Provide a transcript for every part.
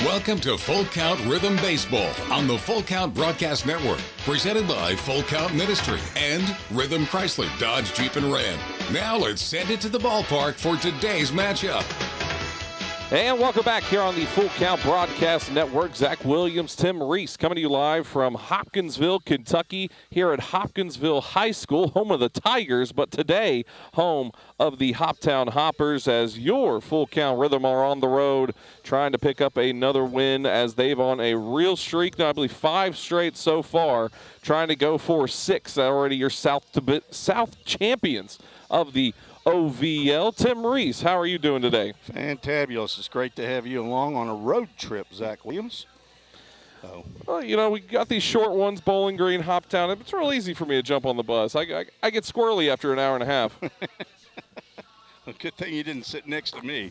Welcome to Full Count Rhythm Baseball on the Full Count Broadcast Network, presented by Full Count Ministry and Rhythm Chrysler Dodge Jeep and Ram. Now let's send it to the ballpark for today's matchup. And welcome back here on the Full Count Broadcast Network. Zach Williams, Tim Reese coming to you live from Hopkinsville, Kentucky, here at Hopkinsville High School, home of the Tigers, but today home of the Hoptown Hoppers, as your Full Count Rhythm are on the road trying to pick up another win as they've on a real streak. Now, I believe 5 straight so far, trying to go for 6. Already your South champions of the OVL. Tim Reese, how are you doing today? Fantabulous. It's great to have you along on a road trip, Zach Williams. Well, you know, we got these short ones, Bowling Green, Hoptown. It's real easy for me to jump on the bus. I get squirrely after an hour and a half. Good thing you didn't sit next to me.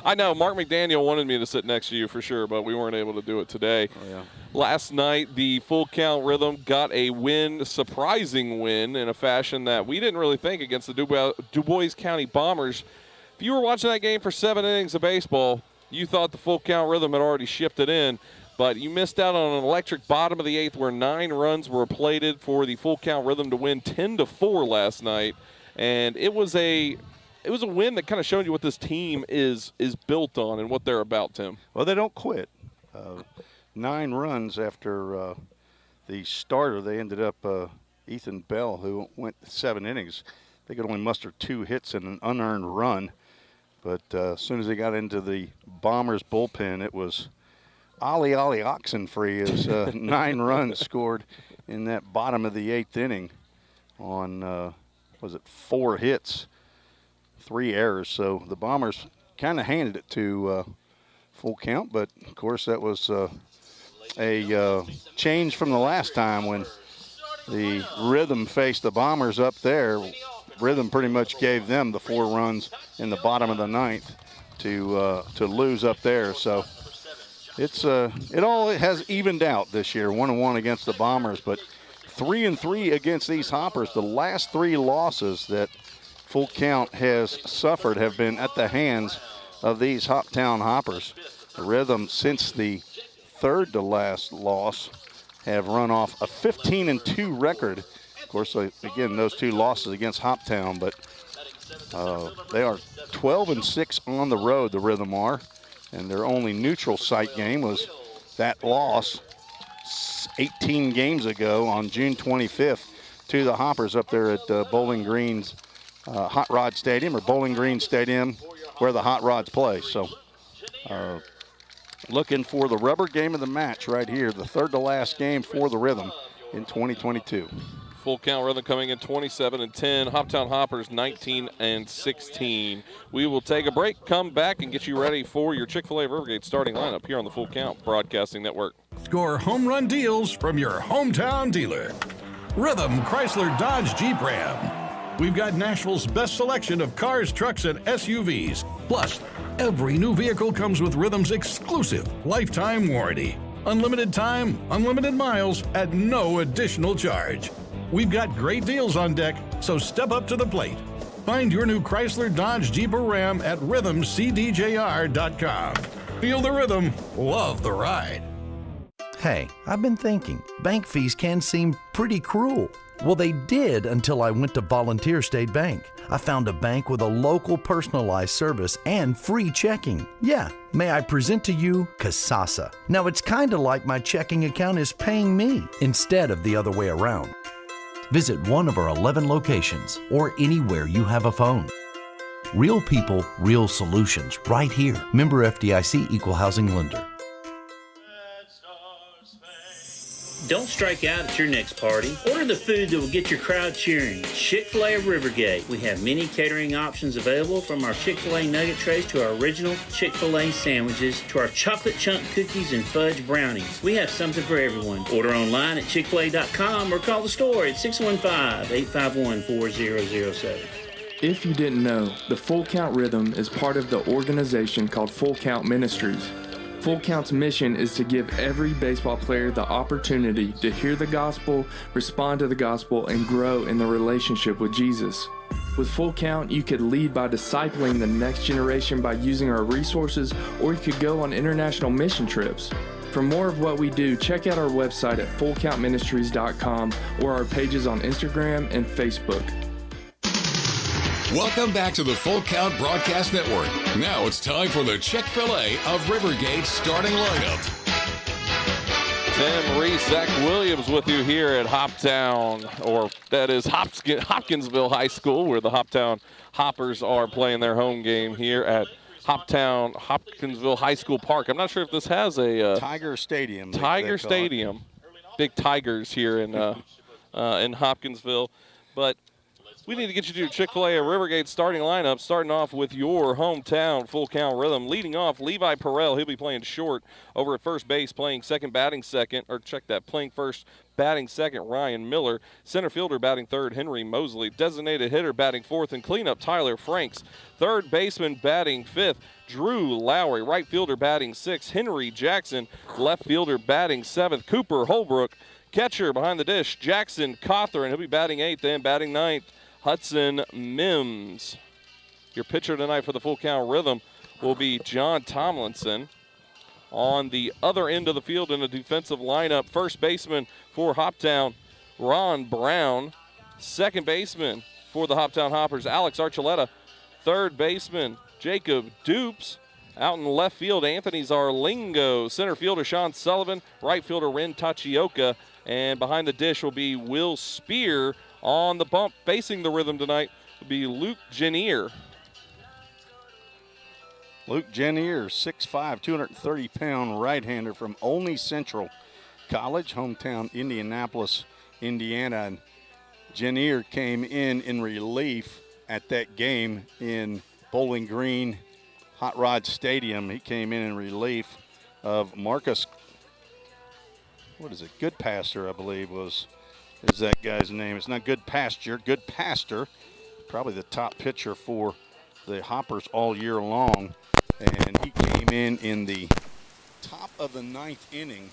I know. Mark McDaniel wanted me to sit next to you for sure, but we weren't able to do it today. Oh, yeah. Last night, the Full Count Rhythm got a win, surprising win, in a fashion that we didn't really think against the Du Bois County Bombers. If you were watching that game for 7 innings of baseball, you thought the Full Count Rhythm had already shipped it in, but you missed out on an electric bottom of the 8th where 9 runs were plated for the Full Count Rhythm to win 10-4 last night. And it was a win that kind of showed you what this team is built on and what they're about, Tim. Well, they don't quit. 9 runs after the starter. They ended up Ethan Bell, who went 7 innings. They could only muster 2 hits and an unearned run. But as soon as they got into the Bombers bullpen, it was Ollie Oxenfree as 9 runs scored in that bottom of the 8th inning on 4 hits, 3 errors. So the Bombers kind of handed it to Full Count, but of course that was a change from the last time when the Rhythm faced the Bombers up there. Rhythm pretty much gave them the 4 runs in the bottom of the 9th to lose up there. So it all has evened out this year, 1-1 against the Bombers, but 3-3 against these Hoppers. The last 3 losses that Full Count has suffered have been at the hands of these Hoptown Hoppers. The Rhythm, since the 3rd to last loss, have run off a 15-2 record. Of course, again, those 2 losses against Hoptown, but they are 12-6 on the road, the Rhythm are, and their only neutral site game was that loss 18 games ago on June 25th to the Hoppers up there at Bowling Green's Hot Rod Stadium, or Bowling Green Stadium, where the Hot Rods play. So looking for the rubber game of the match right here, the 3rd to last game for the Rhythm in 2022. Full Count Rhythm coming in 27-10. Hoptown Hoppers 19-16. We will take a break, come back, and get you ready for your Chick-fil-A Rivergate starting lineup here on the Full Count Broadcasting Network. Score home run deals from your hometown dealer. Rhythm Chrysler Dodge Jeep Ram. We've got Nashville's best selection of cars, trucks, and SUVs. Plus, every new vehicle comes with Rhythm's exclusive lifetime warranty. Unlimited time, unlimited miles at no additional charge. We've got great deals on deck, so step up to the plate. Find your new Chrysler Dodge Jeep or Ram at rhythmcdjr.com. Feel the rhythm, love the ride. Hey, I've been thinking, bank fees can seem pretty cruel. Well, they did until I went to Volunteer State Bank. I found a bank with a local personalized service and free checking. Yeah, may I present to you Kasasa. Now, it's kind of like my checking account is paying me instead of the other way around. Visit one of our 11 locations or anywhere you have a phone. Real people, real solutions, right here. Member FDIC, Equal Housing Lender. Don't strike out at your next party. Order the food that will get your crowd cheering. Chick-fil-A of Rivergate. We have many catering options available, from our Chick-fil-A nugget trays to our original Chick-fil-A sandwiches to our chocolate chunk cookies and fudge brownies. We have something for everyone. Order online at chickfil-a.com or call the store at 615-851-4007. If you didn't know, the Full Count Rhythm is part of the organization called Full Count Ministries. Full Count's mission is to give every baseball player the opportunity to hear the gospel, respond to the gospel, and grow in the relationship with Jesus. With Full Count, you could lead by discipling the next generation by using our resources, or you could go on international mission trips. For more of what we do, check out our website at fullcountministries.com or our pages on Instagram and Facebook. Welcome back to the Full Count Broadcast Network. Now it's time for the Chick-fil-A of Rivergate's starting lineup. Tim Reese, Zach Williams with you here at Hoptown, or that is Hopkinsville High School, where the Hoptown Hoppers are playing their home game here at Hopkinsville High School Park. I'm not sure if this has a Tiger Stadium. Tiger Stadium. Big Tigers here in Hopkinsville. But we need to get you to your Chick-fil-A or Rivergate starting lineup, starting off with your hometown Full Count Rhythm. Leading off, Levi Perrell. He'll be playing short over at first base, playing batting second, playing first, batting second, Ryan Miller. Center fielder batting third, Henry Mosley. Designated hitter batting fourth, and cleanup, Tyler Franks. Third baseman batting fifth, Drew Lowry. Right fielder batting sixth, Henry Jackson. Left fielder batting seventh, Cooper Holbrook. Catcher behind the dish, Jackson Cawthorn. He'll be batting eighth, and batting ninth, Hudson Mims. Your pitcher tonight for the Full Count Rhythm will be John Tomlinson. On the other end of the field in a defensive lineup, first baseman for Hoptown, Ron Brown. Second baseman for the Hoptown Hoppers, Alex Archuleta. Third baseman, Jacob Dupes. Out in left field, Anthony Zarlingo. Center fielder, Sean Sullivan. Right fielder, Ren Tachioka. And behind the dish will be Will Spear. On the bump, facing the Rhythm tonight, will be Luke Janier. Luke Janier, 6'5", 230-pound right-hander from Olney Central College, hometown Indianapolis, Indiana. And Janier came in relief at that game in Bowling Green Hot Rod Stadium. He came in relief of Marcus, Goodpasture, I believe is that guy's name. It's not Goodpasture, Goodpasture, probably the top pitcher for the Hoppers all year long. And he came in the top of the ninth inning,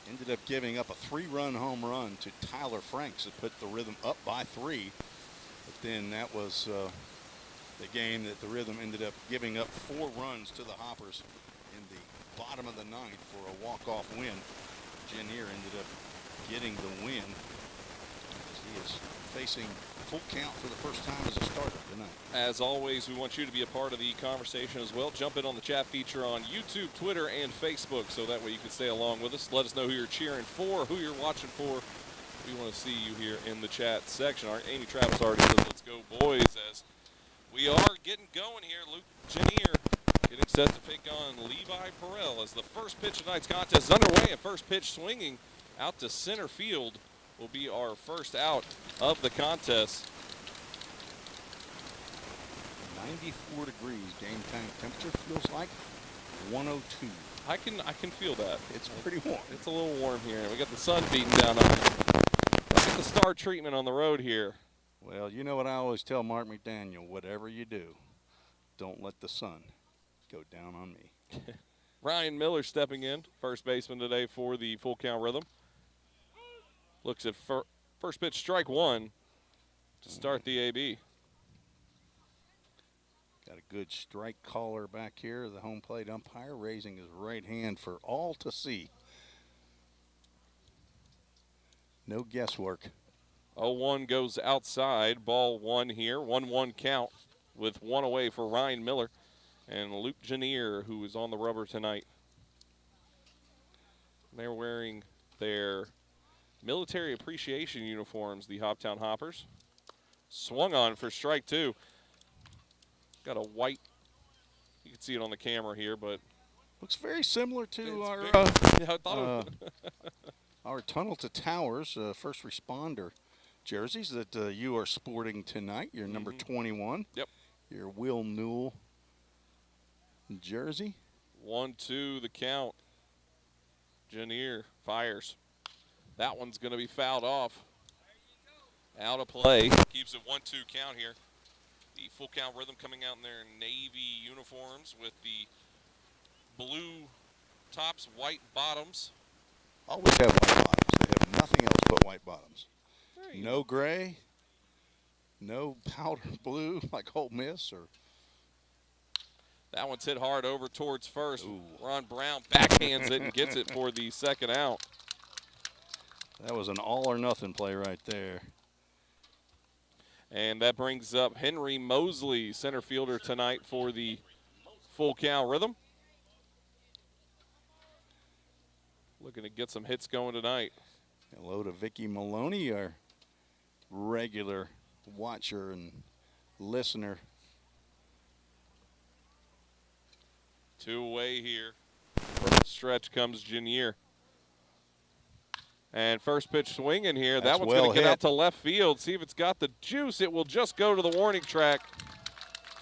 ended up giving up a 3-run home run to Tyler Franks that put the Rhythm up by 3. But then that was the game that the Rhythm ended up giving up 4 runs to the Hoppers in the bottom of the ninth for a walk-off win. Janier ended up getting the win. He is facing Full Count for the first time as a starter tonight. As always, we want you to be a part of the conversation as well. Jump in on the chat feature on YouTube, Twitter, and Facebook, so that way you can stay along with us. Let us know who you're cheering for, who you're watching for. We want to see you here in the chat section. Our Amy Travis already says, let's go, boys, as we are getting going here. Luke Janier getting set to pick on Levi Perrell as the first pitch of tonight's contest is underway, and first pitch swinging out to center field will be our first out of the contest. 94 degrees game tank temperature, feels like 102. I can feel that. It's pretty warm. It's a little warm here. We got the sun beating down on it. Look at the star treatment on the road here. Well, you know what I always tell Mark McDaniel, whatever you do, don't let the sun go down on me. Ryan Miller stepping in, first baseman today for the Full Count Rhythm. Looks at first pitch, strike one to start the AB. Got a good strike caller back here, the home plate umpire raising his right hand for all to see. No guesswork. 0-1 goes outside, ball one here, 1-1 count with one away for Ryan Miller and Luke Janier, who is on the rubber tonight. They're wearing their military appreciation uniforms, the Hoptown Hoppers. Swung on for strike two. Got a white, you can see it on the camera here, but looks very similar to our Tunnel to Towers first responder jerseys that you are sporting tonight. Your number 21. Yep. Your Will Newell jersey. 1-2 the count. Janier fires. That one's going to be fouled off. Out of play. Keeps it 1-2 count here. The Full Count Rhythm coming out in their navy uniforms with the blue tops, white bottoms. Always have white bottoms. They have nothing else but white bottoms. No gray, no powder blue like Ole Miss or. That one's hit hard over towards first. Ooh. Ron Brown backhands it and gets it for the second out. That was an all or nothing play right there. And that brings up Henry Mosley, center fielder tonight for the Full Count Rhythm. Looking to get some hits going tonight. Hello to Vicky Maloney, our regular watcher and listener. 2 away here. First stretch comes Janier. And first pitch swinging here. That's that one's going to get hit. out to left field. See if it's got the juice. It will just go to the warning track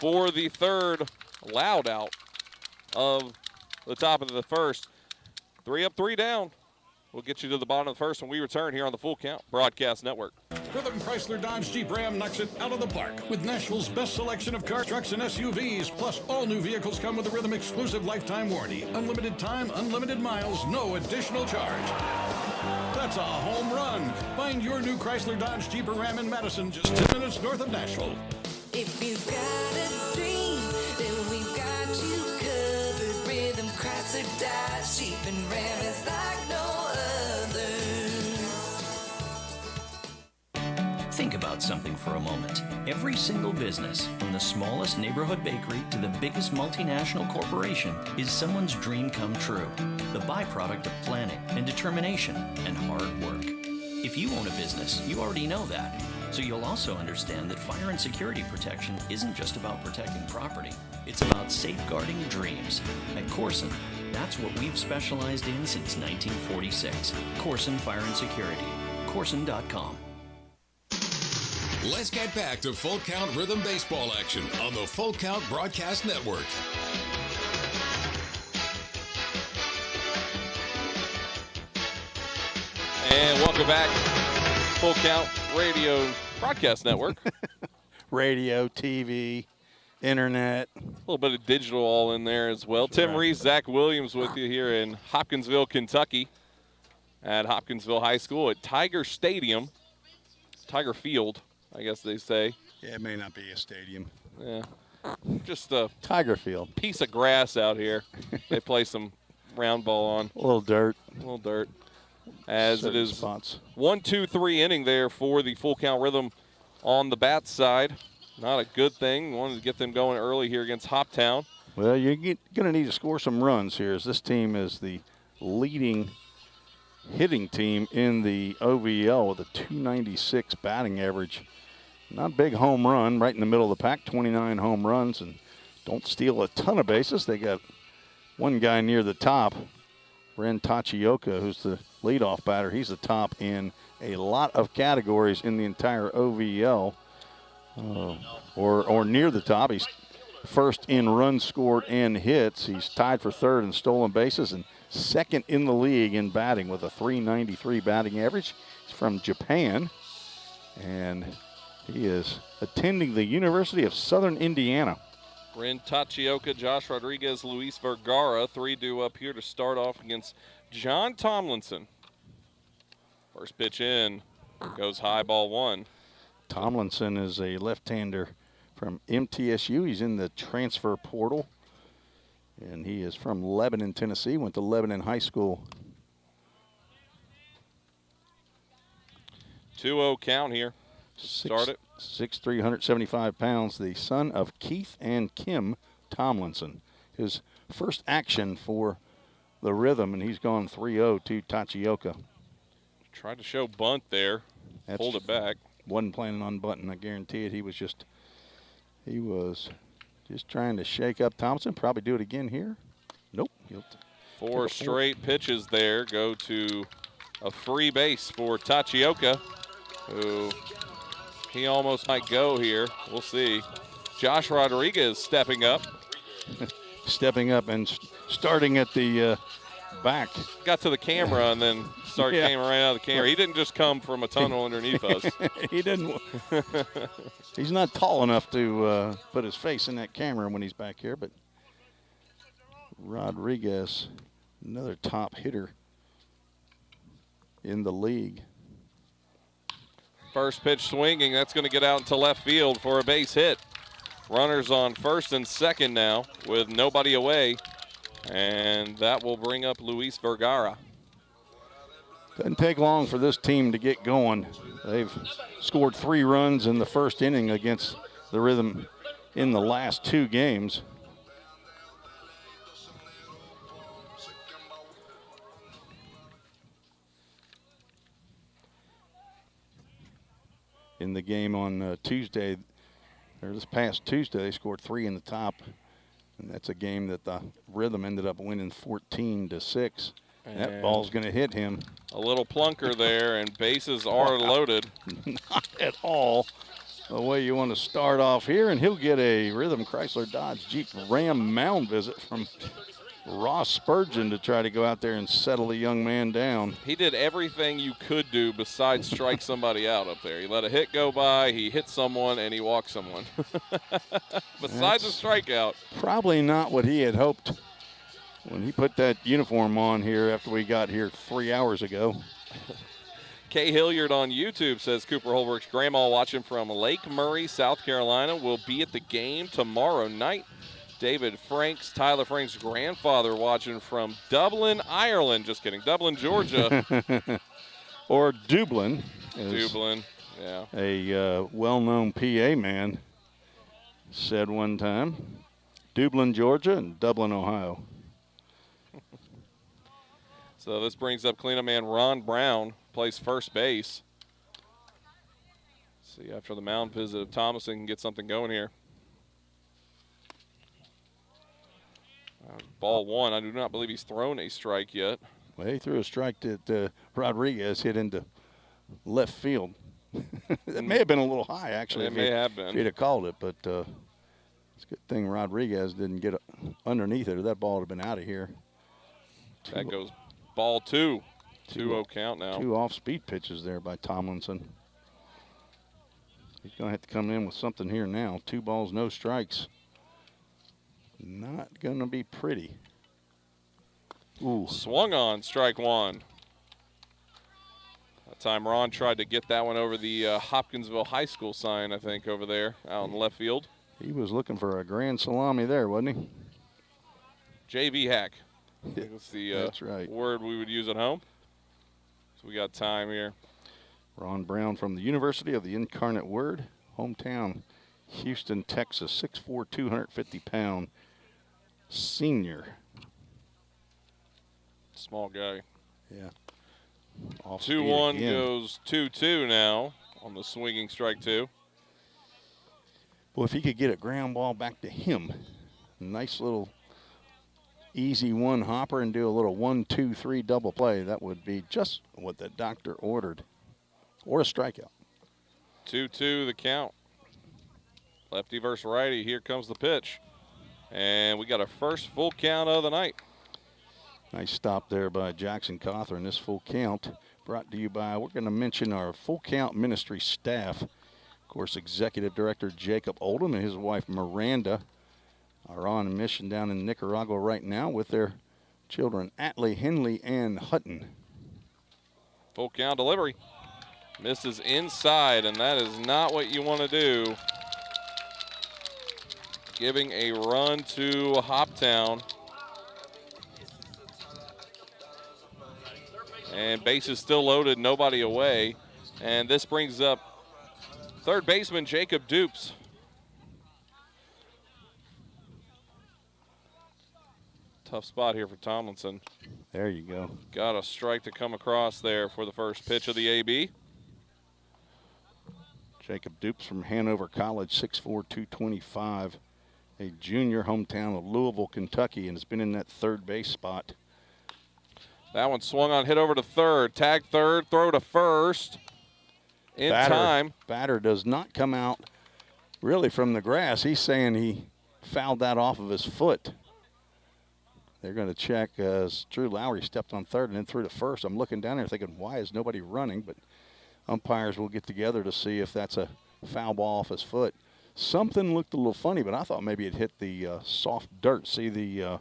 for the third loud out of the top of the first. 3 up, 3 down. We'll get you to the bottom of the first when we return here on the Full Count Broadcast Network. Rhythm Chrysler Dodge Jeep Ram knocks it out of the park with Nashville's best selection of car, trucks, and SUVs. Plus, all new vehicles come with a Rhythm exclusive lifetime warranty. Unlimited time, unlimited miles, no additional charge. That's a home run. Find your new Chrysler Dodge Jeep or Ram in Madison, just 10 minutes north of Nashville. If you've got a dream, then we've got you covered. Rhythm Chrysler Dodge Jeep and Ram is like no other. Think about something for a moment. Every single business, from the smallest neighborhood bakery to the biggest multinational corporation, is someone's dream come true. The byproduct of planning and determination and hard work. If you own a business, you already know that. So you'll also understand that fire and security protection isn't just about protecting property. It's about safeguarding dreams. At Corson, that's what we've specialized in since 1946. Corson Fire and Security. Corson.com. Let's get back to Full Count Rhythm Baseball action on the Full Count Broadcast Network. And welcome back, Full Count Radio Broadcast Network. Radio, TV, internet. A little bit of digital all in there as well. Tim Reese, Zach Williams with you here in Hopkinsville, Kentucky at Hopkinsville High School at Tiger Stadium. Tiger Field, I guess they say. Yeah, it may not be a stadium. Yeah, just a Tiger Field. piece of grass out here. They play some round ball on. A little dirt. A little dirt. As Certain it is spots. 1-2-3 inning there for the Full Count Rhythm on the bat side. Not a good thing. Wanted to get them going early here against Hoptown. Well, you're going to need to score some runs here, as this team is the leading hitting team in the OVL with a .296 batting average. Not a big home run, right in the middle of the pack, 29 home runs, and don't steal a ton of bases. They got one guy near the top, Ren Tachioka, who's the leadoff batter. He's the top in a lot of categories in the entire OVL, or near the top. He's first in runs scored and hits. He's tied for third in stolen bases and second in the league in batting with a .393 batting average. He's from Japan, and he is attending the University of Southern Indiana. Ren Tachioka, Josh Rodriguez, Luis Vergara, 3 due up here to start off against John Tomlinson. First pitch in, goes high, ball 1. Tomlinson is a left-hander from MTSU. He's in the transfer portal, and he is from Lebanon, Tennessee. Went to Lebanon High School. 2-0 count here. Start it. 6'3", 175 pounds, the son of Keith and Kim Tomlinson. His first action for the Rhythm, and he's gone 3-0 to Tachioka. Tried to show bunt there. Pulled it back. Wasn't planning on bunting, I guarantee it. He was just trying to shake up Thompson. Probably do it again here. Nope. Four straight pitches there go to a free base for Tachioka, who he almost might go here. We'll see. Josh Rodriguez stepping up. Stepping up and starting at the back. Got to the camera and then came right out of the camera. He didn't just come from a tunnel underneath us. He didn't. He's not tall enough to put his face in that camera when he's back here, but Rodriguez, another top hitter in the league. First pitch swinging. That's going to get out into left field for a base hit. Runners on first and second now with nobody away. And that will bring up Luis Vergara. Doesn't take long for this team to get going. They've scored 3 runs in the first inning against the Rhythm in the last 2 games. In the game on Tuesday, or this past Tuesday, they scored 3 in the top. And that's a game that the Rhythm ended up winning 14-6. That ball's going to hit him. A little plunker there, and bases are loaded. Not at all the way you want to start off here, and he'll get a Rhythm Chrysler Dodge Jeep Ram mound visit from Ross Spurgeon to try to go out there and settle the young man down. He did everything you could do besides strike somebody out up there. He let a hit go by, he hit someone, and he walked someone. Besides a strikeout. Probably not what he had hoped when he put that uniform on here after we got here 3 hours ago. Kay Hilliard on YouTube says Cooper Holbrook's grandma watching from Lake Murray, South Carolina, will be at the game tomorrow night. David Franks, Tyler Franks' grandfather, watching from Dublin, Ireland. Just kidding, Dublin, Georgia. Or Dublin. Dublin, yeah. A well-known PA man said one time. Dublin, Georgia, and Dublin, Ohio. So this brings up cleanup man Ron Brown, plays first base. See after the mound visit if Thomason can get something going here. Ball 1. I do not believe he's thrown a strike yet. Well, he threw a strike that Rodriguez hit into left field. It may have been a little high, actually. It may have been. If he'd have called it, but it's a good thing Rodriguez didn't get underneath it, or that ball would have been out of here. That goes ball 2. 2-0 count now. 2 off-speed pitches there by Tomlinson. He's going to have to come in with something here now. 2 balls, no strikes. Not going to be pretty. Ooh. Swung on, strike 1. That time Ron tried to get that one over the Hopkinsville High School sign, I think, over there out in left field. He was looking for a grand salami there, wasn't he? JV hack. That's the That's right. word we would use at home. So we got time here. Ron Brown from the University of the Incarnate Word, hometown, Houston, Texas, 6'4", 250-pound senior. Small guy. Yeah. 2-1 goes 2-2 now on the swinging strike 2. Well, if he could get a ground ball back to him, nice little easy one hopper and do a little 1-2-3 double play, that would be just what the doctor ordered. Or a strikeout. 2-2 the count. Lefty versus righty. Here comes the pitch. And we got our first full count of the night. Nice stop there by Jackson Cawthorn. This full count brought to you by, we're going to mention our Full Count Ministry staff. Of course, Executive Director Jacob Oldham and his wife Miranda are on mission down in Nicaragua right now with their children Atlee, Henley, and Hutton. Full count delivery. Misses inside, and that is not what you want to do. Giving a run to Hoptown. And base is still loaded, nobody away. And this brings up third baseman Jacob Dupes. Tough spot here for Tomlinson. There you go. Got a strike to come across there for the first pitch of the AB. Jacob Dupes from Hanover College, 6'4", 225. A junior, hometown of Louisville, Kentucky, and has been in that third base spot. That one swung on, hit over to third. Tag third, throw to first. In time. Batter does not come out really from the grass. He's saying he fouled that off of his foot. They're going to check as Drew Lowry stepped on third and then threw to first. I'm looking down there thinking, why is nobody running? But umpires will get together to see if that's a foul ball off his foot. Something looked a little funny, but I thought maybe it hit the soft dirt. See the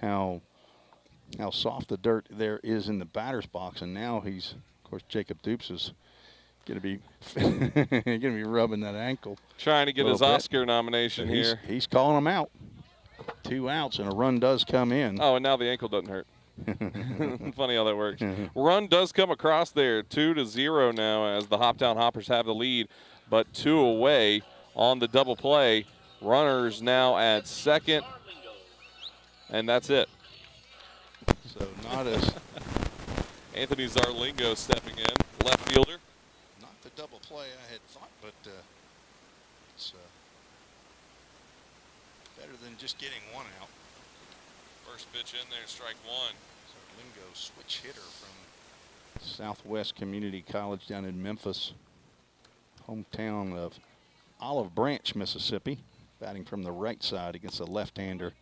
how soft the dirt there is in the batter's box, and now he's, of course, Jacob Dupes is Gonna be rubbing that ankle. Trying to get his Oscar nomination here. He's calling them out. 2 outs and a run does come in. Oh, and now the ankle doesn't hurt. Funny how that works. Run does come across there, 2-0 now as the Hoptown Hoppers have the lead, but 2 away on the double play. Runners now at second, and that's it. So not as Anthony Zarlingo stepping in, left fielder. not the double play I had thought, but it's better than just getting 1 out. First pitch in there, strike 1. Zarlingo, switch hitter from Southwest Community College down in Memphis, hometown of Olive Branch, Mississippi, batting from the right side against a left-hander.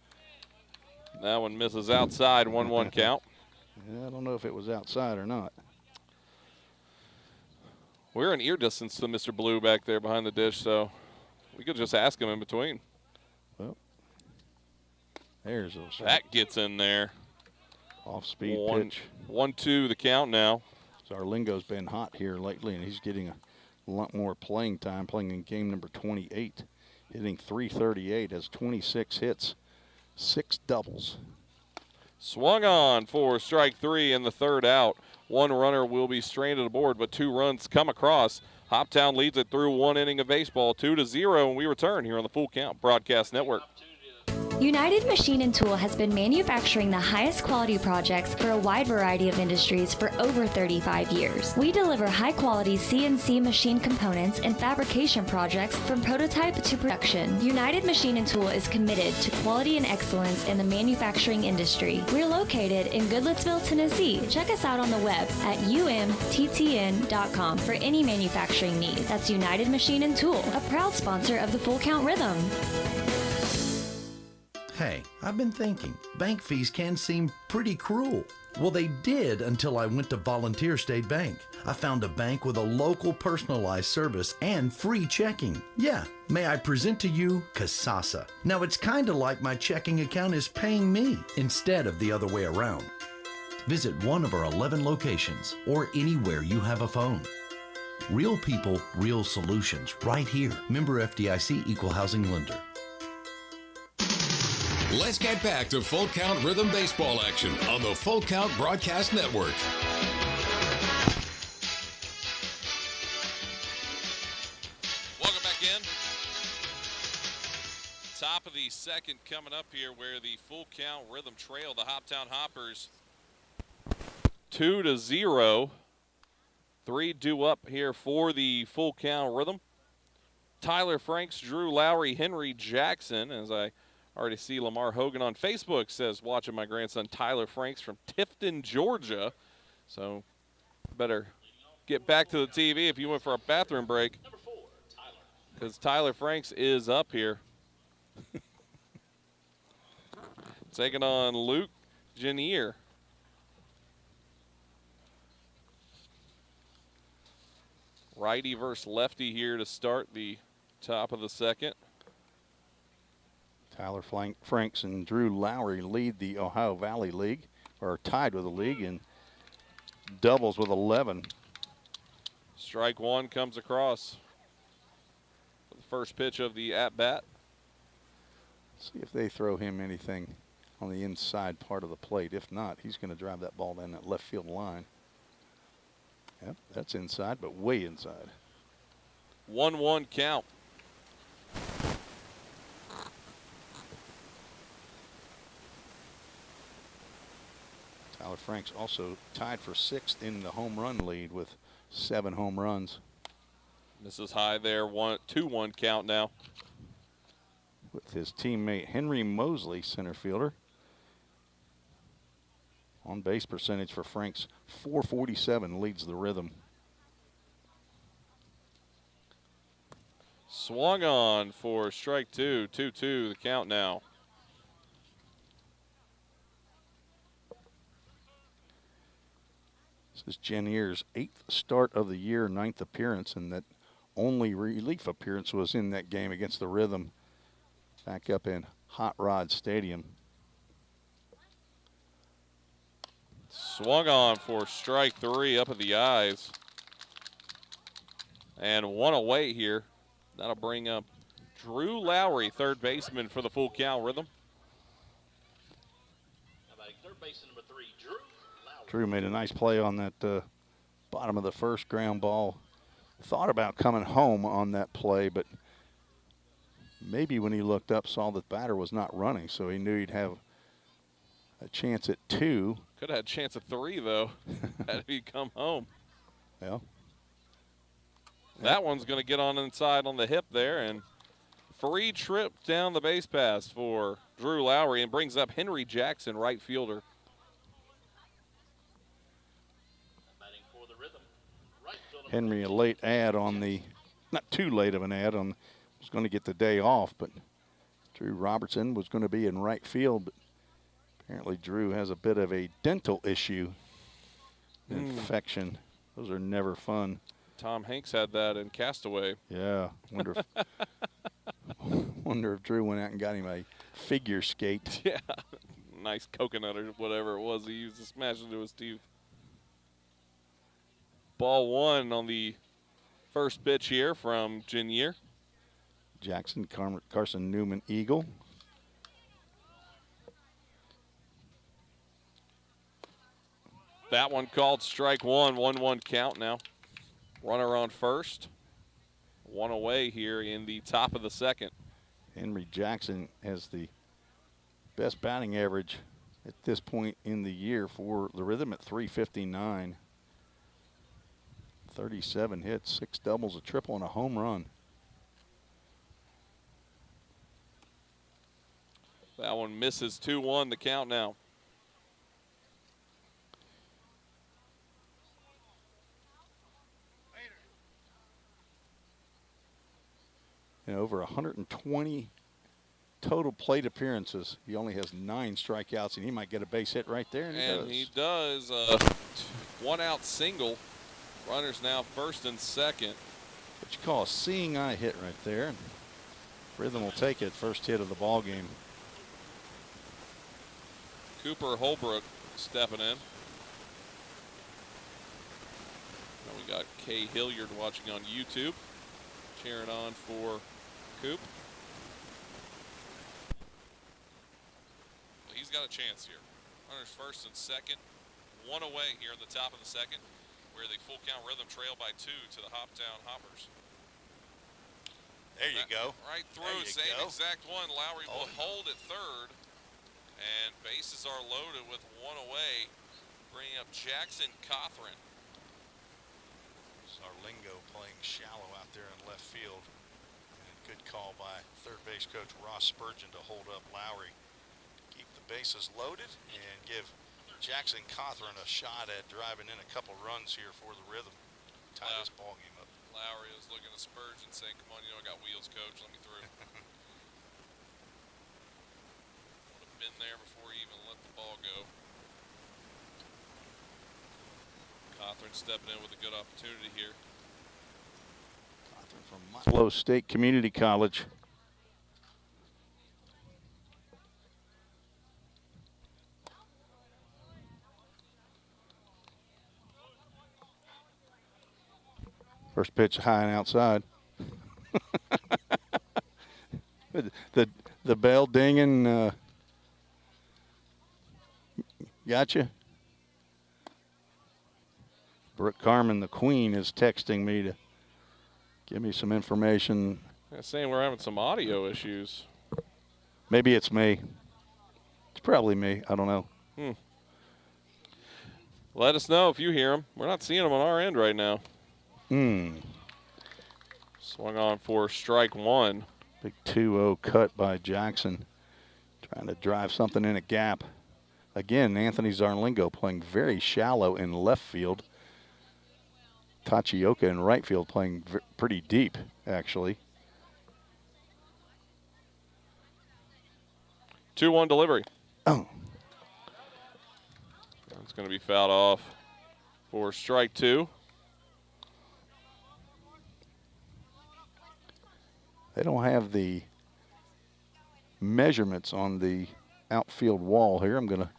That one misses outside, 1-1 count. Yeah, I don't know if it was outside or not. We're in ear distance to Mr. Blue back there behind the dish, so we could just ask him in between. Well, there's a That gets in there. off-speed pitch. 1-2 the count now. Zarlingo's been hot here lately, and he's getting a lot more playing time, playing in game number 28, hitting .338, has 26 hits, 6 doubles. Swung on for strike 3 in the third out. 1 runner will be stranded aboard, but 2 runs come across. Hoptown leads it through 1 inning of baseball, 2-0, and we return here on the Full Count Broadcast Network. United Machine and Tool has been manufacturing the highest quality projects for a wide variety of industries for over 35 years. We deliver high-quality CNC machine components and fabrication projects from prototype to production. United Machine and Tool is committed to quality and excellence in the manufacturing industry. We're located in Goodlettsville, Tennessee. Check us out on the web at umttn.com for any manufacturing need. That's United Machine and Tool, a proud sponsor of the Full Count Rhythm. Hey, I've been thinking, bank fees can seem pretty cruel. Well, they did until I went to Volunteer State Bank. I found a bank with a local personalized service and free checking. Yeah, may I present to you Kasasa. Now, it's kind of like my checking account is paying me instead of the other way around. Visit one of our 11 locations or anywhere you have a phone. Real people, real solutions, right here. Member FDIC Equal Housing Lender. Let's get back to Full Count Rhythm Baseball action on the Full Count Broadcast Network. Welcome back in. Top of the second coming up here where the Full Count Rhythm trail the Hoptown Hoppers 2-0. 3 due up here for the Full Count Rhythm. Tyler Franks, Drew Lowry, Henry Jackson, as I already see Lamar Hogan on Facebook says, watching my grandson Tyler Franks from Tifton, Georgia. So better get back to the TV if you went for a bathroom break, because Tyler Franks is up here. Taking on Luke Janier. Righty versus lefty here to start the top of the second. Tyler Franks and Drew Lowry lead the Ohio Valley League, or tied with the league in doubles with 11. Strike 1 comes across for the first pitch of the at-bat. See if they throw him anything on the inside part of the plate. If not, he's going to drive that ball down that left field line. Yep, that's inside, but way inside. 1-1 count. Tyler Franks also tied for 6th in the home run lead with 7 home runs. This is high there, 2-1 count now. With his teammate Henry Mosley, center fielder. On base percentage for Franks, .447, leads the Rhythm. Swung on for strike 2, 2-2 the count now. This is Janier's 8th start of the year, 9th appearance, and that only relief appearance was in that game against the Rhythm back up in Hot Rod Stadium. Swung on for strike 3 up at the eyes. And one away here. That'll bring up Drew Lowry, third baseman for the full count Rhythm. Third baseman number 3, Drew Lowry. Drew made a nice play on that bottom of the first ground ball. Thought about coming home on that play, but maybe when he looked up, saw that the batter was not running, so he knew he'd have a chance at 2. Could have had a chance at 3, though, had he come home. Well, that one's going to get on inside on the hip there, and free trip down the base pass for Drew Lowry, and brings up Henry Jackson, right fielder. Batting for the Rhythm. Right fielder. Henry, a late ad on the, not too late of an ad on, was going to get the day off, but Drew Robertson was going to be in right field, but apparently Drew has a bit of a dental issue, infection. Those are never fun. Tom Hanks had that in Castaway. Yeah, wonder if Drew went out and got him a figure skate. Yeah, nice coconut or whatever it was he used to smash into his teeth. Ball 1 on the first pitch here from Jinier. Jackson, Carson Newman, Eagle. That one called strike 1, 1-1 count now. Runner on first. One away here in the top of the second. Henry Jackson has the best batting average at this point in the year for the Rhythm at .359. 37 hits, 6 doubles, a triple, and a home run. That one misses 2-1 the count now. And over 120 total plate appearances. He only has 9 strikeouts, and he might get a base hit right there, and he does. One-out single. Runners now first and second. What you call a seeing eye hit right there. And Rhythm will take it, first hit of the ball game. Cooper Holbrook stepping in. Now we got Kay Hilliard watching on YouTube, cheering on for Coop. He's got a chance here. Runners first and second. One away here in the top of the second, where the full count Rhythm trail by 2 to the Hoptown Hoppers. There you go. Right through, same exact one. Lowry will hold at third, and bases are loaded with one away, bringing up Jackson Cothran. Zarlingo playing shallow out there in left field. And good call by third base coach Ross Spurgeon to hold up Lowry. Keep the bases loaded and give Jackson Cothran a shot at driving in a couple runs here for the Rhythm. Tie this ball game up. Lowry was looking at Spurgeon saying, come on, I got wheels, coach, let me through. Would have been there before he even let the ball go. Cothran stepping in with a good opportunity here. Cothran from Milo State Community College. First pitch high and outside. the bell dinging. Gotcha. Brooke Carmen, the queen, is texting me to give me some information. They're saying we're having some audio issues. Maybe it's me. It's probably me. I don't know. Let us know if you hear them. We're not seeing them on our end right now. Swung on for strike 1. Big 2-0 cut by Jackson. Trying to drive something in a gap. Again, Anthony Zarlingo playing very shallow in left field. Tachioka in right field playing pretty deep, actually. 2-1 delivery. Oh. It's going to be fouled off for strike 2. They don't have the measurements on the outfield wall here. I'm going to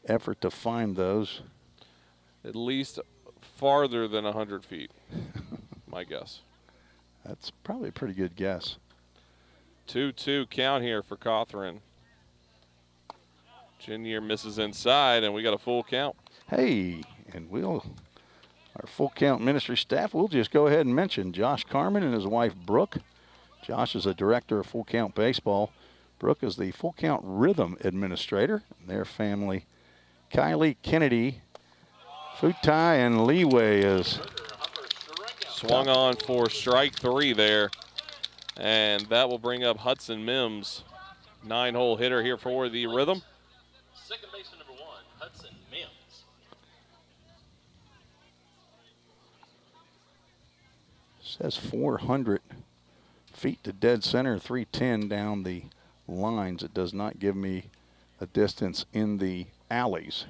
effort to find those. At least farther than 100 feet, my guess. That's probably a pretty good guess. 2-2 count here for Cawthron. Junior misses inside, and we got a full count. Hey, and our full count ministry staff, we'll just go ahead and mention Josh Carmen and his wife Brooke. Josh is a director of full count baseball. Brooke is the full count rhythm administrator. Their family, Kylie, Kennedy, Futai, and Leeway is swung on for strike 3 there. And that will bring up Hudson Mims, 9-hole hitter here for the rhythm. Second baseman number 1, Hudson Mims. Says 400 feet to dead center, 310 down the lines. It does not give me a distance in the alleys.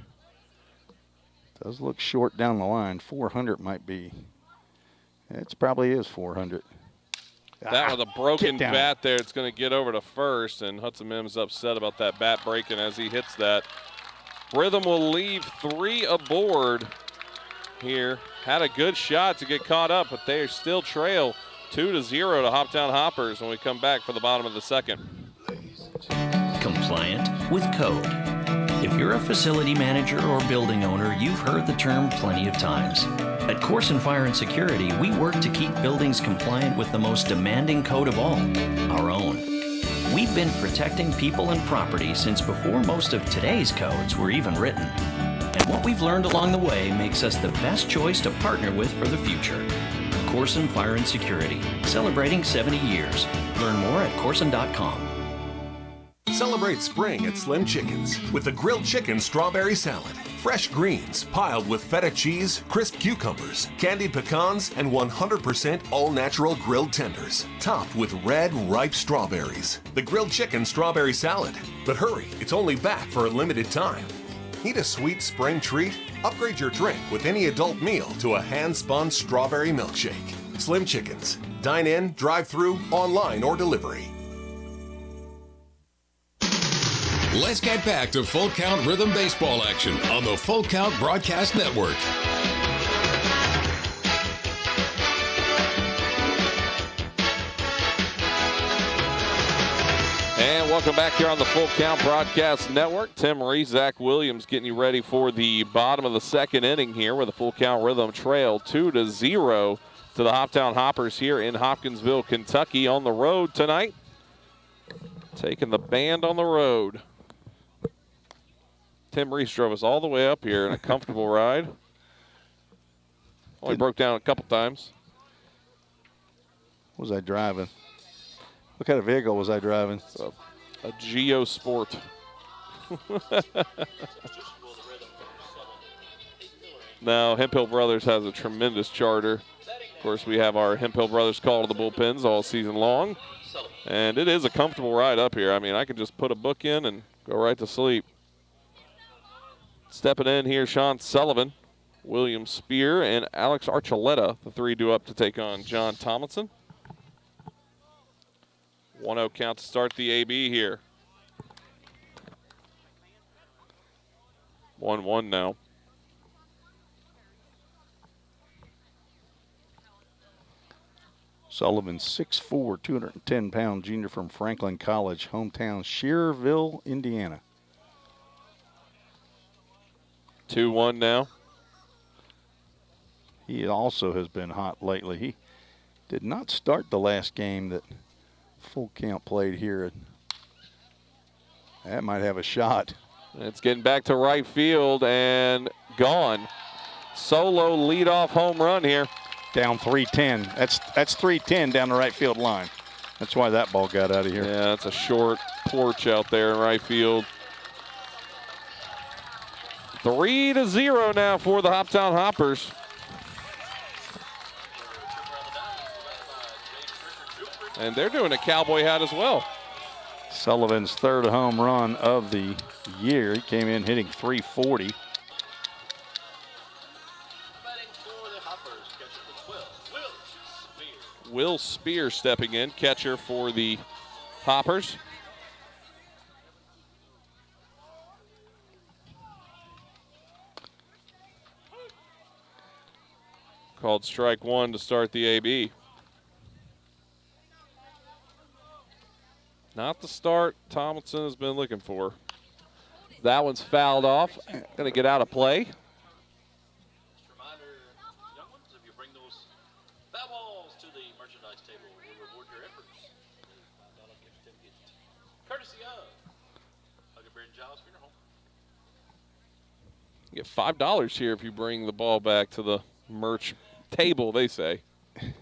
Does look short down the line. 400 might be. It probably is 400. That was a broken bat there. It's going to get over to first, and Hudson Mims upset about that bat breaking as he hits that. Rhythm will leave 3 aboard here. Had a good shot to get caught up, but they still trail 2-0 to Hoptown Hoppers when we come back for the bottom of the second. Compliant with code. If you're a facility manager or building owner, you've heard the term plenty of times. At Corson Fire and Security, we work to keep buildings compliant with the most demanding code of all, our own. We've been protecting people and property since before most of today's codes were even written. And what we've learned along the way makes us the best choice to partner with for the future. Corson Fire and Security, celebrating 70 years. Learn more at corson.com. Celebrate spring at Slim Chickens with the grilled chicken strawberry salad. Fresh greens piled with feta cheese, crisp cucumbers, candied pecans, and 100% all-natural grilled tenders, topped with red, ripe strawberries. The grilled chicken strawberry salad. But hurry, it's only back for a limited time. Need a sweet spring treat? Upgrade your drink with any adult meal to a hand-spun strawberry milkshake. Slim Chickens. Dine in, drive-through, online, or delivery. Let's get back to Full Count Rhythm Baseball action on the Full Count Broadcast Network. And welcome back here on the Full Count Broadcast Network. Tim Reese, Zach Williams getting you ready for the bottom of the second inning here with a Full Count Rhythm trail 2-0 to the Hoptown Hoppers here in Hopkinsville, Kentucky on the road tonight. Taking the band on the road. Tim Reese drove us all the way up here in a comfortable ride. Only broke down a couple times. What was I driving? What kind of vehicle was I driving? A Geo Sport. Now, Hemphill Brothers has a tremendous charter. Of course, we have our Hemphill Brothers call to the bullpens all season long. And it is a comfortable ride up here. I mean, I can just put a book in and go right to sleep. Stepping in here, Sean Sullivan, William Spear, and Alex Archuleta. The 3 due up to take on John Tomlinson. 1-0 count to start the AB here. 1-1 now. Sullivan, 6'4", 210-pound junior from Franklin College, hometown Shearville, Indiana. 2-1 now. He also has been hot lately. He did not start the last game that Full Count played here. That might have a shot. It's getting back to right field and gone. Solo leadoff home run here. Down 310. That's 310 down the right field line. That's why that ball got out of here. Yeah, that's a short porch out there in right field. 3-0 now for the Hoptown Hoppers. And they're doing a cowboy hat as well. Sullivan's 3rd home run of the year. He came in hitting .340. Will Spear stepping in, catcher for the Hoppers. Called strike 1 to start the AB. Not the start Tomlinson has been looking for. That one's fouled off. Going to get out of play. Just a reminder, young ones, if you bring those foul balls to the merchandise table, we'll reward your efforts. $5 gift certificate, courtesy of Huckleberry and Giles Funeral Home. You get $5 here if you bring the ball back to the merch table, they say. Well,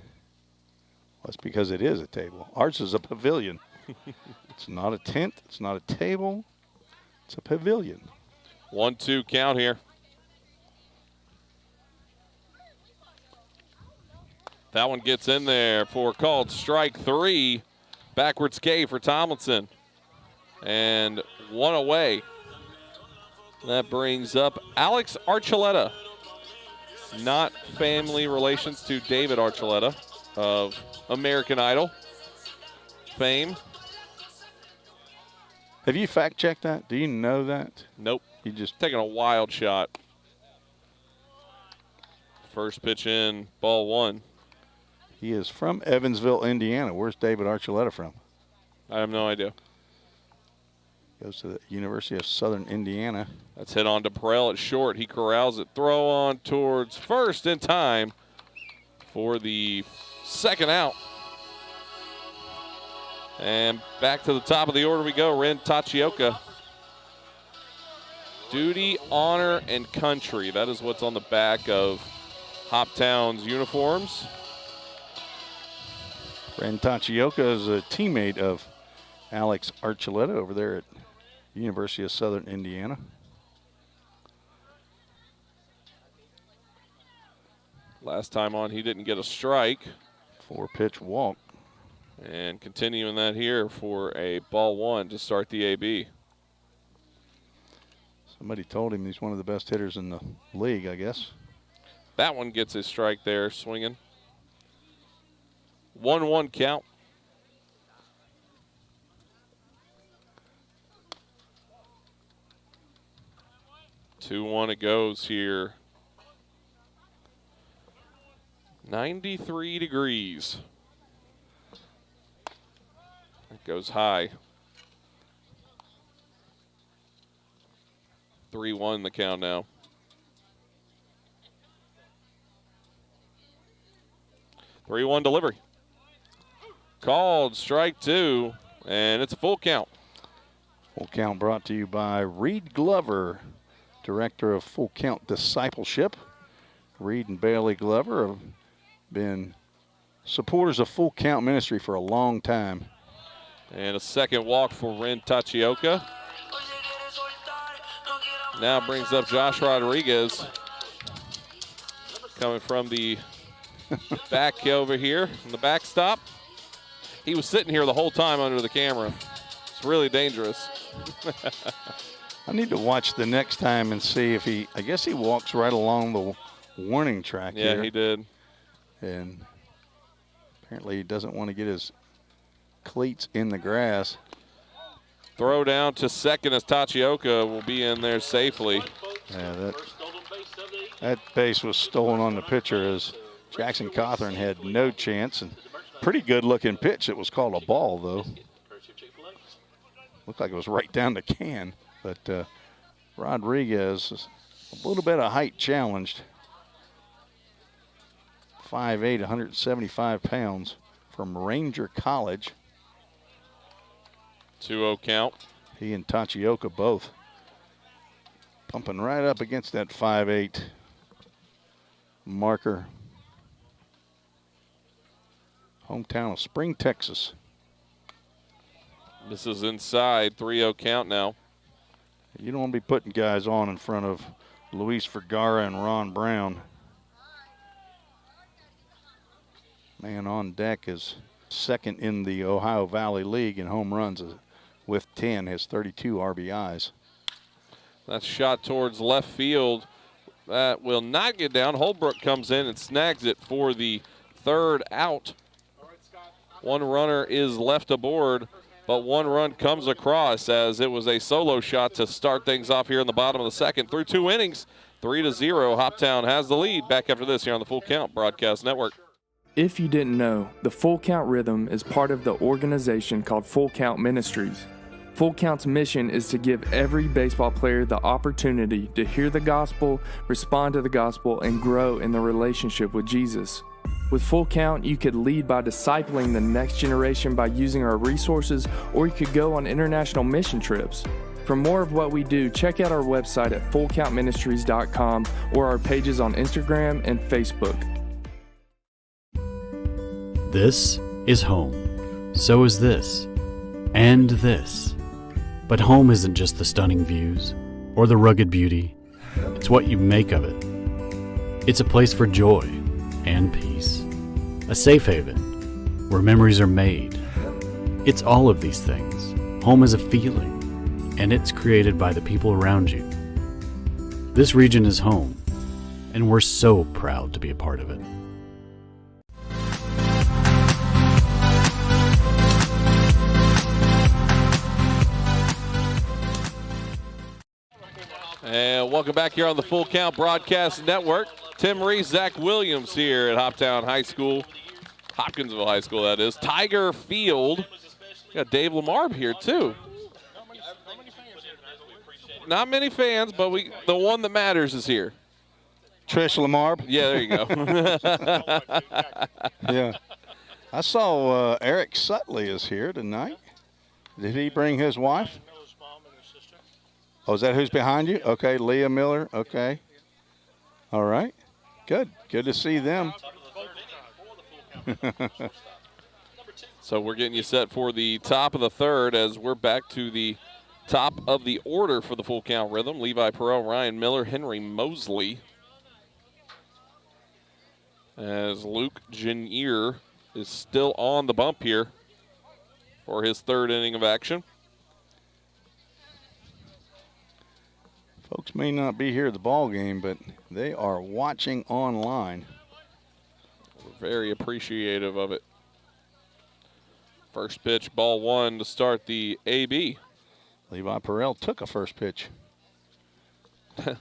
that's because it is a table. Ours is a pavilion. It's not a tent. It's not a table. It's a pavilion. 1-2 count here. That one gets in there for called strike 3. Backwards K for Tomlinson. And one away. That brings up Alex Archuleta. Not family relations to David Archuleta of American Idol fame. Have you fact-checked that? Do you know that? Nope. You just taking a wild shot. First pitch in, ball 1. He is from Evansville, Indiana. Where's David Archuleta from? I have no idea. Goes to the University of Southern Indiana. That's hit on to Perel at short. He corrals it. Throw on towards first in time for the second out. And back to the top of the order we go. Ren Tachioka. Duty, honor, and country. That is what's on the back of Hoptown's uniforms. Ren Tachioka is a teammate of Alex Archuleta over there at University of Southern Indiana. Last time on, he didn't get a strike. 4-pitch walk. And continuing that here for a ball 1 to start the AB. Somebody told him he's one of the best hitters in the league, I guess. That one gets his strike there, swinging. 1-1 count. Two 2-1 it goes here. 93 degrees. It goes high. 3-1 the count now. Three 3-1 delivery. Called strike 2, and it's a full count. Full count brought to you by Reed Glover, Director of Full Count Discipleship. Reed and Bailey Glover have been supporters of Full Count Ministry for a long time. And a second walk for Ren Tachioka. Now brings up Josh Rodriguez. Coming from the back over here in the backstop. He was sitting here the whole time under the camera. It's really dangerous. I need to watch the next time and see if he, I guess he walks right along the warning track here. Yeah, he did. And apparently he doesn't want to get his cleats in the grass. Throw down to second as Tachioka will be in there safely. Yeah, that base was stolen on the pitcher as Jackson Cawthorn had no chance. And pretty good looking pitch. It was called a ball though. Looked like it was right down the can. But Rodriguez is a little bit of height challenged. 5'8", 175 pounds from Ranger College. 2-0 count. He and Tachioka both pumping right up against that 5'8" marker. Hometown of Spring, Texas. This is inside, 3-0 count now. You don't want to be putting guys on in front of Luis Vergara and Ron Brown. Man on deck is second in the Ohio Valley League in home runs with 10, has 32 RBIs. That's shot towards left field. That will not get down. Holbrook comes in and snags it for the third out. One runner is left aboard, but one run comes across as it was a solo shot to start things off here in the bottom of the second. Through 2 innings, 3-0. Hoptown has the lead. Back after this here on the Full Count Broadcast Network. If you didn't know, the Full Count Rhythm is part of the organization called Full Count Ministries. Full Count's mission is to give every baseball player the opportunity to hear the gospel, respond to the gospel, and grow in the relationship with Jesus. With Full Count, you could lead by discipling the next generation by using our resources, or you could go on international mission trips. For more of what we do, check out our website at fullcountministries.com or our pages on Instagram and Facebook. This is home. So is this. And this. But home isn't just the stunning views or the rugged beauty. It's what you make of it. It's a place for joy and peace. A safe haven where memories are made. It's all of these things. Home is a feeling, and it's created by the people around you. This region is home, and we're so proud to be a part of it. And welcome back here on the Full Count Broadcast Network. Tim Reese, Zach Williams here at Hoptown High School. Hopkinsville High School, that is. Tiger Field. We got Dave Lamar here, too. Not many fans, but the one that matters is here. Trish Lamar. Yeah, there you go. Yeah. I saw Eric Sutley is here tonight. Did he bring his wife? Oh, is that who's behind you? Okay, Leah Miller. Okay. All right. Good. Good to see them. So we're getting you set for the top of the third as we're back to the top of the order for the Full Count Rhythm. Levi Perot, Ryan Miller, Henry Mosley. As Luke Janier is still on the bump here for his third inning of action. Folks may not be here at the ball game, but they are watching online. We're very appreciative of it. First pitch, ball one to start the AB. Levi Perel took a first pitch. Took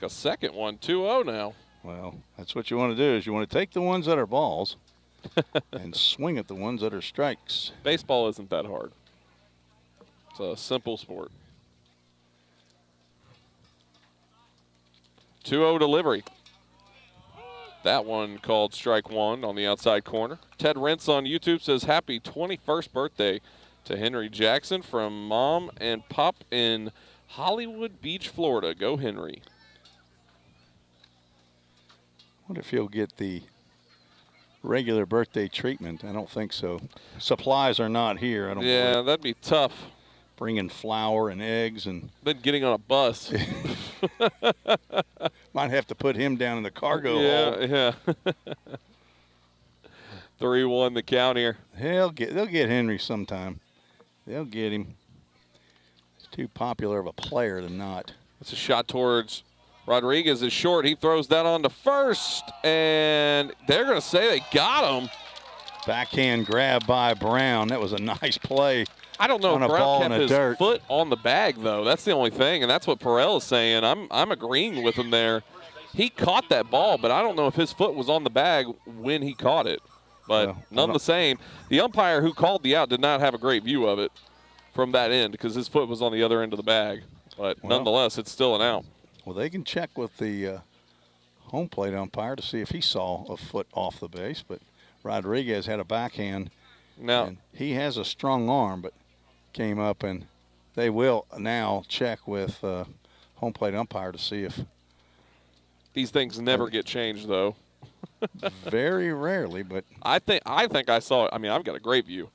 a second one, 2-0 now. Well, that's what you want to do is you want to take the ones that are balls and swing at the ones that are strikes. Baseball isn't that hard. It's a simple sport. 2-0 delivery. That one called strike one on the outside corner. Ted Rentz on YouTube says, happy 21st birthday to Henry Jackson from Mom and Pop in Hollywood Beach, Florida. Go Henry. I wonder if he'll get the regular birthday treatment. I don't think so. Supplies are not here. I don't. Yeah, that'd be tough. Bringing flour and eggs and then getting on a bus. Might have to put him down in the cargo hold. Yeah. 3-1 the count here. They'll get Henry sometime. They'll get him. He's too popular of a player to not. It's a shot towards Rodriguez is short. He throws that on to first, and they're going to say they got him. Backhand grab by Brown. That was a nice play. I don't know if Brown kept his foot on the bag, though. That's the only thing, and that's what Perel is saying. I'm agreeing with him there. He caught that ball, but I don't know if his foot was on the bag when he caught it. But none the same. The umpire who called the out did not have a great view of it from that end because his foot was on the other end of the bag. But nonetheless, it's still an out. Well, they can check with the home plate umpire to see if he saw a foot off the base. But Rodriguez had a backhand. Now he has a strong arm, but came up, and they will now check with home plate umpire to see if. These things never get changed, though. Very rarely, but I think I saw it. I mean, I've got a great view.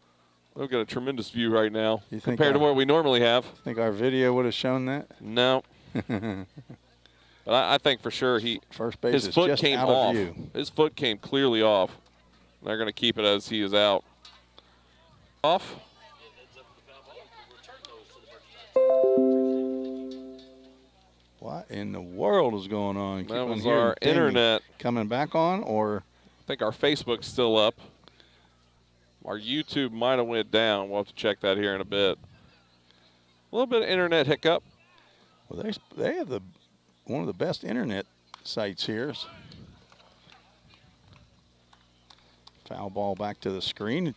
We've got a tremendous view right now compared to what we normally have. Think our video would have shown that? No. But I think for sure first base his foot came off. His foot came clearly off. They're going to keep it as he is out. Off. What in the world is going on? That was our internet coming back on, or I think our Facebook's still up. Our YouTube might have went down. We'll have to check that here in a bit. A little bit of internet hiccup. Well, they have the one of the best internet sites here. Foul ball back to the screen.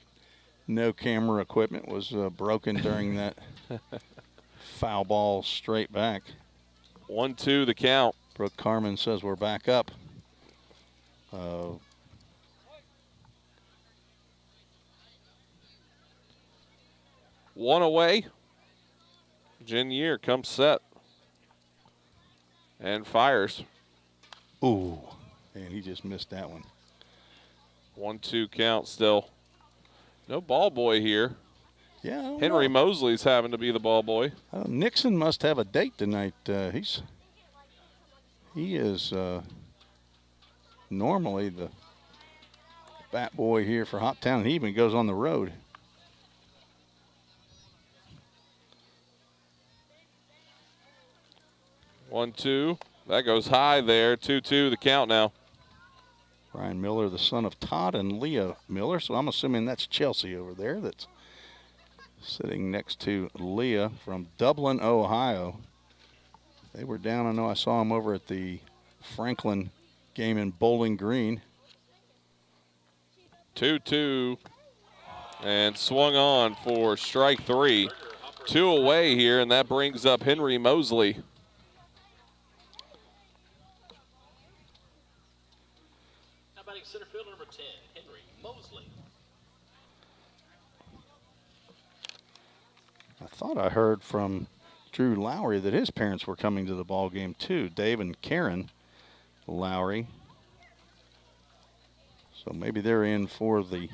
No camera equipment was broken during that foul ball straight back. 1-2 the count. Brooke Carmen says we're back up. One away. Jenier comes set and fires. Ooh, and he just missed that one. 1-2 count still. No ball boy here. Yeah, I don't Henry know. Mosley's having to be the ball boy. Nixon must have a date tonight. He is normally the bat boy here for Hoptown. He even goes on the road. One, two. That goes high there. 2-2 the count now. Brian Miller, the son of Todd and Leah Miller. So I'm assuming that's Chelsea over there that's sitting next to Leah from Dublin, Ohio. They were down. I know I saw them over at the Franklin game in Bowling Green. 2-2. And swung on for strike three. 2 away here, and that brings up Henry Mosley. Now batting center fielder number 10, Henry Mosley. I thought I heard from Drew Lowry that his parents were coming to the ball game too, Dave and Karen Lowry. So maybe they're in for the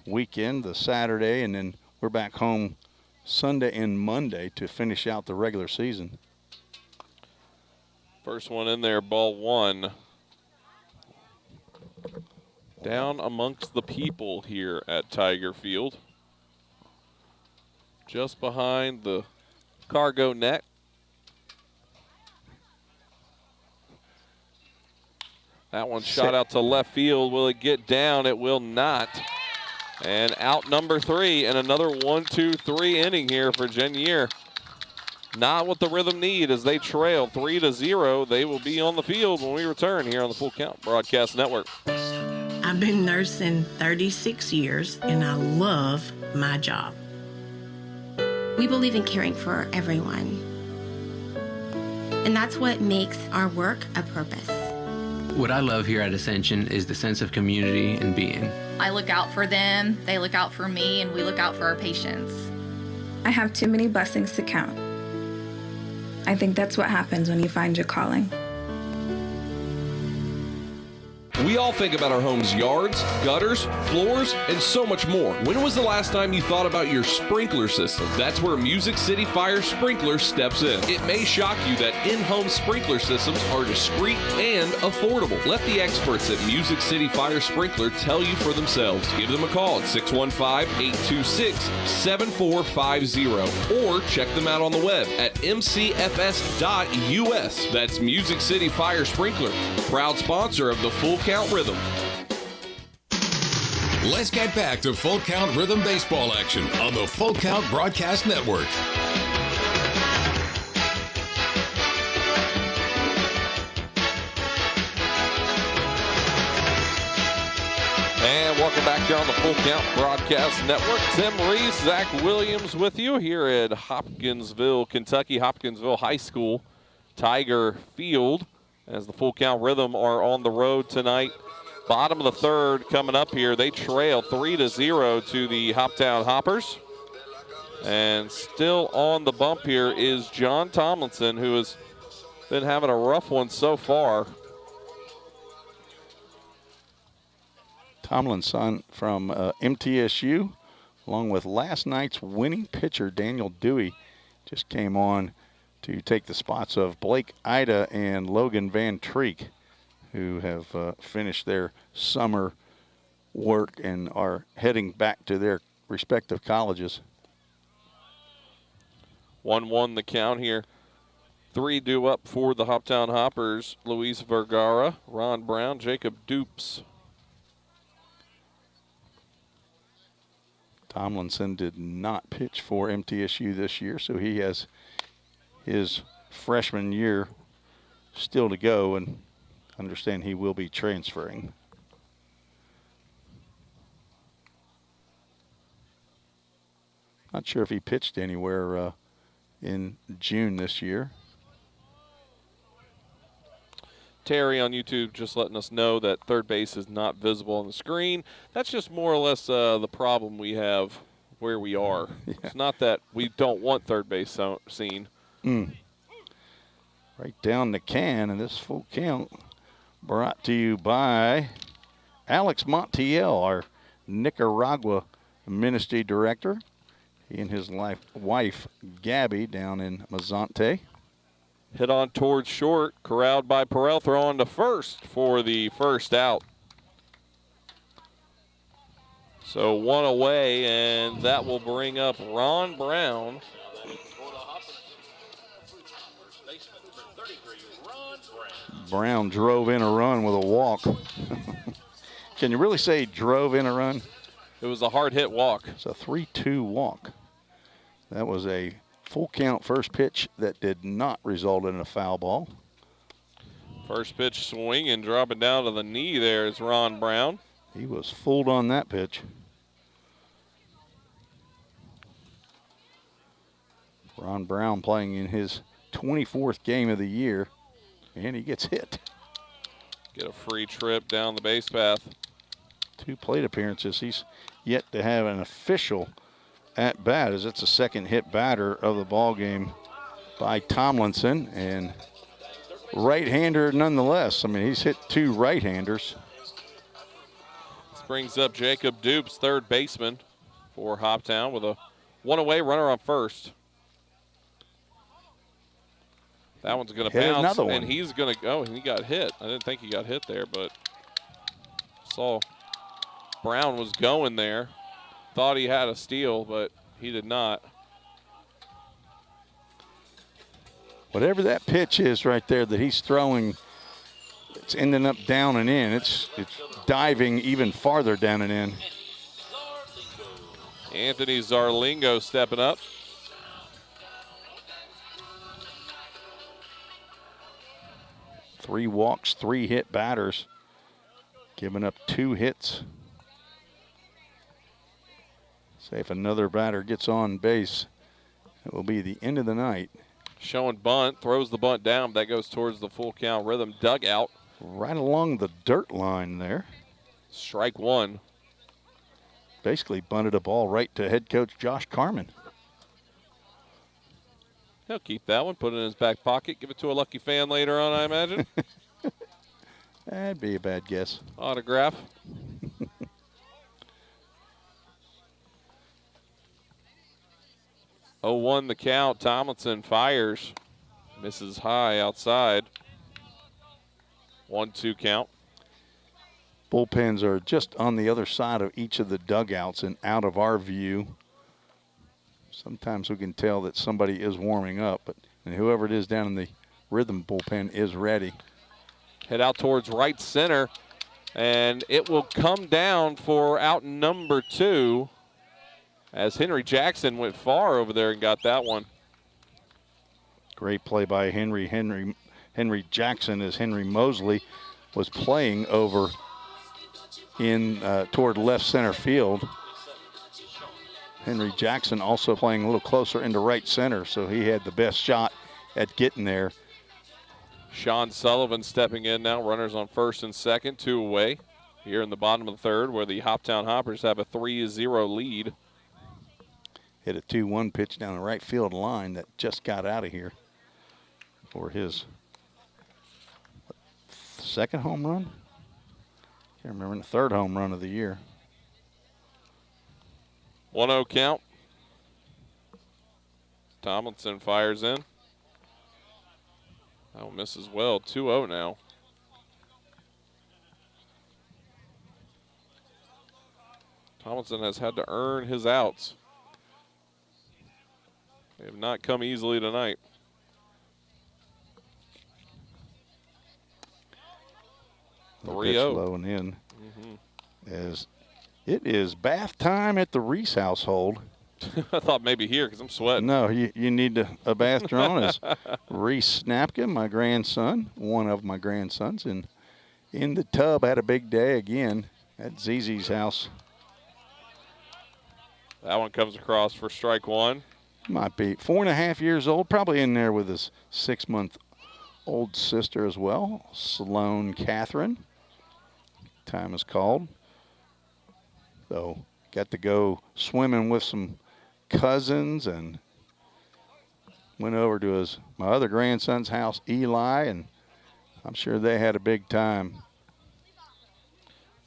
weekend, the Saturday, and then we're back home Sunday and Monday to finish out the regular season. First one in there, ball one. Down amongst the people here at Tiger Field. Just behind the cargo net. That one shot out to left field. Will it get down? It will not. And out number 3, and another 1-2-3 inning here for Jenier. Not what the Rhythm need as they trail 3-0. They will be on the field when we return here on the Full Count Broadcast Network. I've been nursing 36 years, and I love my job. We believe in caring for everyone. And that's what makes our work a purpose. What I love here at Ascension is the sense of community and being. I look out for them, they look out for me, and we look out for our patients. I have too many blessings to count. I think that's what happens when you find your calling. We all think about our home's yards, gutters, floors, and so much more. When was the last time you thought about your sprinkler system? That's where Music City Fire Sprinkler steps in. It may shock you that in-home sprinkler systems are discreet and affordable. Let the experts at Music City Fire Sprinkler tell you for themselves. Give them a call at 615-826-7450 or check them out on the web at mcfs.us. That's Music City Fire Sprinkler, proud sponsor of the Full Count Rhythm. Let's get back to Full Count Rhythm baseball action on the Full Count Broadcast Network. And welcome back here on the Full Count Broadcast Network. Tim Reese, Zach Williams with you here at Hopkinsville, Kentucky, Hopkinsville High School, Tiger Field, as the Full Count Rhythm are on the road tonight. Bottom of the third coming up here. They trail 3-0 to the Hoptown Hoppers. And still on the bump here is John Tomlinson, who has been having a rough one so far. Tomlinson from MTSU, along with last night's winning pitcher Daniel Dewey, just came on to take the spots of Blake Ida and Logan Van Treek, who have finished their summer work and are heading back to their respective colleges. 1-1 the count here. 3 due up for the Hoptown Hoppers. Luis Vergara, Ron Brown, Jacob Dupes. Tomlinson did not pitch for MTSU this year, so he has his freshman year still to go, and understand he will be transferring. Not sure if he pitched anywhere in June this year. Terry on YouTube just letting us know that third base is not visible on the screen. That's just more or less the problem we have where we are. Yeah. It's not that we don't want third base seen. Right down the can, and this full count brought to you by Alex Montiel, our Nicaragua ministry director. He and his wife, Gabby, down in Mazante. Hit on towards short, corralled by Perel, throw on to first for the first out. So one away, and that will bring up Ron Brown. Brown drove in a run with a walk. Can you really say drove in a run? It was a hard hit walk. It's a 3-2 walk. That was a full count first pitch that did not result in a foul ball. First pitch swinging, dropping down to the knee there is Ron Brown. He was fooled on that pitch. Ron Brown playing in his 24th game of the year, and he gets hit. Get a free trip down the base path. 2 plate appearances. He's yet to have an official at bat, as it's a second hit batter of the ball game by Tomlinson, and right-hander nonetheless. I mean, he's hit 2 right-handers. This brings up Jacob Dupes, third baseman for Hoptown, with a one away runner on first. That one's going to bounce, and he's going to go. And he got hit. I didn't think he got hit there, but saw Brown was going there. Thought he had a steal, but he did not. Whatever that pitch is right there that he's throwing, it's ending up down and in. It's diving even farther down and in. Anthony Zarlingo stepping up. Three walks, 3 hit batters, giving up 2 hits. Say if another batter gets on base, it will be the end of the night. Showing bunt, throws the bunt down. That goes towards the full count rhythm dugout. Right along the dirt line there. Strike 1. Basically bunted a ball right to head coach Josh Carmen. He'll keep that one, put it in his back pocket, give it to a lucky fan later on, I imagine. That'd be a bad guess. Autograph. 0-1 the count. Tomlinson fires. Misses high outside. 1-2 count. Bullpens are just on the other side of each of the dugouts and out of our view. Sometimes we can tell that somebody is warming up, and whoever it is down in the rhythm bullpen is ready. Head out towards right center, and it will come down for out number 2 as Henry Jackson went far over there and got that one. Great play by Henry Jackson, as Henry Mosley was playing over in toward left center field. Henry Jackson also playing a little closer into right center, so he had the best shot at getting there. Sean Sullivan stepping in now. Runners on first and second, 2 away here in the bottom of the third, where the Hoptown Hoppers have a 3-0 lead. Hit a 2-1 pitch down the right field line that just got out of here for his second home run. Can't remember, the third home run of the year. 1-0 count. Tomlinson fires in. That one misses well. 2-0 now. Tomlinson has had to earn his outs. They have not come easily tonight. The 3-0 low and in. As it is bath time at the Reese household. I thought maybe here because I'm sweating. No, you need a bath drawn. Is Reese Snapkin, my grandson, one of my grandsons, and in the tub, had a big day again at ZZ's house. That one comes across for strike one. Might be 4.5 years old, probably in there with his 6-month-old sister as well, Sloane Catherine. Time is called. So got to go swimming with some cousins and went over to my other grandson's house, Eli, and I'm sure they had a big time.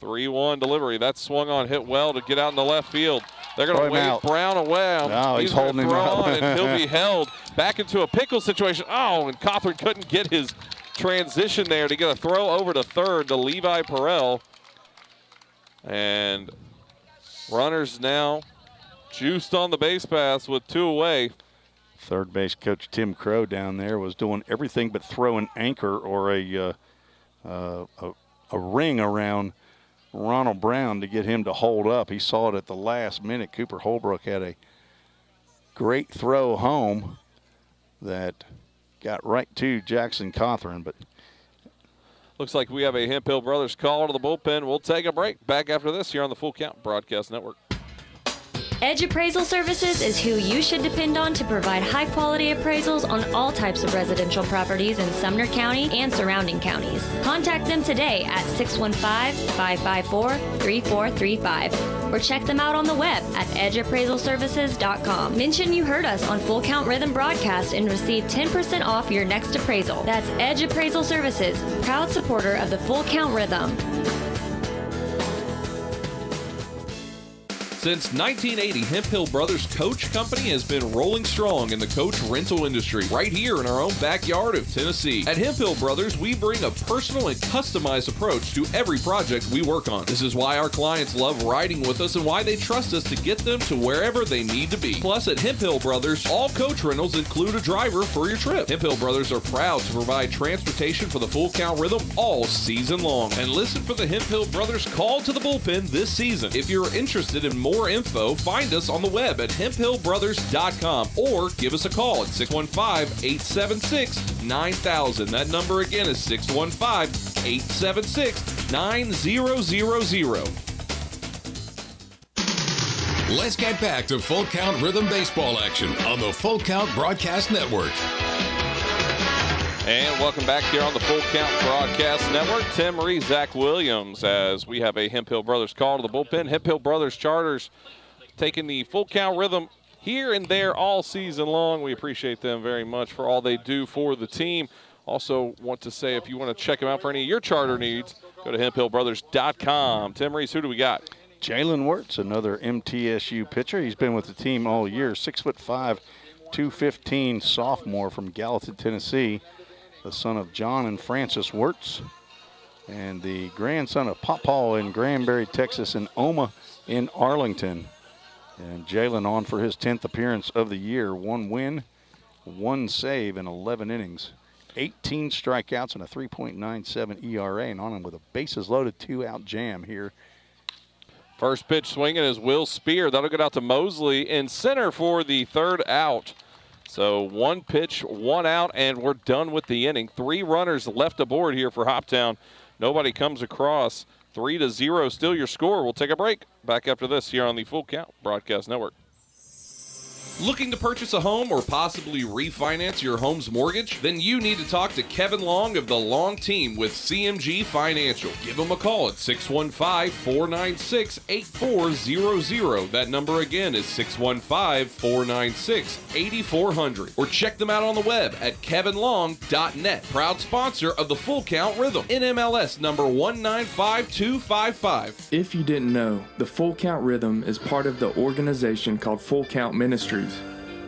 3-1 delivery. That swung on, hit well to get out in the left field. They're going to wave Brown away. No, he's holding him up. And he'll be held back into a pickle situation. Oh, and Cawthorn couldn't get his transition there to get a throw over to third to Levi Perrell. And runners now juiced on the base paths with 2 away. Third base coach Tim Crow down there was doing everything but throw an anchor or a ring around Ronald Brown to get him to hold up. He saw it at the last minute. Cooper Holbrook had a great throw home that got right to Jackson Cawthorn, but looks like we have a Hemphill Brothers call to the bullpen. We'll take a break. Back after this here on the Full Count Broadcast Network. Edge Appraisal Services is who you should depend on to provide high-quality appraisals on all types of residential properties in Sumner County and surrounding counties. Contact them today at 615-554-3435 or check them out on the web at edgeappraisalservices.com. Mention you heard us on Full Count Rhythm Broadcast and receive 10% off your next appraisal. That's Edge Appraisal Services, proud supporter of the Full Count Rhythm. Since 1980, Hemphill Brothers Coach Company has been rolling strong in the coach rental industry right here in our own backyard of Tennessee. At Hemphill Brothers, we bring a personal and customized approach to every project we work on. This is why our clients love riding with us and why they trust us to get them to wherever they need to be. Plus, at Hemphill Brothers, all coach rentals include a driver for your trip. Hemphill Brothers are proud to provide transportation for the Full Count Rhythm all season long. And listen for the Hemphill Brothers call to the bullpen this season. If you're interested in more info, find us on the web at hemphillbrothers.com or give us a call at 615-876-9000. That number again is 615-876-9000. Let's get back to Full Count Rhythm Baseball action on the Full Count Broadcast Network. And welcome back here on the Full Count Broadcast Network. Tim Reese, Zach Williams, as we have a Hemphill Brothers call to the bullpen. Hemphill Brothers Charters taking the Full Count Rhythm here and there all season long. We appreciate them very much for all they do for the team. Also want to say if you want to check them out for any of your charter needs, go to hemphillbrothers.com. Tim Reese, who do we got? Jalen Wirtz, another MTSU pitcher. He's been with the team all year. 6'5", 215 sophomore from Gallatin, Tennessee. The son of John and Francis Wirtz, and the grandson of Papaw in Granbury, Texas, and Oma in Arlington. And Jalen on for his 10th appearance of the year. 1 win, 1 save in 11 innings. 18 strikeouts and a 3.97 ERA, and on him with a bases loaded 2-out jam here. First pitch swinging is Will Spear. That'll get out to Mosley in center for the 3rd out. So 1 pitch, 1 out, and we're done with the inning. 3 runners left aboard here for Hoptown. Nobody comes across. 3-0 still your score. We'll take a break. Back after this here on the Full Count Broadcast Network. Looking to purchase a home or possibly refinance your home's mortgage? Then you need to talk to Kevin Long of the Long Team with CMG Financial. Give him a call at 615-496-8400. That number again is 615-496-8400. Or check them out on the web at kevinlong.net. Proud sponsor of the Full Count Rhythm. NMLS number 195255. If you didn't know, the Full Count Rhythm is part of the organization called Full Count Ministries.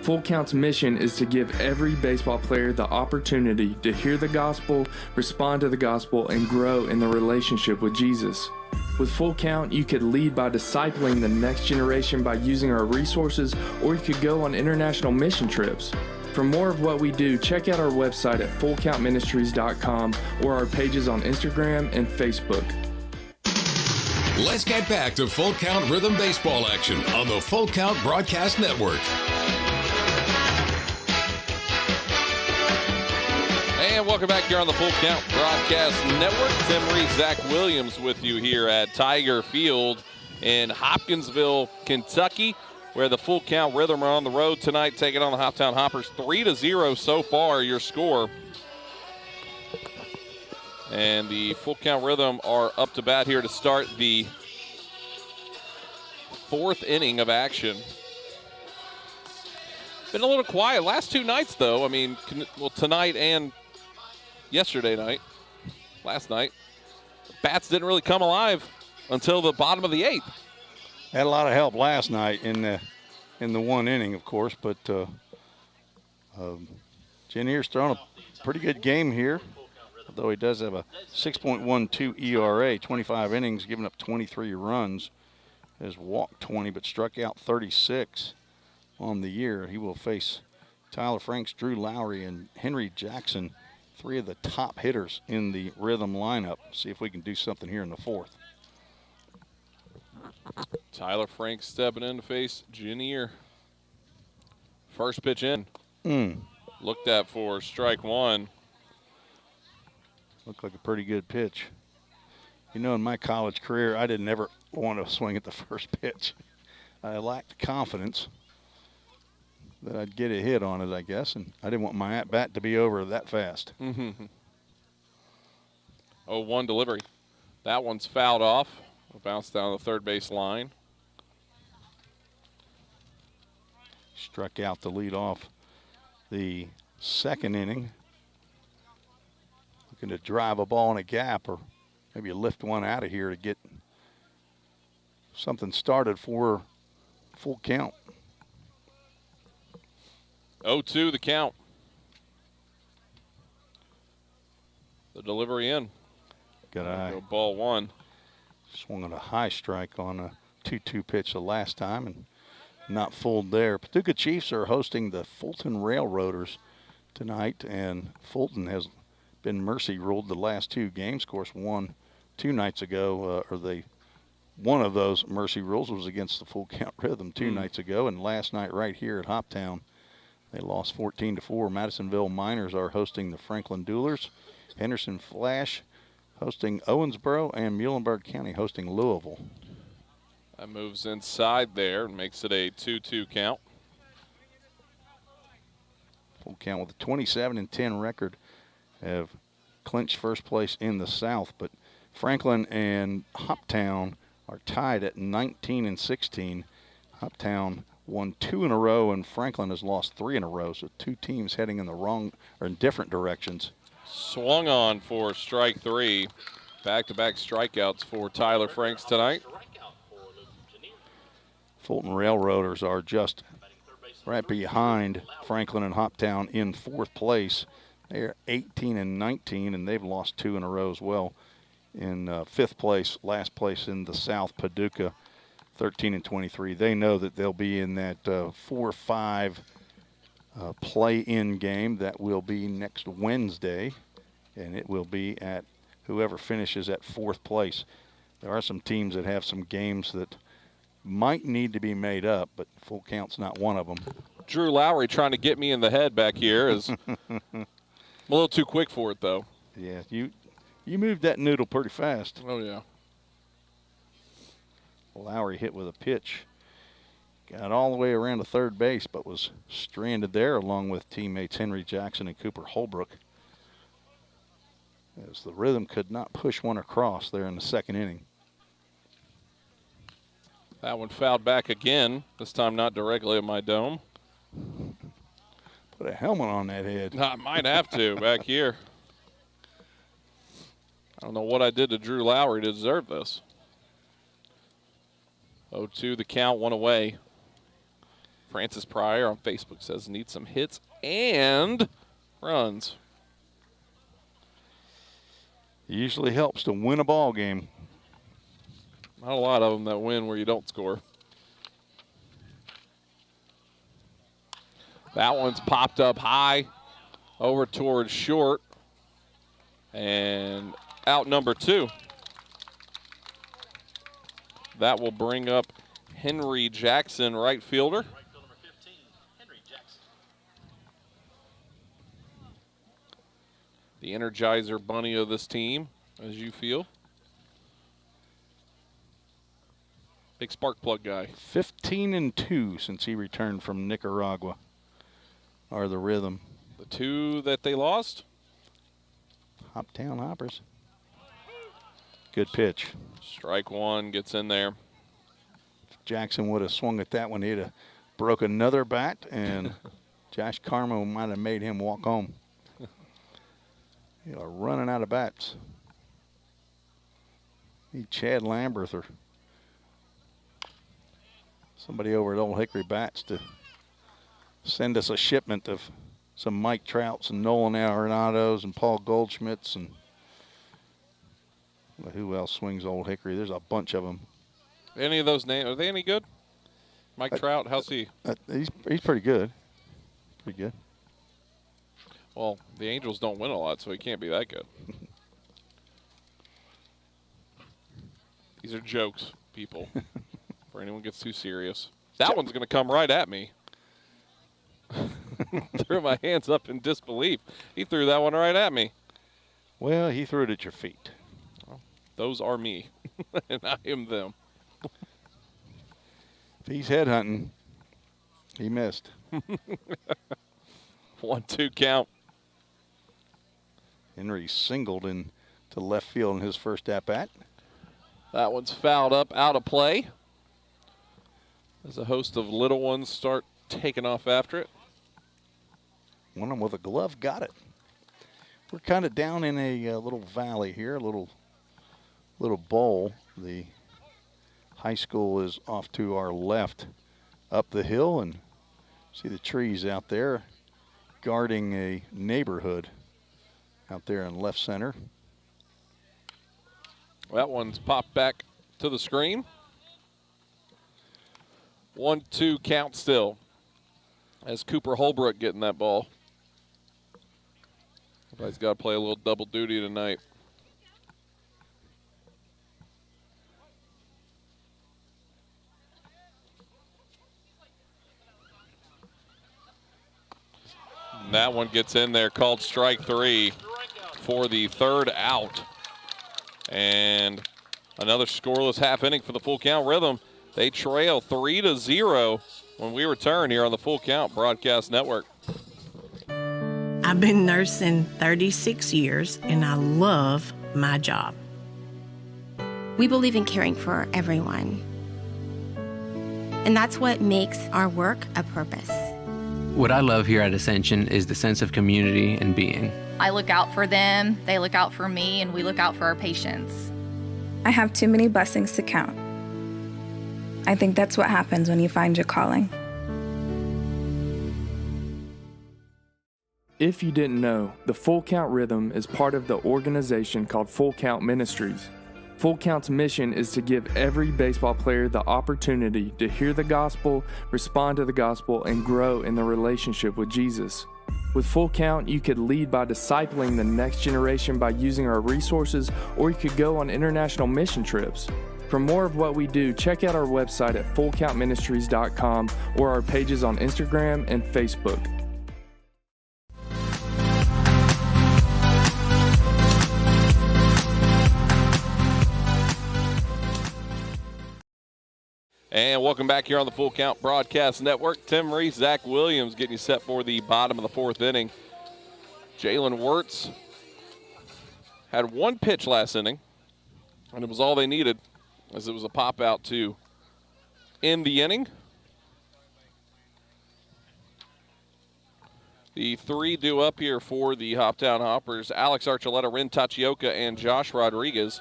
Full Count's mission is to give every baseball player the opportunity to hear the gospel, respond to the gospel, and grow in the relationship with Jesus. With Full Count, you could lead by discipling the next generation by using our resources, or you could go on international mission trips. For more of what we do, check out our website at fullcountministries.com or our pages on Instagram and Facebook. Let's get back to Full Count Rhythm Baseball action on the Full Count Broadcast Network. And welcome back here on the Full Count Broadcast Network. Tim Reese, Zach Williams with you here at Tiger Field in Hopkinsville, Kentucky, where the Full Count Rhythm are on the road tonight, taking on the Hoptown Hoppers. 3-0 so far, your score. And the Full Count Rhythm are up to bat here to start the 4th inning of action. Been a little quiet last 2 nights, though. I mean, well, tonight and yesterday night, last night, bats didn't really come alive until the bottom of the 8th. Had a lot of help last night in the 1 inning, of course, but Jenier's thrown a pretty good game here, although he does have a 6.12 ERA, 25 innings, giving up 23 runs, has walked 20 but struck out 36 on the year. He will face Tyler Franks, Drew Lowry, and Henry Jackson, 3 of the top hitters in the Rhythm lineup. See if we can do something here in the 4th. Tyler Franks stepping in to face Junior. First pitch in. Looked at for strike 1. Looked like a pretty good pitch. You know, in my college career, I didn't ever want to swing at the first pitch. I lacked confidence that I'd get a hit on it, I guess, and I didn't want my at-bat to be over that fast. 0-1 delivery. That one's fouled off. Will bounce down the third base line. Struck out to lead off the 2nd inning. Looking to drive a ball in a gap or maybe lift one out of here to get something started for Full Count. 0-2 the count. The delivery in. Good eye. Go ball 1. Swung at a high strike on a 2-2 pitch the last time and not fooled there. Paducah Chiefs are hosting the Fulton Railroaders tonight, and Fulton has been mercy ruled the last 2 games. Of course, won 2 nights ago, one of those mercy rules was against the Full Count Rhythm 2 nights ago, and last night right here at Hoptown, they lost 14-4. Madisonville Miners are hosting the Franklin Duelers. Henderson Flash hosting Owensboro, and Muhlenberg County hosting Louisville. That moves inside there and makes it a 2-2 count. Full Count with a 27-10 record have clinched first place in the South, but Franklin and Hoptown are tied at 19-16. Hoptown won 2 in a row, and Franklin has lost 3 in a row, so 2 teams heading in the wrong or in different directions. Swung on for strike 3. Back-to-back strikeouts for Tyler Franks tonight. Fulton Railroaders are just right behind Franklin and Hoptown in 4th place. They're 18-19, and they've lost 2 in a row as well. In 5th place, last place in the South, Paducah, 13-23. They know that they'll be in that 4-5 play-in game that will be next Wednesday, and it will be at whoever finishes at 4th place. There are some teams that have some games that might need to be made up, but Full Count's not one of them. Drew Lowry trying to get me in the head back here is I'm a little too quick for it, though. Yeah, you moved that noodle pretty fast. Oh, yeah. Lowry hit with a pitch. Got all the way around to third base, but was stranded there along with teammates Henry Jackson and Cooper Holbrook, as the Rhythm could not push one across there in the 2nd inning. That one fouled back again, this time not directly at my dome. Put a helmet on that head. I might have to back here. I don't know what I did to Drew Lowry to deserve this. 0-2 the count, 1 away. Francis Pryor on Facebook says needs some hits and runs. It usually helps to win a ball game. Not a lot of them that win where you don't score. That one's popped up high over towards short and out number 2. That will bring up Henry Jackson, right fielder. The Energizer bunny of this team, as you feel. Big spark plug guy. 15-2 since he returned from Nicaragua, are the Rhythm. The 2 that they lost? Hoptown Hoppers. Good pitch. Strike 1 gets in there. If Jackson would have swung at that one, he'd have broke another bat, and Josh Carmo might have made him walk home. Running out of bats. Need Chad Lamberth or somebody over at Old Hickory Bats to send us a shipment of some Mike Trouts and Nolan Arenados and Paul Goldschmidts and who else swings Old Hickory? There's a bunch of them. Any of those names, are they any good? Mike Trout, how's he? He's pretty good. Pretty good. Well, the Angels don't win a lot, so he can't be that good. These are jokes, people. Before anyone gets too serious. That one's going to come right at me. Threw my hands up in disbelief. He threw that one right at me. Well, he threw it at your feet. Well, those are me, and I am them. If he's headhunting, he missed. 1-2 count. Henry singled in to left field in his first at-bat. That one's fouled up, out of play. As a host of little ones start taking off after it. One of them with a glove got it. We're kind of down in a little valley here, a little bowl. The high school is off to our left up the hill, and see the trees out there guarding a neighborhood out there in left center. That one's popped back to the screen. 1-2 count still. As Cooper Holbrook getting that ball. Everybody's got to play a little double duty tonight. And that one gets in there, called strike 3 for the third out. And another scoreless half inning for the Full Count Rhythm. They trail 3-0 when we return here on the Full Count Broadcast Network. I've been nursing 36 years, and I love my job. We believe in caring for everyone. And that's what makes our work a purpose. What I love here at Ascension is the sense of community and being. I look out for them, they look out for me, and we look out for our patients. I have too many blessings to count. I think that's what happens when you find your calling. If you didn't know, the Full Count Rhythm is part of the organization called Full Count Ministries. Full Count's mission is to give every baseball player the opportunity to hear the gospel, respond to the gospel, and grow in the relationship with Jesus. With Full Count, you could lead by discipling the next generation by using our resources, or you could go on international mission trips. For more of what we do, check out our website at fullcountministries.com or our pages on Instagram and Facebook. And welcome back here on the Full Count Broadcast Network. Tim Reese, Zach Williams getting you set for the bottom of the fourth inning. Jalen Wirtz had one pitch last inning, and it was all they needed, as it was a pop out to end the inning. The three due up here for the Hoptown Hoppers: Alex Archuleta, Ren Tachioka, and Josh Rodriguez.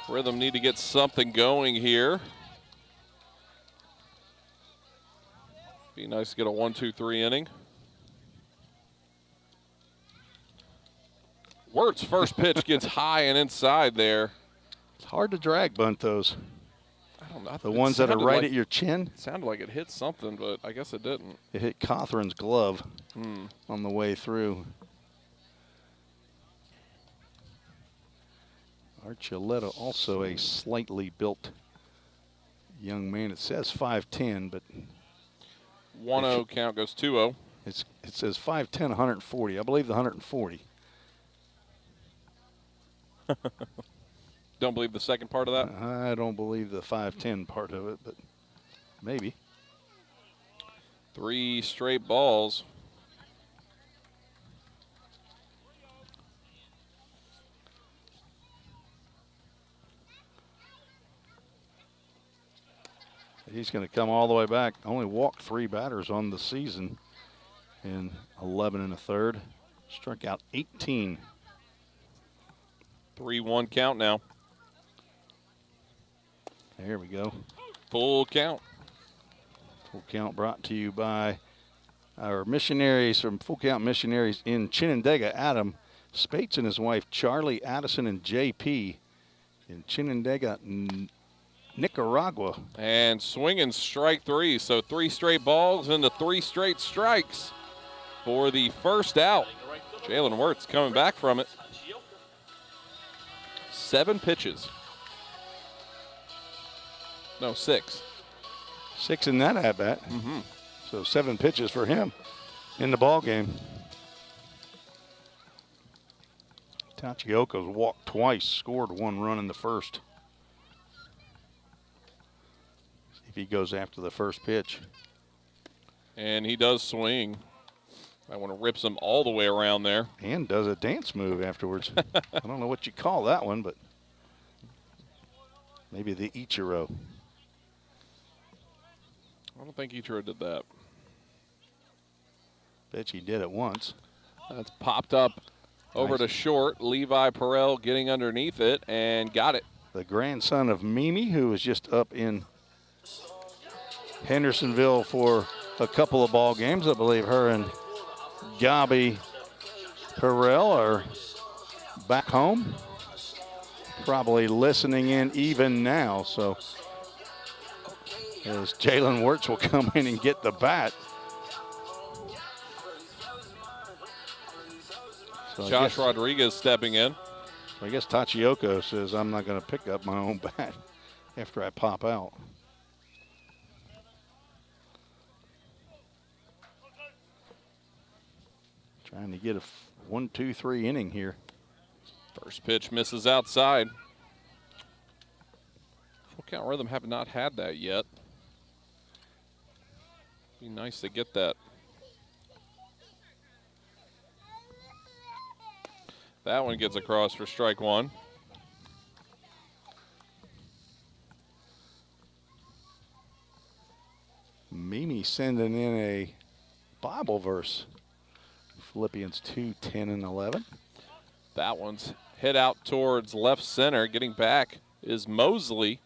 Rhythm need to get something going here. Be nice to get a 1-2-3 inning. Wirt's first pitch gets high and inside there. It's hard to drag bunt those. I don't know. The ones that are right at your chin? It sounded like it hit something, but I guess it didn't. It hit Cothran's glove on the way through. Archuleta, also a slightly built young man. It says 5'10", but 1-0 count goes 2-0. It says 5'10", 140. I believe the 140. Don't believe the second part of that? I don't believe the 5'10" part of it, but maybe. 3 straight balls. He's going to come all the way back. Only walked 3 batters on the season in 11 1/3. Struck out 18. 3-1 count now. There we go. Full count. Full count brought to you by our missionaries from Full Count Missionaries in Chinandega. Adam Spates and his wife Charlie Addison and JP in Chinandega, Nicaragua. And swinging strike 3. So 3 straight balls into 3 straight strikes for the first out. Jalen Wirtz coming back from it. 7 pitches. No, 6. 6 in that at-bat. So 7 pitches for him in the ball game. Tachioko's walked twice, scored 1 run in the first. See if he goes after the first pitch. And he does swing. That one rips him all the way around there. And does a dance move afterwards. I don't know what you call that one, but maybe the Ichiro. I don't think Ichiro did that. Bet you did it once. That's popped up over to short. Levi Perel getting underneath it and got it. The grandson of Mimi, who was just up in Hendersonville for a couple of ball games. I believe her and Gabi Perel are back home. Probably listening in even now. So as Jalen Wirtz will come in and get the bat. So Josh Rodriguez stepping in. So I guess Tachioko says, I'm not going to pick up my own bat after I pop out. Trying to get a 1-2-3 inning here. First pitch misses outside. Full Count Rhythm have not had that yet. Be nice to get that. That one gets across for strike 1. Mimi sending in a Bible verse. Philippians 2:10 and 11. That one's hit out towards left center. Getting back is Mosley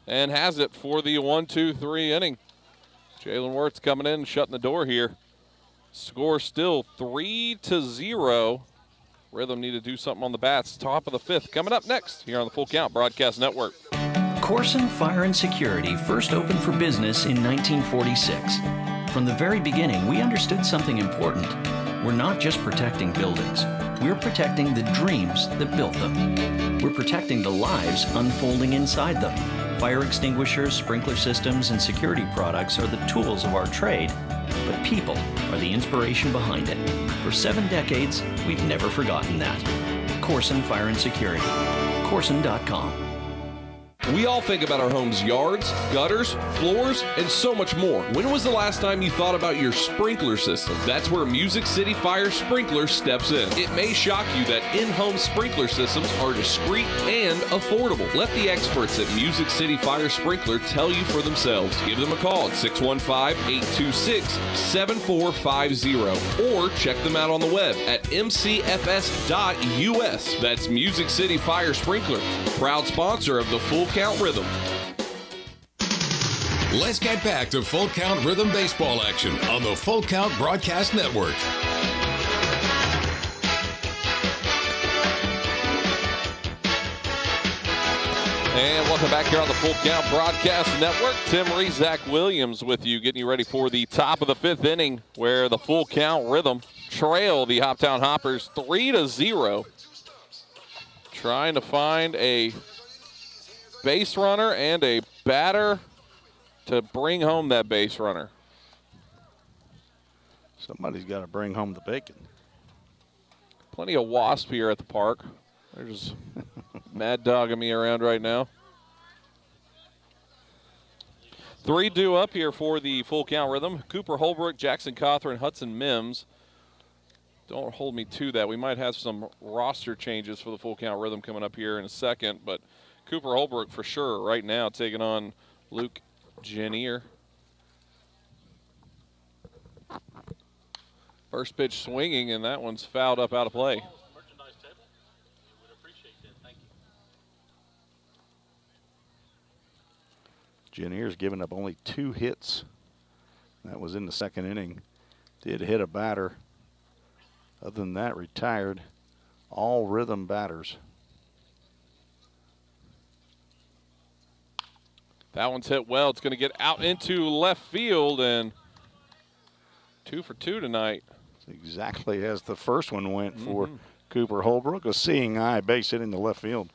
and has it for the 1-2-3 inning. Jalen Wirtz coming in and shutting the door here. Score still 3-0. Rhythm need to do something on the bats. Top of the 5th coming up next here on the Full Count Broadcast Network. Corson Fire and Security first opened for business in 1946. From the very beginning, we understood something important. We're not just protecting buildings. We're protecting the dreams that built them. We're protecting the lives unfolding inside them. Fire extinguishers, sprinkler systems, and security products are the tools of our trade, but people are the inspiration behind it. For 7 decades, we've never forgotten that. Corson Fire and Security. Corson.com. We all think about our home's yards, gutters, floors, and so much more. When was the last time you thought about your sprinkler system? That's where Music City Fire Sprinkler steps in. It may shock you that in-home sprinkler systems are discreet and affordable. Let the experts at Music City Fire Sprinkler tell you for themselves. Give them a call at 615-826-7450 or check them out on the web at mcfs.us. That's Music City Fire Sprinkler, proud sponsor of the Full Count Rhythm. Let's get back to Full Count Rhythm baseball action on the Full Count Broadcast Network. And welcome back here on the Full Count Broadcast Network. Tim Reese, Zach Williams with you, getting you ready for the top of the 5th inning, where the Full Count Rhythm trail the Hoptown Hoppers 3-0. Trying to find a base runner and a batter to bring home that base runner. Somebody's got to bring home the bacon. Plenty of wasp here at the park. They're just mad dogging me around right now. 3 due up here for the Full Count Rhythm. Cooper Holbrook, Jackson Cawthorn, Hudson Mims. Don't hold me to that. We might have some roster changes for the Full Count Rhythm coming up here in a second, but Cooper Holbrook for sure right now taking on Luke Janier. First pitch swinging, and that one's fouled up out of play. Janier's given up only 2 hits. That was in the 2nd inning. Did hit a batter. Other than that, retired. All Rhythm batters. That one's hit well. It's going to get out into left field, and 2 for 2 tonight. Exactly as the first one went for Cooper Holbrook. A seeing eye base hit in the left field.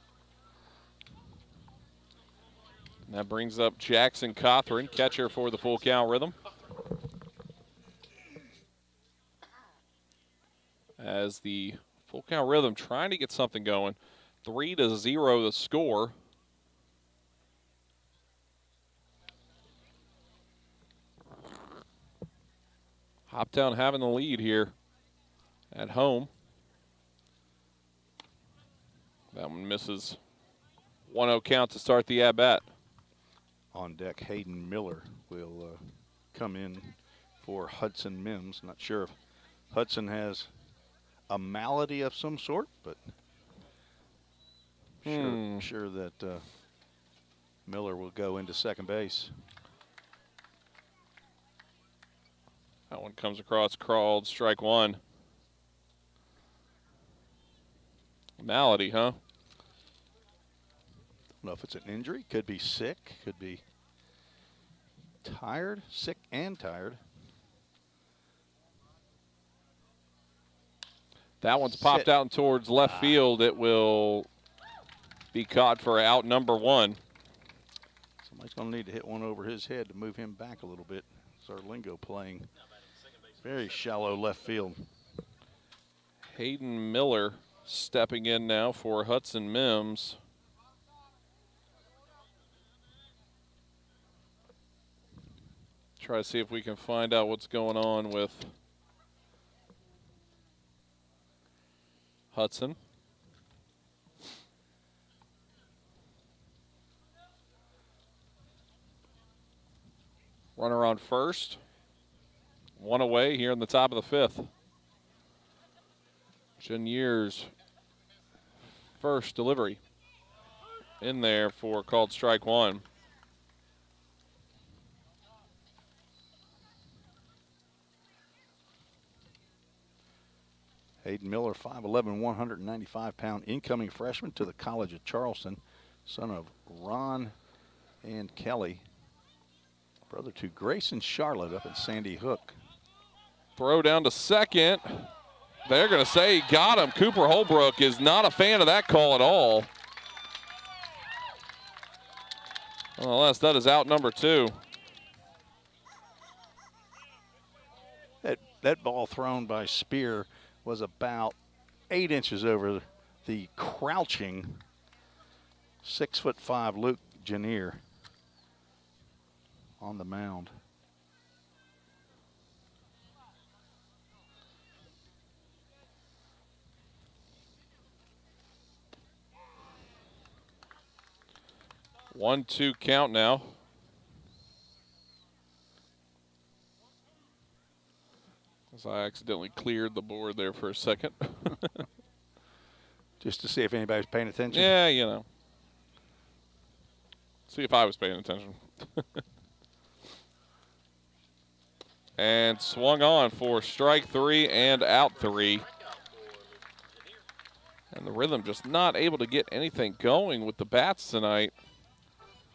And that brings up Jackson Cawthorn, catcher for the Full Count Rhythm. As the Full Count Rhythm trying to get something going. 3-0 the score. Hoptown having the lead here at home. That one misses. 1-0 count to start the at-bat. On deck, Hayden Miller will come in for Hudson Mims. Not sure if Hudson has a malady of some sort, but sure that Miller will go into second base. That one comes across, crawled, strike 1. Malady, huh? I don't know if it's an injury. Could be sick. Could be tired. Sick and tired. That one's popped out towards left field. It will be caught for out number 1. Somebody's going to need to hit one over his head to move him back a little bit. Zarlingo playing very shallow left field. Hayden Miller stepping in now for Hudson Mims. Try to see if we can find out what's going on with Hudson. Runner on first. 1 away here in the top of the 5th. Janier's first delivery in there for called strike 1. Hayden Miller, 5'11", 195-pound incoming freshman to the College of Charleston, son of Ron and Kelly, brother to Grace and Charlotte up at Sandy Hook. Throw down to second. They're going to say he got him. Cooper Holbrook is not a fan of that call at all. Nonetheless, that is out number 2. That ball thrown by Spear was about 8 inches over the crouching 6'5" Luke Janier on the mound. One, 2 count now. As I accidentally cleared the board there for a second. Just to see if anybody's paying attention? Yeah, you know. See if I was paying attention. And swung on for strike 3 and out 3. And the Rhythm just not able to get anything going with the bats tonight.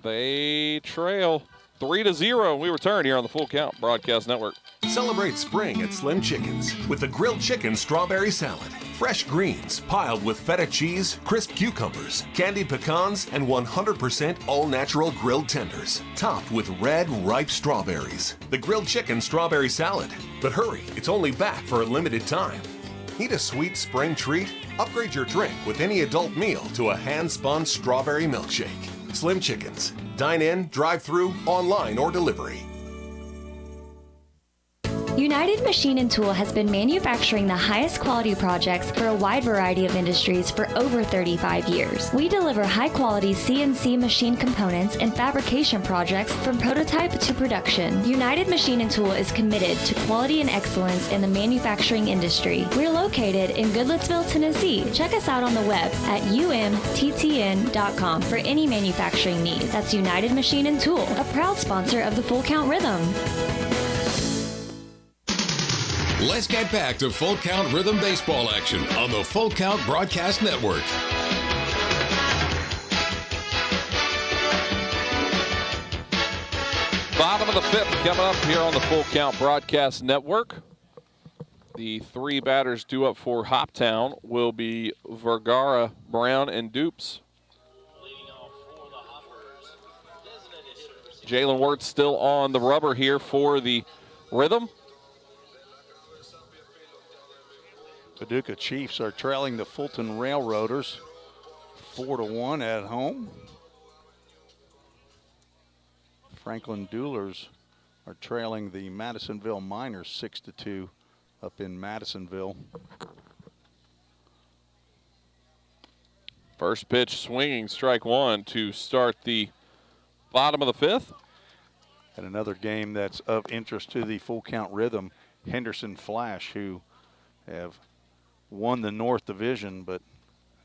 They trail 3-0. We return here on the Full Count Broadcast Network. Celebrate spring at Slim Chickens with the grilled chicken strawberry salad. Fresh greens piled with feta cheese, crisp cucumbers, candied pecans, and 100% all-natural grilled tenders, topped with red, ripe strawberries. The grilled chicken strawberry salad. But hurry, it's only back for a limited time. Need a sweet spring treat? Upgrade your drink with any adult meal to a hand-spun strawberry milkshake. Slim Chickens. Dine in, drive-through, online, or delivery. United Machine and Tool has been manufacturing the highest quality projects for a wide variety of industries for over 35 years. We deliver high-quality CNC machine components and fabrication projects from prototype to production. United Machine and Tool is committed to quality and excellence in the manufacturing industry. We're located in Goodlettsville, Tennessee. Check us out on the web at umttn.com for any manufacturing needs. That's United Machine and Tool, a proud sponsor of the Full Count Rhythm. Let's get back to Full Count Rhythm baseball action on the Full Count Broadcast Network. Bottom of the fifth coming up here on the Full Count Broadcast Network. The three batters due up for Hoptown will be Vergara, Brown, and Dupes. Jalen Wirtz still on the rubber here for the Rhythm. Paducah Chiefs are trailing the Fulton Railroaders 4-1 at home. Franklin Doolers are trailing the Madisonville Miners 6-2 up in Madisonville. First pitch swinging, strike one to start the bottom of the fifth. And another game that's of interest to the Full Count Rhythm, Henderson Flash, who have won the North Division, but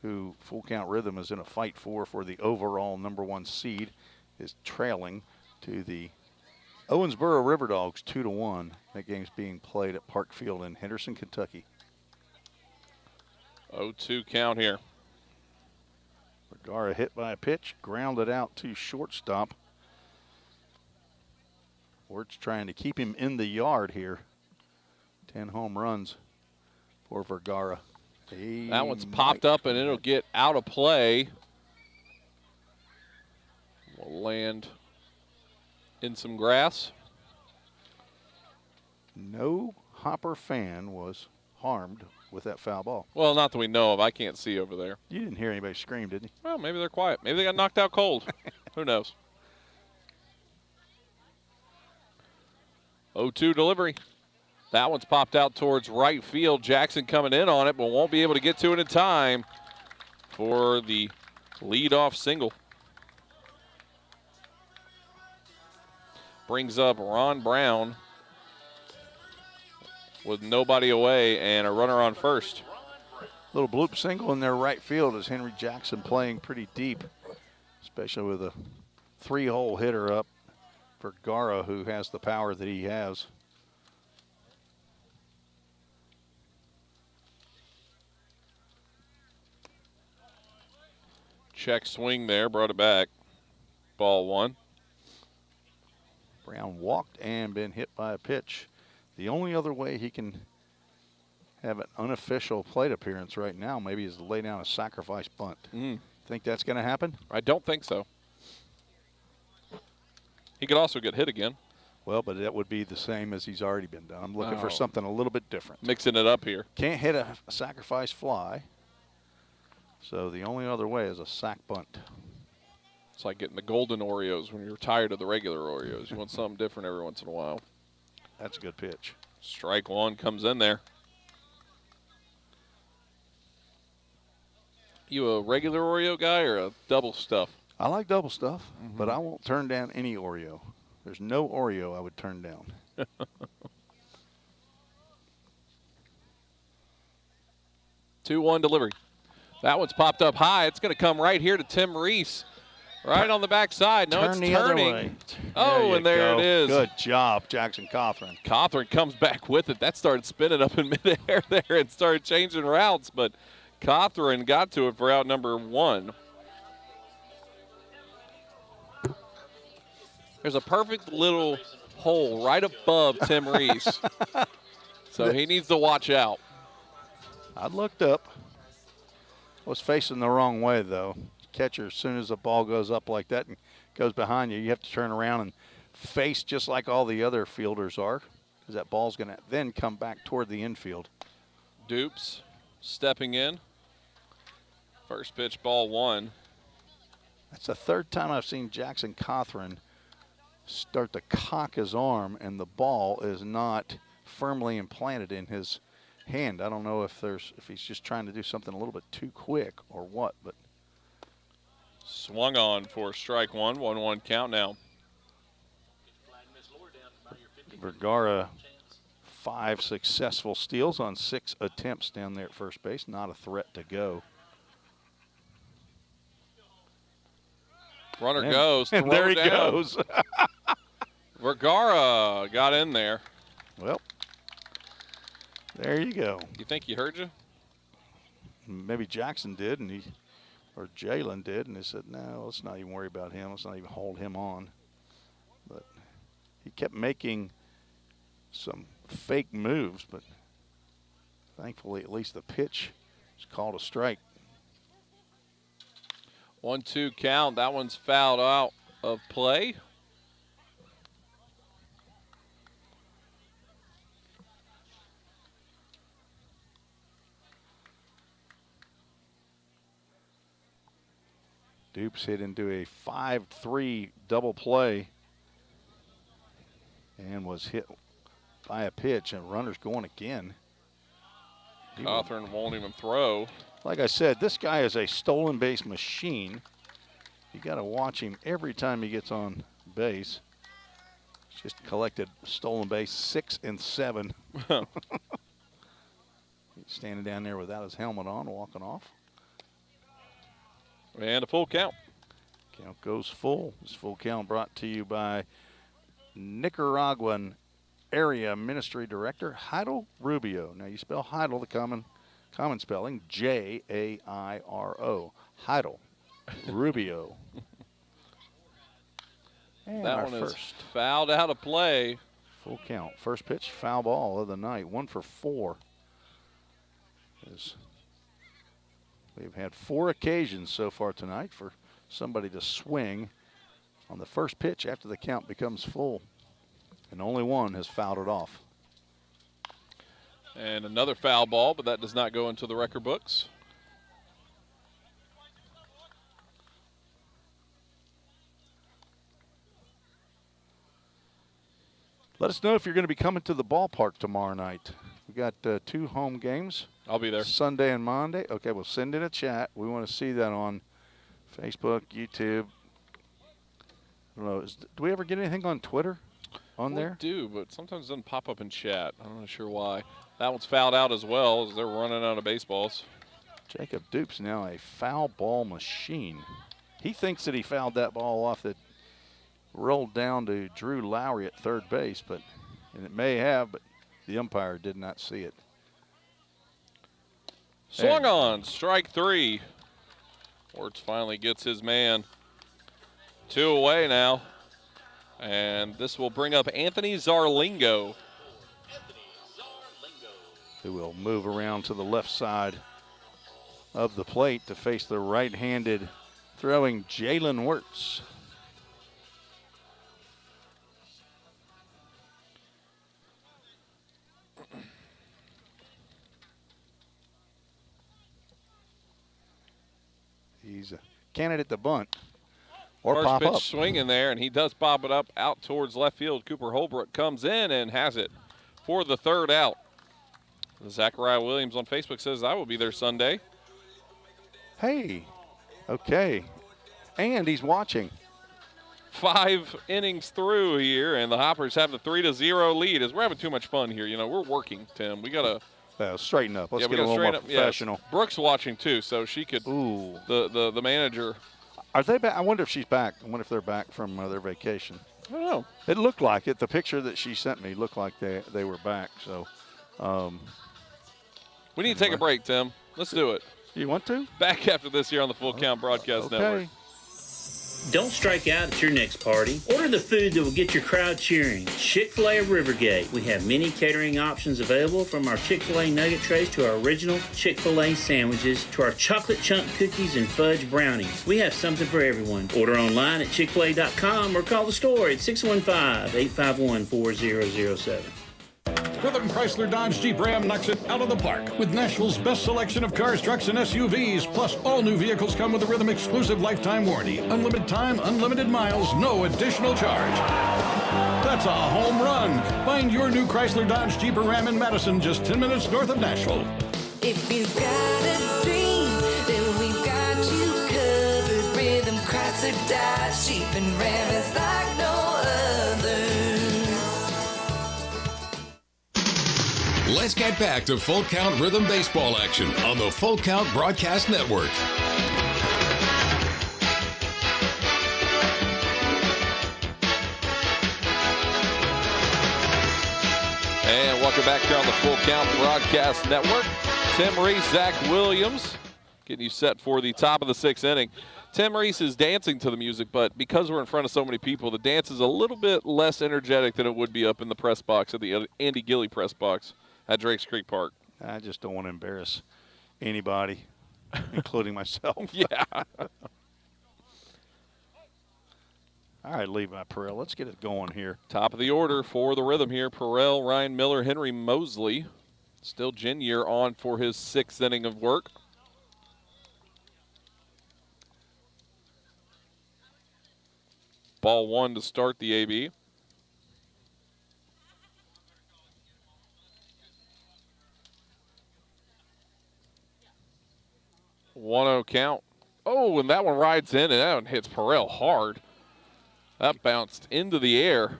who Full Count Rhythm is in a fight for the overall #1 seed, is trailing to the Owensboro River Dogs 2-1. That game's being played at Park Field in Henderson, Kentucky. 0-2 count here. Vergara hit by a pitch, grounded out to shortstop. Wirtz trying to keep him in the yard here. 10 home runs for Vergara. That one's popped up and it'll get out of play. Will land in some grass. No Hopper fan was harmed with that foul ball. Well, not that we know of. I can't see over there. You didn't hear anybody scream, did you? Well, maybe they're quiet. Maybe they got knocked out cold. Who knows? 0-2 delivery. That one's popped out towards right field. Jackson coming in on it, but won't be able to get to it in time for the leadoff single. Brings up Ron Brown with nobody away and a runner on first. Little bloop single in their right field as Henry Jackson playing pretty deep, especially with a 3-hole hitter up for Vergara, who has the power that he has. Check swing there, brought it back. Ball one. Brown walked and been hit by a pitch. The only other way he can have an unofficial plate appearance right now maybe is to lay down a sacrifice bunt. Think that's going to happen? I don't think so. He could also get hit again. Well, but that would be the same as he's already been done. I'm looking for something a little bit different. Mixing it up here. Can't hit a sacrifice fly. So the only other way is a sac bunt. It's like getting the golden Oreos when you're tired of the regular Oreos. You want something different every once in a while. That's a good pitch. Strike one comes in there. You a regular Oreo guy or a double stuff? I like double stuff, but I won't turn down any Oreo. There's no Oreo I would turn down. 2-1 delivery. That one's popped up high. It's going to come right here to Tim Reese. Right on the backside. No, it's turning. Oh, and there it is. Good job, Jackson Cothran. Cothran comes back with it. That started spinning up in midair there and started changing routes, but Cothran got to it for out number one. There's a perfect little hole right above Tim Reese. So he needs to watch out. I looked up. Was facing the wrong way, though. Catcher, as soon as the ball goes up like that and goes behind you, you have to turn around and face just like all the other fielders are, because that ball's going to then come back toward the infield. Dupes stepping in. First pitch, ball 1. That's the third time I've seen Jackson Cothran start to cock his arm, and the ball is not firmly implanted in his hand. I don't know if he's just trying to do something a little bit too quick or what, but swung on for strike 1. 1-1 count now. Vergara, 5 successful steals on 6 attempts down there at first base. Not a threat to go. Runner goes. And there he goes. Vergara got in there. Well, there you go. You think he heard you? Maybe Jackson did, or Jalen did, and they said, no, let's not even worry about him. Let's not even hold him on. But he kept making some fake moves, but thankfully at least the pitch is called a strike. 1-2 count. That one's fouled out of play. Dupes hit into a 5-3 double play and was hit by a pitch, and runner's going again. Cothran won't even throw. Like I said, this guy is a stolen base machine. You got to watch him every time he gets on base. He's just collected stolen base 6 and 7. He's standing down there without his helmet on, walking off. And a full count. Count goes full. This full count brought to you by Nicaraguan Area Ministry Director Heidel Rubio. Now you spell Heidel the common spelling, Jairo. Heidel Rubio. And that one is fouled out of play. Full count. First pitch, foul ball of the night. 1 for 4. We've had 4 occasions so far tonight for somebody to swing on the first pitch after the count becomes full. And only one has fouled it off. And another foul ball, but that does not go into the record books. Let us know if you're going to be coming to the ballpark tomorrow night. We got 2 home games. I'll be there. Sunday and Monday. Okay, we'll send in a chat. We want to see that on Facebook, YouTube. I don't know. Do we ever get anything on Twitter there? We do, but sometimes it doesn't pop up in chat. I'm not sure why. That one's fouled out as well as they're running out of baseballs. Jacob Dupes now a foul ball machine. He thinks that he fouled that ball off that rolled down to Drew Lowry at third base, and it may have, but the umpire did not see it. Swung on, strike 3. Orts finally gets his man. 2 away now. And this will bring up Anthony Zarlingo. Who will move around to the left side of the plate to face the right-handed throwing Jalen Wirtz. He's a candidate to bunt or First pop pitch up. swing in there, and he does pop it up out towards left field. Cooper Holbrook comes in and has it for the 3rd out. Zachariah Williams on Facebook says, I will be there Sunday. Hey, okay. And he's watching. 5 innings through here, and the Hoppers have the 3-0 lead. As we're having too much fun here. You know, we're working, Tim. We got to straighten up. Let's get a little more professional. Yes. Brooke's watching too, so she could. Ooh. The manager. Are they back? I wonder if she's back. I wonder if they're back from their vacation. I don't know. It looked like it. The picture that she sent me looked like they were back. So. We need to take a break, Tim. Let's do it. You want to? Back after this here on the Full Count Broadcast Network. Don't strike out at your next party. Order the food that will get your crowd cheering. Chick-fil-A of Rivergate. We have many catering options available, from our Chick-fil-A nugget trays to our original Chick-fil-A sandwiches to our chocolate chunk cookies and fudge brownies. We have something for everyone. Order online at chickfil-a.com or call the store at 615-851-4007. Rhythm Chrysler Dodge Jeep Ram knocks it out of the park with Nashville's best selection of cars, trucks, and SUVs. Plus, all new vehicles come with a Rhythm exclusive lifetime warranty. Unlimited time, unlimited miles, no additional charge. That's a home run. Find your new Chrysler Dodge Jeep or Ram in Madison, just 10 minutes north of Nashville. If you've got a dream, then we've got you covered. Rhythm Chrysler Dodge Jeep and Ram is like no other. Let's get back to Full Count Rhythm Baseball action on the Full Count Broadcast Network. And welcome back here on the Full Count Broadcast Network. Tim Reese, Zach Williams, getting you set for the top of the sixth inning. Tim Reese is dancing to the music, but because we're in front of so many people, the dance is a little bit less energetic than it would be up in the press box at the Andy Gilley press box at Drakes Creek Park. I just don't want to embarrass anybody, including myself. Yeah. All right, Levi Perrell, let's get it going here. Top of the order for the Rhythm here. Perrell, Ryan Miller, Henry Mosley. Still Jinier on for his sixth inning of work. Ball one to start the AB. 1-0 count. Oh, and that one rides in, and that one hits Perrell hard. That bounced into the air.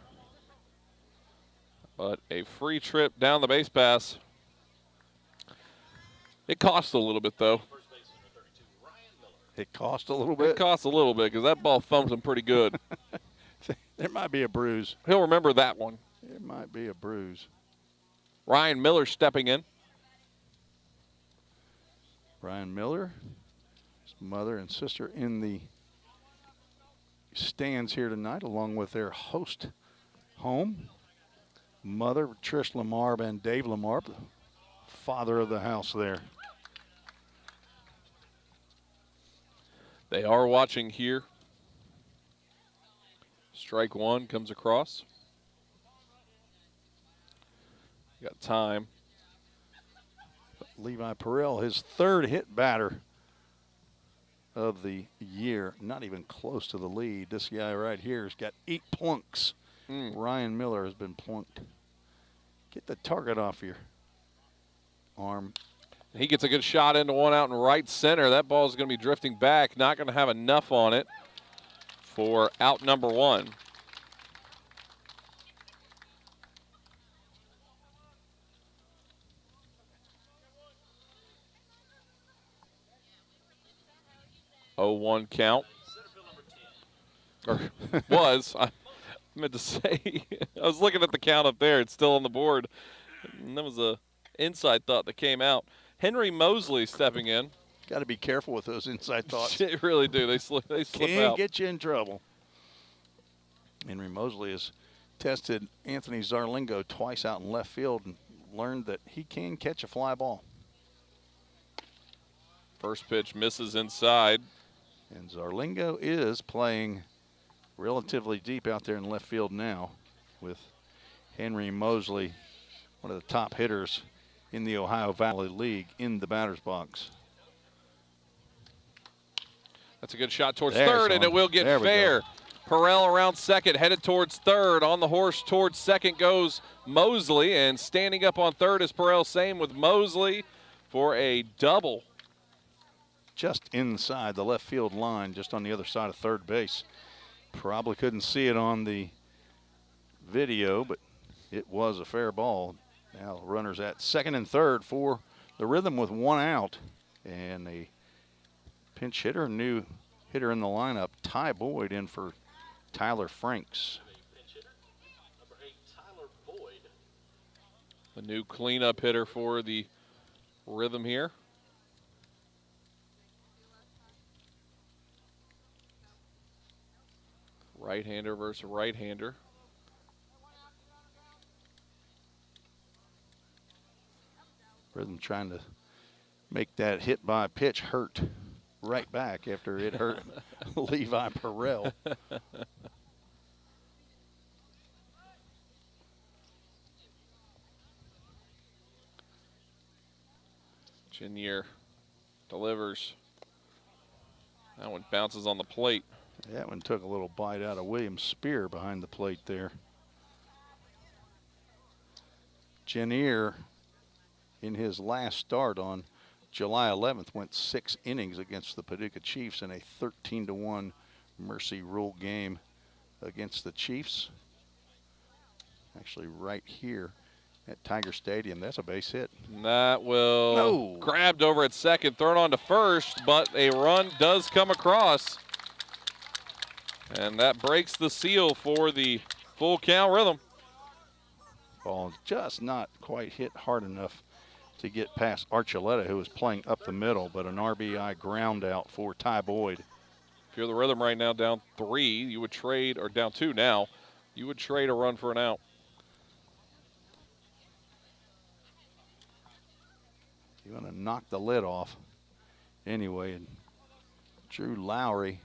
But a free trip down the base pass. It cost a little bit, though. It cost a little bit? It cost a little bit because that ball thumped him pretty good. There might be a bruise. He'll remember that one. There might be a bruise. Ryan Miller stepping in. Ryan Miller, his mother and sister in the stands here tonight, along with their host home. Mother, Trish Lamar and Dave Lamar, the father of the house there. They are watching here. Strike one comes across. Got time. Levi Perrell, his third hit batter of the year. Not even close to the lead. This guy right here has got 8 plunks. Ryan Miller has been plunked. Get the target off your arm. He gets a good shot into one out in right center. That ball is going to be drifting back. Not going to have enough on it for out number one. Oh, 1 count. Or was. I meant to say. I was looking at the count up there. It's still on the board. And that was a inside thought that came out. Henry Mosley stepping in. Got to be careful with those inside thoughts. They really do. They slip Can out. Get you in trouble. Henry Mosley has tested Anthony Zarlingo twice out in left field and learned that he can catch a fly ball. First pitch misses inside. And Zarlingo is playing relatively deep out there in left field now with Henry Mosley, one of the top hitters in the Ohio Valley League, in the batter's box. That's a good shot towards There's third, and one. it will get There we fair. go. Perrell around second, headed towards third. On the horse towards second goes Mosley, and standing up on third is Perrell, same with Mosley for a double. Just inside the left field line, just on the other side of third base. Probably couldn't see it on the video, but it was a fair ball. Now runners at second and third for the Rhythm with 1 out. And a pinch hitter, new hitter in the lineup, Ty Boyd in for Tyler Franks. The new cleanup hitter for the Rhythm here. Right-hander versus right-hander. Rhythm trying to make that hit by pitch hurt right back after it hurt Levi Perrell. Chenier delivers. That one bounces on the plate. That one took a little bite out of William Spear behind the plate there. Chenier, in his last start on July 11th, went 6 innings against the Paducah Chiefs in a 13-1 mercy rule game against the Chiefs. Actually right here at Tiger Stadium. That's a base hit. That will grabbed over at second, thrown on to first, but a run does come across. And that breaks the seal for the full count Rhythm. Ball just not quite hit hard enough to get past Archuleta, who was playing up the middle, but an RBI ground out for Ty Boyd. If you're the Rhythm right now down 3, you would trade, or down 2 now, you would trade a run for an out. You want to knock the lid off anyway. And Drew Lowry,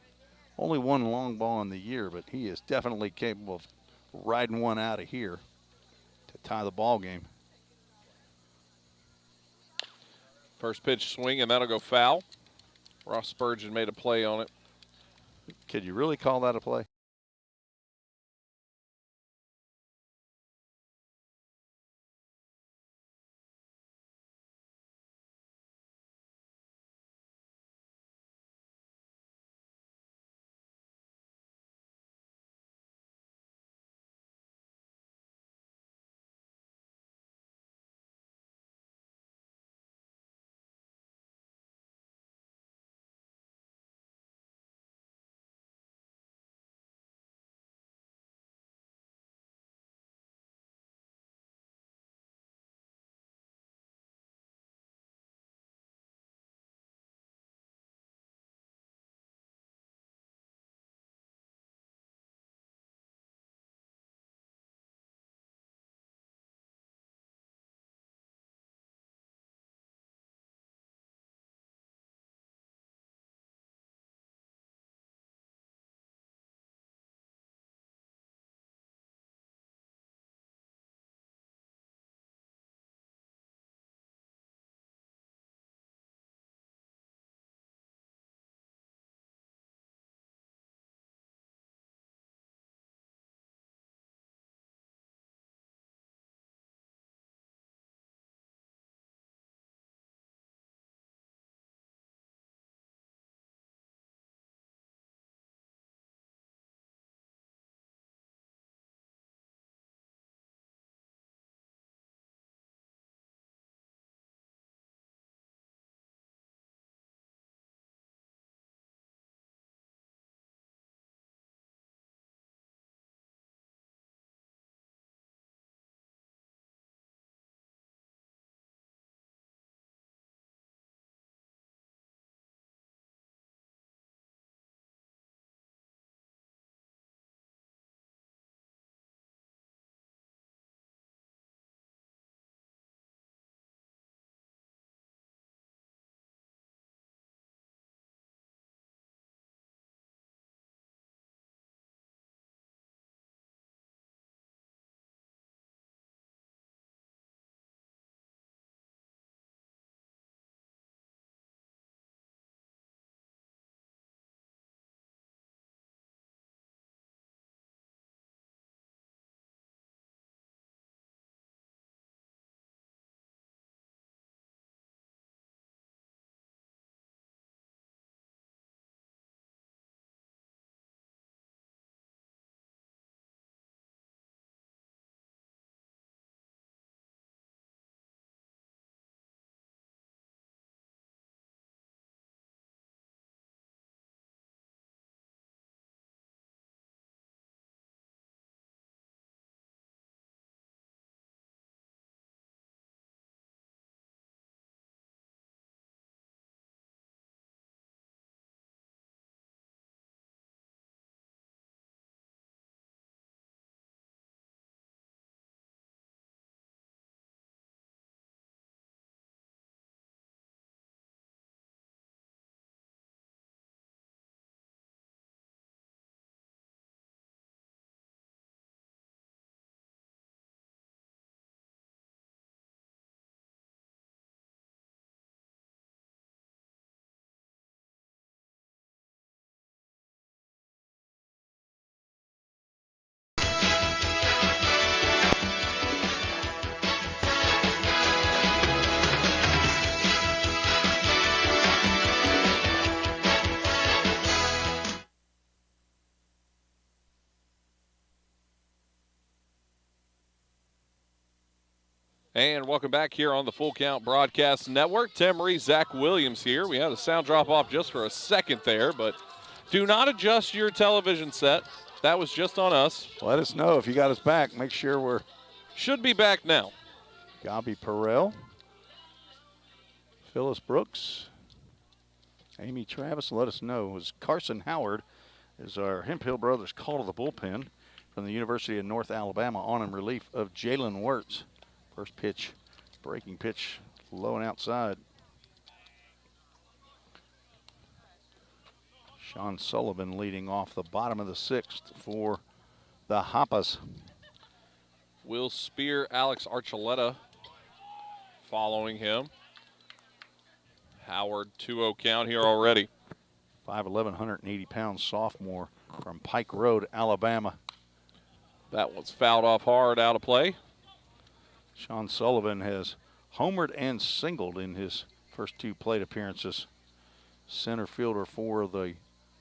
only one long ball in the year, but he is definitely capable of riding one out of here to tie the ball game. First pitch swing, and that'll go foul. Ross Spurgeon made a play on it. Could you really call that a play? And welcome back here on the Full Count Broadcast Network. Tim Reese, Zach Williams here. We had a sound drop off just for a second there, but do not adjust your television set. That was just on us. Let us know if you got us back. Make sure we're... Should be back now. Gabi Perrell, Phyllis Brooks, Amy Travis. Let us know. It was Carson Howard is our Hemphill brothers call to the bullpen from the University of North Alabama on in relief of Jalen Wirtz. First pitch, breaking pitch, low and outside. Sean Sullivan leading off the bottom of the sixth for the Hoppers. Will Spear, Alex Archuleta following him. Howard 2-0 count here already. 5'11", 180-pound sophomore from Pike Road, Alabama. That one's fouled off hard, out of play. Sean Sullivan has homered and singled in his first two plate appearances. Center fielder for the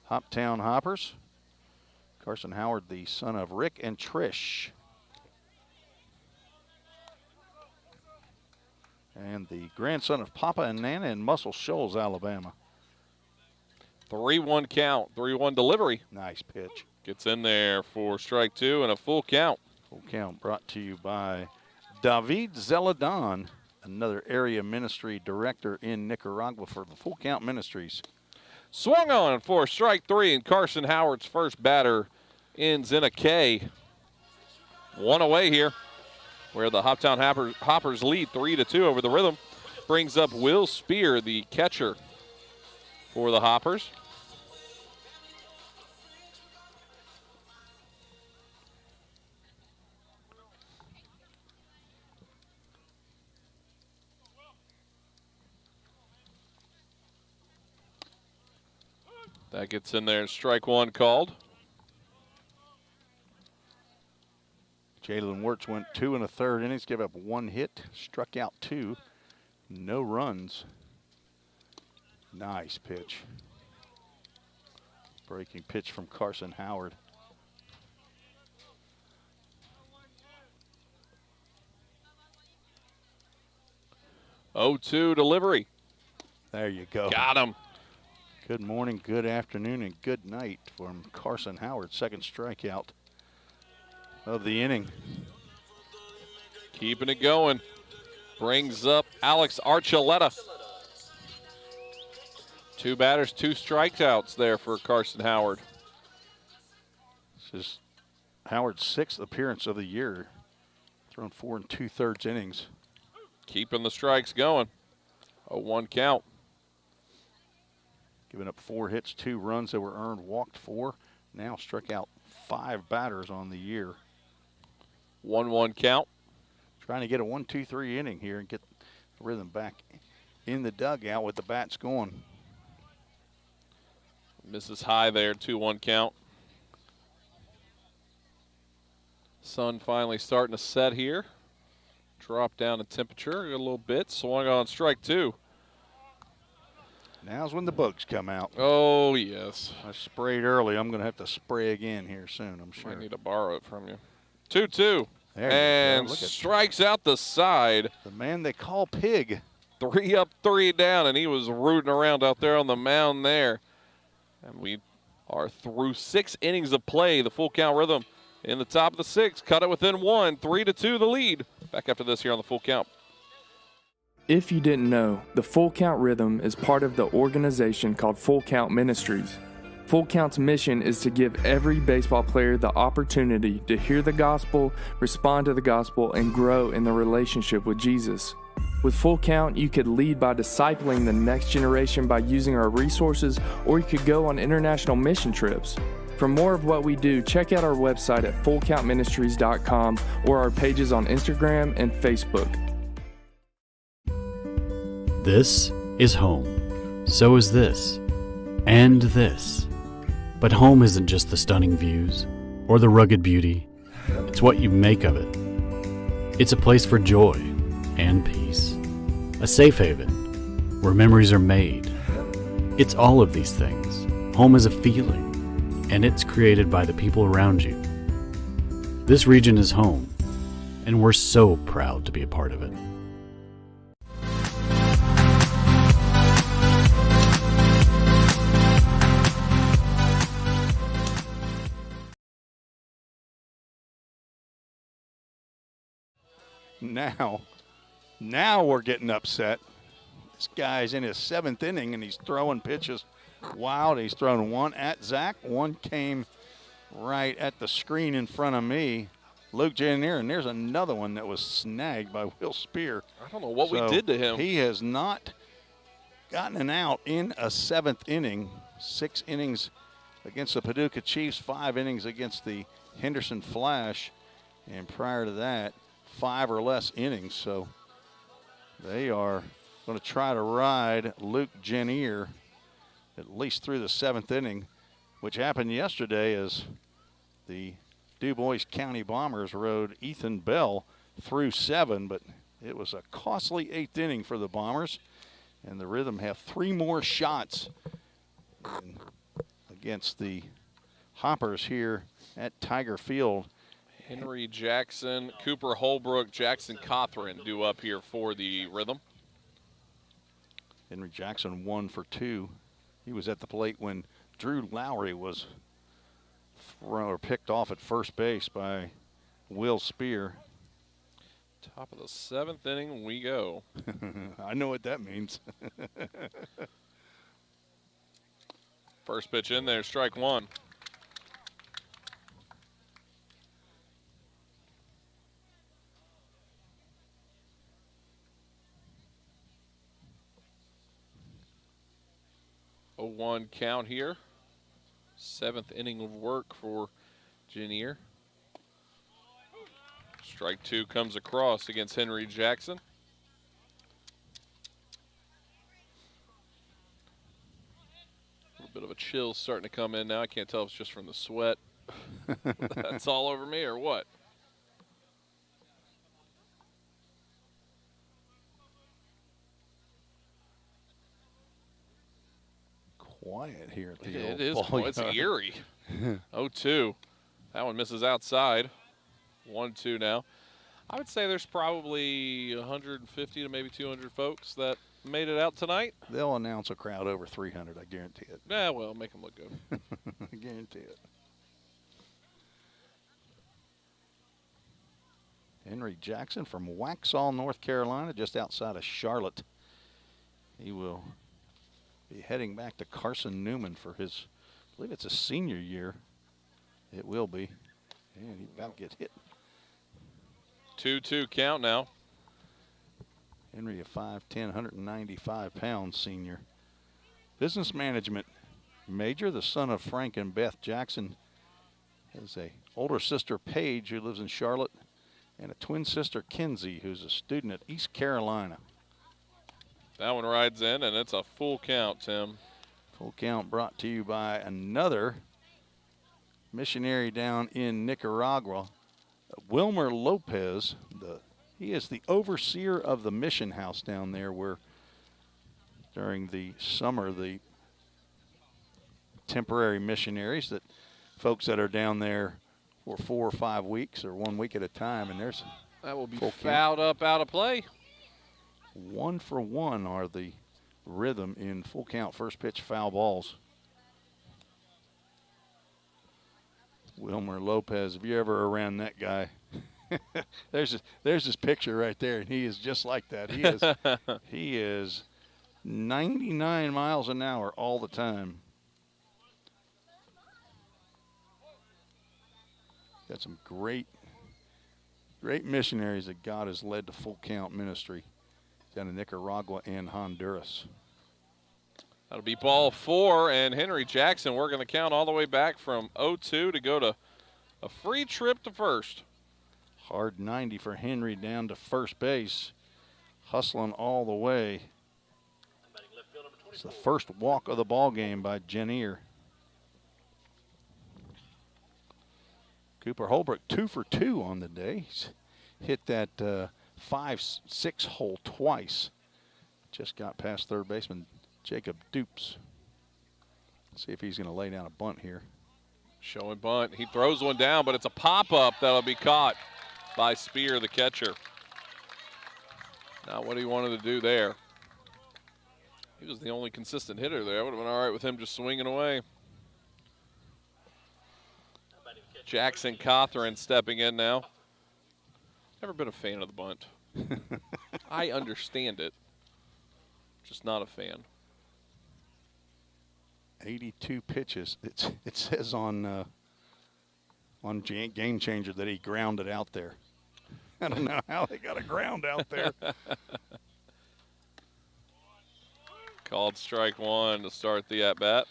Hoptown Hoppers. Carson Howard, the son of Rick and Trish. And the grandson of Papa and Nana in Muscle Shoals, Alabama. 3-1 count, 3-1 delivery. Nice pitch. Gets in there for strike two and a full count. Full count brought to you by David Zeladon, another area ministry director in Nicaragua for the Full Count Ministries. Swung on for strike three, and Carson Howard's first batter ends in a K. One away here, where the Hoptown Hoppers lead 3-2 over the Rhythm. Brings up Will Spear, the catcher for the Hoppers. That gets in there, strike one called. Jalen Wirtz went 2 1/3 innings, gave up 1 hit, struck out 2, no runs. Nice pitch. Breaking pitch from Carson Howard. Oh, 2 delivery. There you go. Got him. Good morning, good afternoon, and good night from Carson Howard. Second strikeout of the inning. Keeping it going. Brings up Alex Archuleta. 2 batters, 2 strikeouts there for Carson Howard. This is Howard's 6th appearance of the year. Thrown 4 2/3 innings. Keeping the strikes going. A 1 count. Giving up 4 hits, 2 runs that were earned, walked 4. Now struck out 5 batters on the year. 1-1 count. Trying to get a 1-2-3 inning here and get the Rhythm back in the dugout with the bats going. Misses high there, 2-1 count. Sun finally starting to set here. Drop down in temperature a little bit. Swung on strike 2. Now's when the bugs come out. Oh, yes. I sprayed early. I'm going to have to spray again here soon, I'm sure. I need to borrow it from you. 2-2. There and you go. Look at strikes out the side. the man they call Pig. 3 up, 3 down, and he was rooting around out there on the mound there. And we are through 6 innings of play. The Full Count Rhythm in the top of the 6th. Cut it within 1. 3-2 the lead. Back after this here on the Full Count. If you didn't know, the Full Count Rhythm is part of the organization called Full Count Ministries. Full Count's mission is to give every baseball player the opportunity to hear the gospel, respond to the gospel, and grow in the relationship with Jesus. With Full Count, you could lead by discipling the next generation by using our resources, or you could go on international mission trips. For more of what we do, check out our website at fullcountministries.com or our pages on Instagram and Facebook. This is home. So is this. And this. But home isn't just the stunning views or the rugged beauty. It's what you make of it. It's a place for joy and peace. A safe haven where memories are made. It's all of these things. Home is a feeling, and it's created by the people around you. This region is home, and we're so proud to be a part of it. Now we're getting upset. This guy's in his 7th inning, and he's throwing pitches wild. He's thrown one at Zach. One came right at the screen in front of me. Luke Janier, and there's another one that was snagged by Will Spear. I don't know what we did to him. He has not gotten an out in a 7th inning. 6 innings against the Paducah Chiefs, 5 innings against the Henderson Flash, and prior to that, 5 or less innings. So they are going to try to ride Luke Janier at least through the 7th inning, which happened yesterday as the Du Bois County Bombers rode Ethan Bell through 7, but it was a costly 8th inning for the Bombers, and the Rhythm have 3 more shots against the Hoppers here at Tiger Field. Henry Jackson, Cooper Holbrook, Jackson Cothran due up here for the Rhythm. Henry Jackson 1 for 2. He was at the plate when Drew Lowry was picked off at first base by Will Spear. Top of the 7th inning we go. I know what that means. First pitch in there, strike 1. A 1 count here. 7th inning of work for Janier. Strike 2 comes across against Henry Jackson. A little bit of a chill starting to come in now. I can't tell if it's just from the sweat. That's all over me or what? Quiet here at the It is. ball It's yard. eerie. 0-2. That one misses outside. 1-2 now. I would say there's probably 150 to maybe 200 folks that made it out tonight. They'll announce a crowd over 300, I guarantee it. Yeah, well, make them look good. I guarantee it. Henry Jackson from Waxhaw, North Carolina, just outside of Charlotte. He will be heading back to Carson Newman for his, I believe it's a senior year. It will be. And he about to get hit. 2-2 count now. Henry, a 5'10", 195-pound senior. Business management major, the son of Frank and Beth Jackson. Has a older sister, Paige, who lives in Charlotte, and a twin sister, Kinsey, who's a student at East Carolina. That one rides in, and it's a full count, Tim. Full count brought to you by another missionary down in Nicaragua, Wilmer Lopez. He is the overseer of the mission house down there, where during the summer the temporary missionaries, that folks that are down there for 4 or 5 weeks or 1 week at a time, and there's that will be full fouled count. up out of play. 1 for 1 are the Rhythm in full count first pitch foul balls. Wilmer Lopez, if you're ever around that guy, there's his picture right there, and he is just like that. He is 99 miles an hour all the time. Got some great missionaries that God has led to full count ministry down in Nicaragua and Honduras. That'll be ball 4, and Henry Jackson working the count all the way back from 0-2 to go to a free trip to first. Hard 90 for Henry down to first base, hustling all the way. It's the first walk of the ball game by Janier. Cooper Holbrook 2 for 2 on the day. He's hit that 5-6 hole twice. Just got past third baseman Jacob Dupes. See if he's going to lay down a bunt here. Showing bunt. He throws one down, but it's a pop-up that'll be caught by Spear, the catcher. Not what he wanted to do there. He was the only consistent hitter there. Would have been all right with him just swinging away. Jackson Cothran stepping in now. Never been a fan of the bunt. I understand it. Just not a fan. 82 pitches. It says on Game Changer that he grounded out there. I don't know how they got a ground out there. Called strike one to start the at-bat.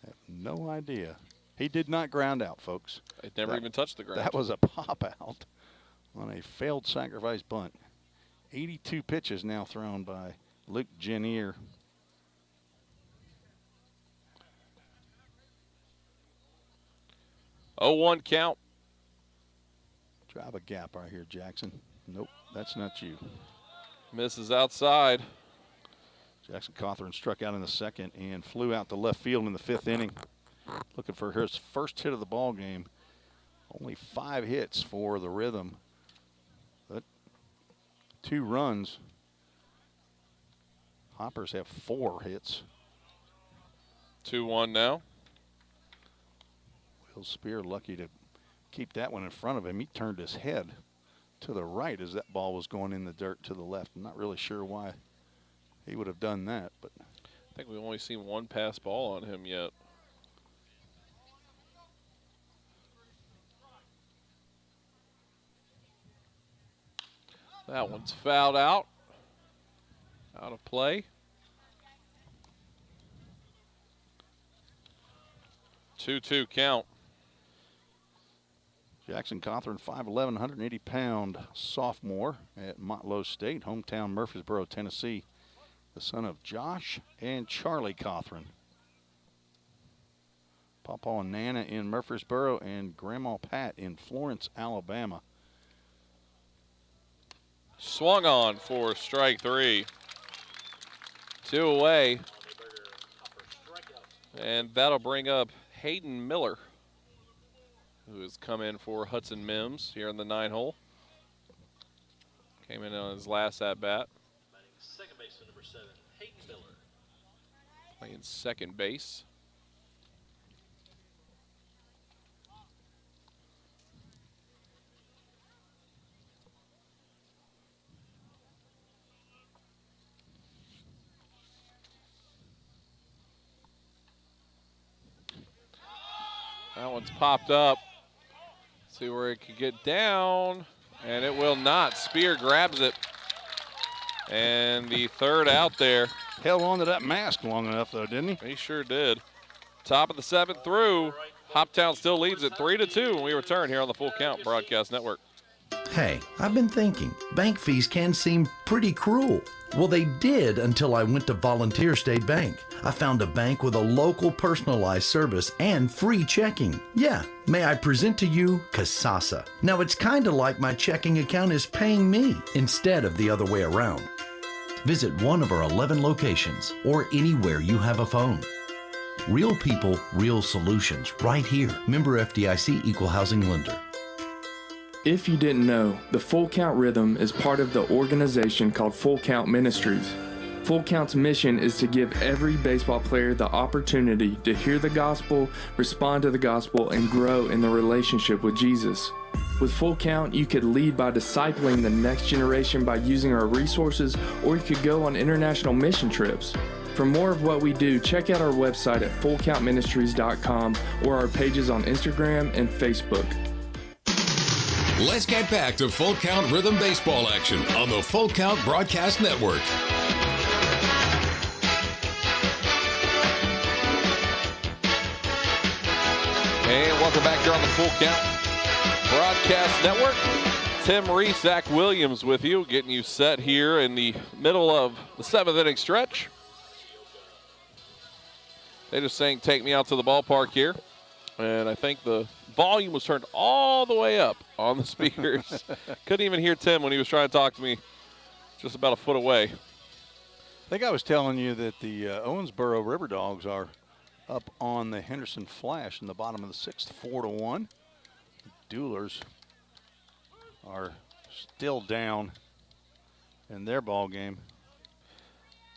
I have no idea. He did not ground out, folks. It never even touched the ground. That was a pop-out on a failed sacrifice bunt. 82 pitches now thrown by Luke Jenier. Oh, 1 count. Drive a gap right here, Jackson. Nope, that's not you. Misses outside. Jackson Cawthorn struck out in the second and flew out to left field in the 5th inning. Looking for his first hit of the ball game. Only 5 hits for the Rhythm. But 2 runs. Hoppers have 4 hits. 2-1 now. Will Spear lucky to keep that one in front of him. He turned his head to the right as that ball was going in the dirt to the left. I'm not really sure why he would have done that, but I think we've only seen 1 pass ball on him yet. That one's fouled out. Out of play. 2-2 count. Jackson Cawthorn, 5'11", 180-pound sophomore at Montlow State, hometown Murfreesboro, Tennessee. The son of Josh and Charlie Cawthorn. Papa and Nana in Murfreesboro and Grandma Pat in Florence, Alabama. Swung on for strike 3. 2 away. And that'll bring up Hayden Miller, who has come in for Hudson Mims here in the 9-hole. Came in on his last at-bat. Second baseman, number 7, Hayden Miller. Playing second base. That one's popped up. See where it could get down, and it will not. Spear grabs it. And the third out there. Held on to that mask long enough, though, didn't he? He sure did. Top of the 7th through. Hoptown still leads at 3-2 when we return here on the Full Count Broadcast Network. Hey, I've been thinking, bank fees can seem pretty cruel. Well, they did until I went to Volunteer State Bank. I found a bank with a local personalized service and free checking. Yeah, may I present to you Kasasa. Now, it's kind of like my checking account is paying me instead of the other way around. Visit one of our 11 locations or anywhere you have a phone. Real people, real solutions, right here. Member FDIC Equal Housing Lender. If you didn't know, the Full Count Rhythm is part of the organization called Full Count Ministries. Full Count's mission is to give every baseball player the opportunity to hear the gospel, respond to the gospel, and grow in the relationship with Jesus. With Full Count, you could lead by discipling the next generation by using our resources, or you could go on international mission trips. For more of what we do, check out our website at fullcountministries.com or our pages on Instagram and Facebook. Let's get back to Full Count Rhythm Baseball action on the Full Count Broadcast Network. And welcome back here on the Full Count Broadcast Network. Tim Reese, Zach Williams with you, getting you set here in the middle of the 7th inning stretch. They just saying, take me out to the ballpark here. And I think the volume was turned all the way up on the speakers. Couldn't even hear Tim when he was trying to talk to me just about a foot away. I think I was telling you that the Owensboro River Dogs are up on the Henderson Flash in the bottom of the 6th, 4-1. Duelers are still down in their ball game.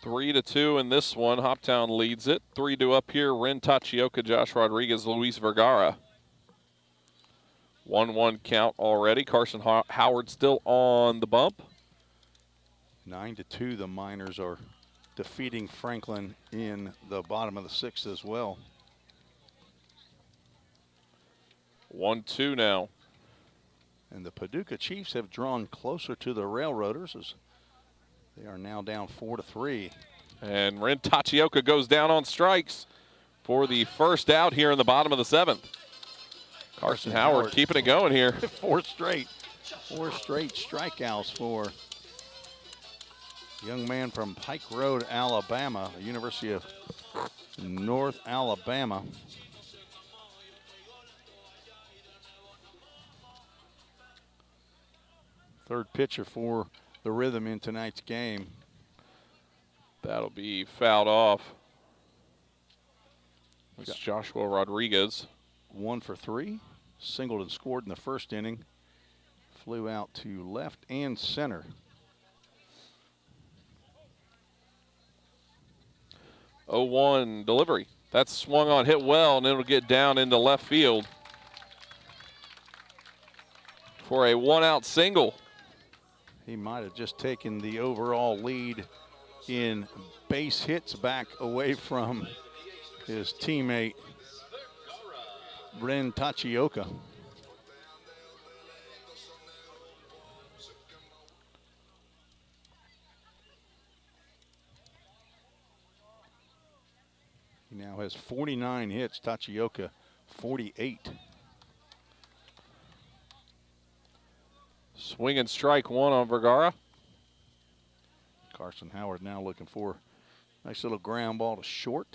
3-2 in this one. Hoptown leads it. 3-2 up here. Ren Tachioka, Josh Rodriguez, Luis Vergara. 1-1 count already. Carson Howard still on the bump. 9-2, the Miners are defeating Franklin in the bottom of the 6th as well. 1-2 now. And the Paducah Chiefs have drawn closer to the Railroaders as they are now down 4-3. And Ren Tachioka goes down on strikes for the first out here in the bottom of the 7th. Carson Howard keeping it going here. Four straight strikeouts for young man from Pike Road, Alabama, the University of North Alabama. Third pitcher for the Rhythm in tonight's game. That'll be fouled off. It's Joshua Rodriguez. 1 for 3. Singled and scored in the first inning. Flew out to left and center. Oh, 1 delivery. That's swung on, hit well, and it'll get down into left field for a 1-out single. He might have just taken the overall lead in base hits back away from his teammate, Ren Tachioka. He now has 49 hits, Tachioka 48. Swing and strike 1 on Vergara. Carson Howard now looking for a nice little ground ball to short.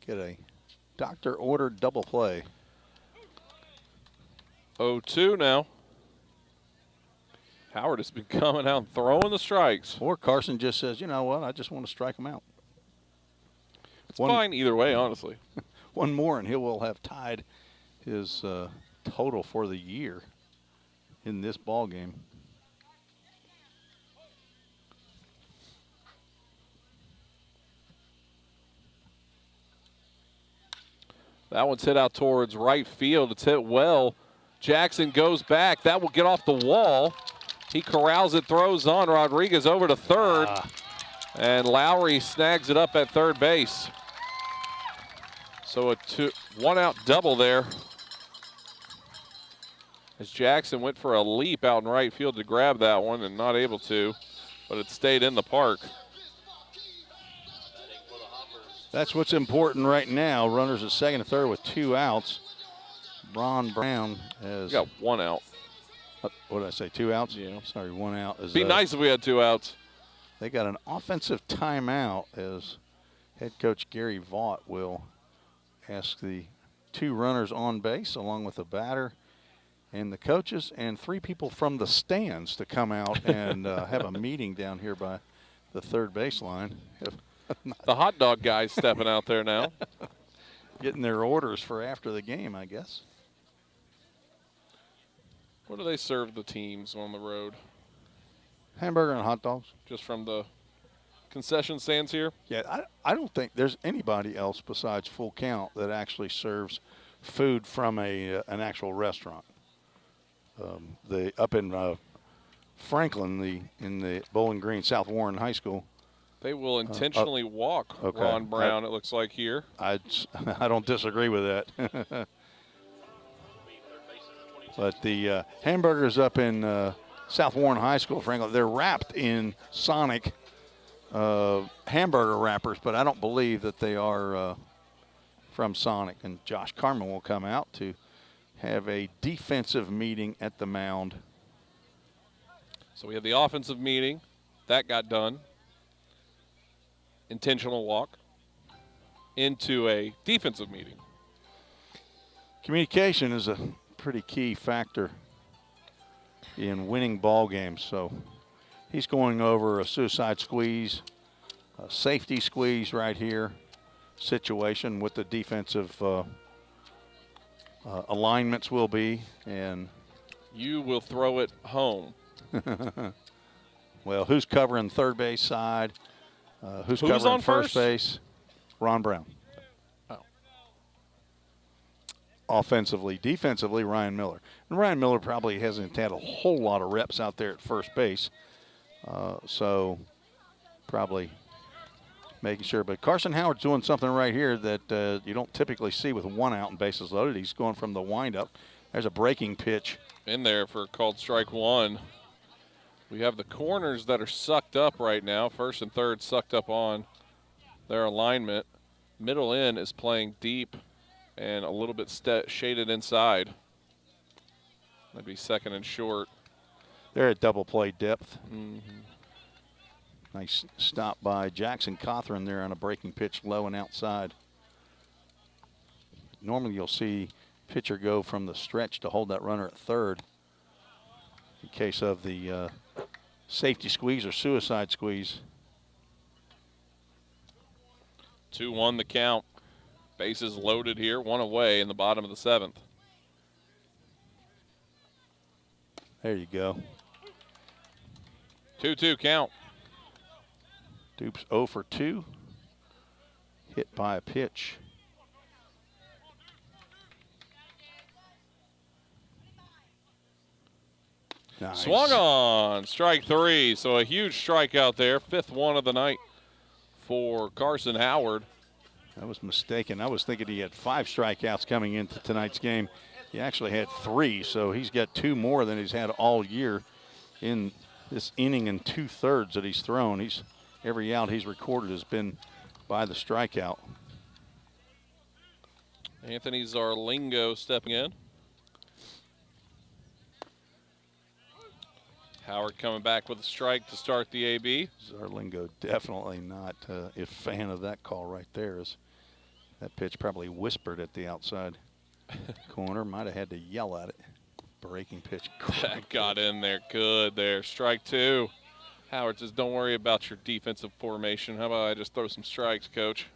Get a doctor-ordered double play. 0-2 now. Howard has been coming out and throwing the strikes. Or Carson just says, you know what, I just want to strike him out. It's fine either way, honestly. One more and he will have tied his total for the year in this ball game. That one's hit out towards right field. It's hit well. Jackson goes back. That will get off the wall. He corrals it, throws on. Rodriguez over to third. And Lowry snags it up at third base. So a 1-out double there. As Jackson went for a leap out in right field to grab that one and not able to, but it stayed in the park. That's what's important right now. Runners at second and third with 2 outs. Ron Brown has got 1 out. What did I say, 2 outs? Yeah. Sorry, 1 out. Be nice if we had 2 outs. They got an offensive timeout as head coach Gary Vaught will ask the 2 runners on base along with the batter and the coaches and 3 people from the stands to come out and have a meeting down here by the third baseline. The hot dog guys stepping out there now. Getting their orders for after the game, I guess. What do they serve the teams on the road? Hamburger and hot dogs. Just from the concession stands here? Yeah, I don't think there's anybody else besides Full Count that actually serves food from an actual restaurant. Up in Franklin, in the Bowling Green, South Warren High School. They will intentionally walk Ron Brown, it looks like here. I don't disagree with that. But the hamburgers up in South Warren High School, Franklin, they're wrapped in Sonic hamburger wrappers, but I don't believe that they are from Sonic. And Josh Carmen will come out to have a defensive meeting at the mound. So we have the offensive meeting. That got done. Intentional walk into a defensive meeting. Communication is a pretty key factor in winning ball games. So he's going over a suicide squeeze, a safety squeeze right here situation with the defensive alignments will be. And you will throw it home. Well, who's covering third base side? Who's covering on first base? Ron Brown. Oh. offensively. Defensively, Ryan Miller. And Ryan Miller probably hasn't had a whole lot of reps out there at first base. So probably making sure. But Carson Howard's doing something right here that you don't typically see with one out and bases loaded. He's going from the windup. There's a breaking pitch. In there for called strike one. We have the corners that are sucked up right now. First and third sucked up on their alignment. Middle in is playing deep and a little bit shaded inside. That'd be second and short. They're at double play depth. Mm-hmm. Nice stop by Jackson Cothran there on a breaking pitch low and outside. Normally you'll see pitcher go from the stretch to hold that runner at third in case of the safety squeeze or suicide squeeze. 2-1 the count. Bases loaded here, one away in the bottom of the seventh. There you go. 2-2 count. Dupes 0 for 2. Hit by a pitch. Nice. Swung on, strike three. So a huge strikeout there, fifth one of the night for Carson Howard. I was mistaken. I was thinking he had 5 strikeouts coming into tonight's game. He actually had 3, so he's got 2 more than he's had all year in this inning and 2/3 that he's thrown. Every out he's recorded has been by the strikeout. Anthony Zarlingo stepping in. Howard coming back with a strike to start the AB. Zarlingo definitely not a fan of that call right there. That pitch probably whispered at the outside corner. Might have had to yell at it. Breaking pitch. That got in there good there. Strike two. Howard says, don't worry about your defensive formation. How about I just throw some strikes, coach?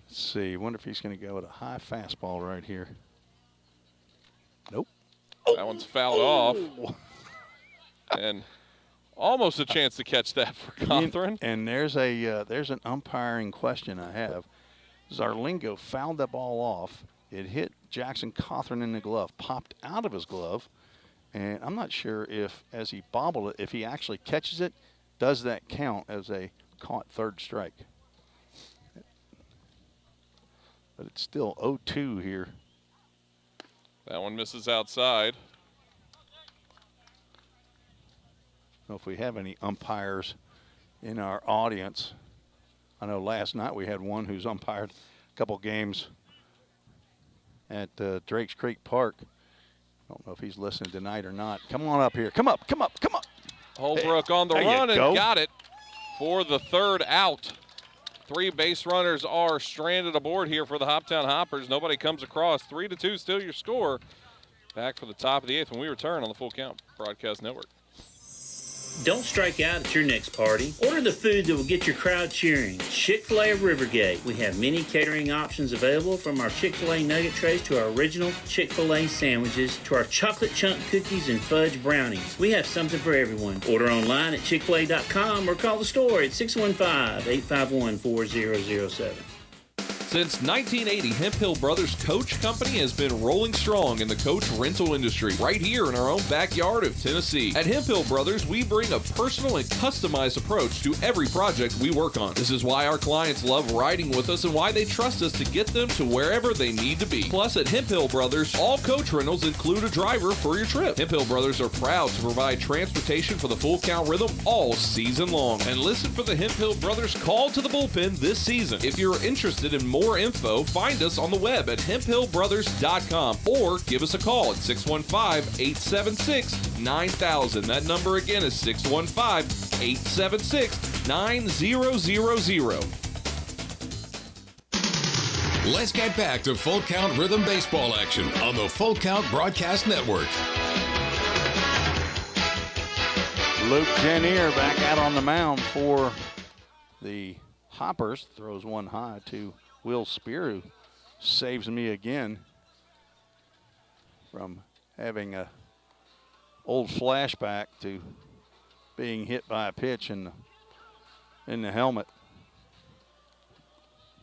Let's see. Wonder if he's going to go with a high fastball right here. Nope. That one's fouled off. And almost a chance to catch that for Cothran. And there's an umpiring question I have. Zarlingo fouled that ball off. It hit Jackson Cothran in the glove, popped out of his glove, and I'm not sure if, as he bobbled it, if he actually catches it, does that count as a caught third strike? But it's still 0-2 here. That one misses outside. I don't know if we have any umpires in our audience. I know last night we had one who's umpired a couple games at Drakes Creek Park. I don't know if he's listening tonight or not. Come on up here. Come up. Holbrook on the run and got it for the third out. 3 base runners are stranded aboard here for the Hoptown Hoppers. Nobody comes across. 3-2 still your score. Back for the top of the 8th when we return on the Full Count Broadcast Network. Don't strike out at your next party. Order the food that will get your crowd cheering. Chick-fil-A of Rivergate. We have many catering options available, from our Chick-fil-A nugget trays to our original Chick-fil-A sandwiches to our chocolate chunk cookies and fudge brownies. We have something for everyone. Order online at chickfil-a.com or call the store at 615-851-4007. Since 1980, Hemp Hill Brothers Coach Company has been rolling strong in the coach rental industry right here in our own backyard of Tennessee. At Hemp Hill Brothers, we bring a personal and customized approach to every project we work on. This is why our clients love riding with us and why they trust us to get them to wherever they need to be. Plus, at Hemp Hill Brothers, all coach rentals include a driver for your trip. Hemp Hill Brothers are proud to provide transportation for the Full Count Rhythm all season long. And listen for the Hemp Hill Brothers call to the bullpen this season. If you're interested in more info, find us on the web at hemphillbrothers.com or give us a call at 615-876-9000. That number again is 615-876-9000. Let's get back to Full Count Rhythm Baseball action on the Full Count Broadcast Network. Luke Janier back out on the mound for the Hoppers. Throws one high to Will Spear, who saves me again from having a old flashback to being hit by a pitch in the helmet.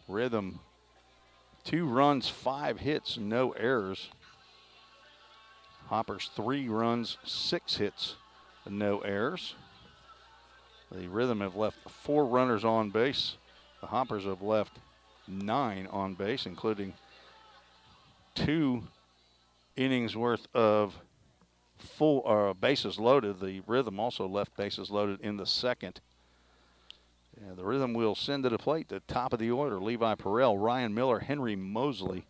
Rhythm 2 runs, 5 hits, no errors. Hoppers 3 runs, 6 hits, no errors. The Rhythm have left 4 runners on base. The Hoppers have left 9 on base, including 2 innings worth of full bases loaded. The Rhythm also left bases loaded in the second. And the Rhythm will send to the plate the top of the order. Levi Perrell, Ryan Miller, Henry Mosley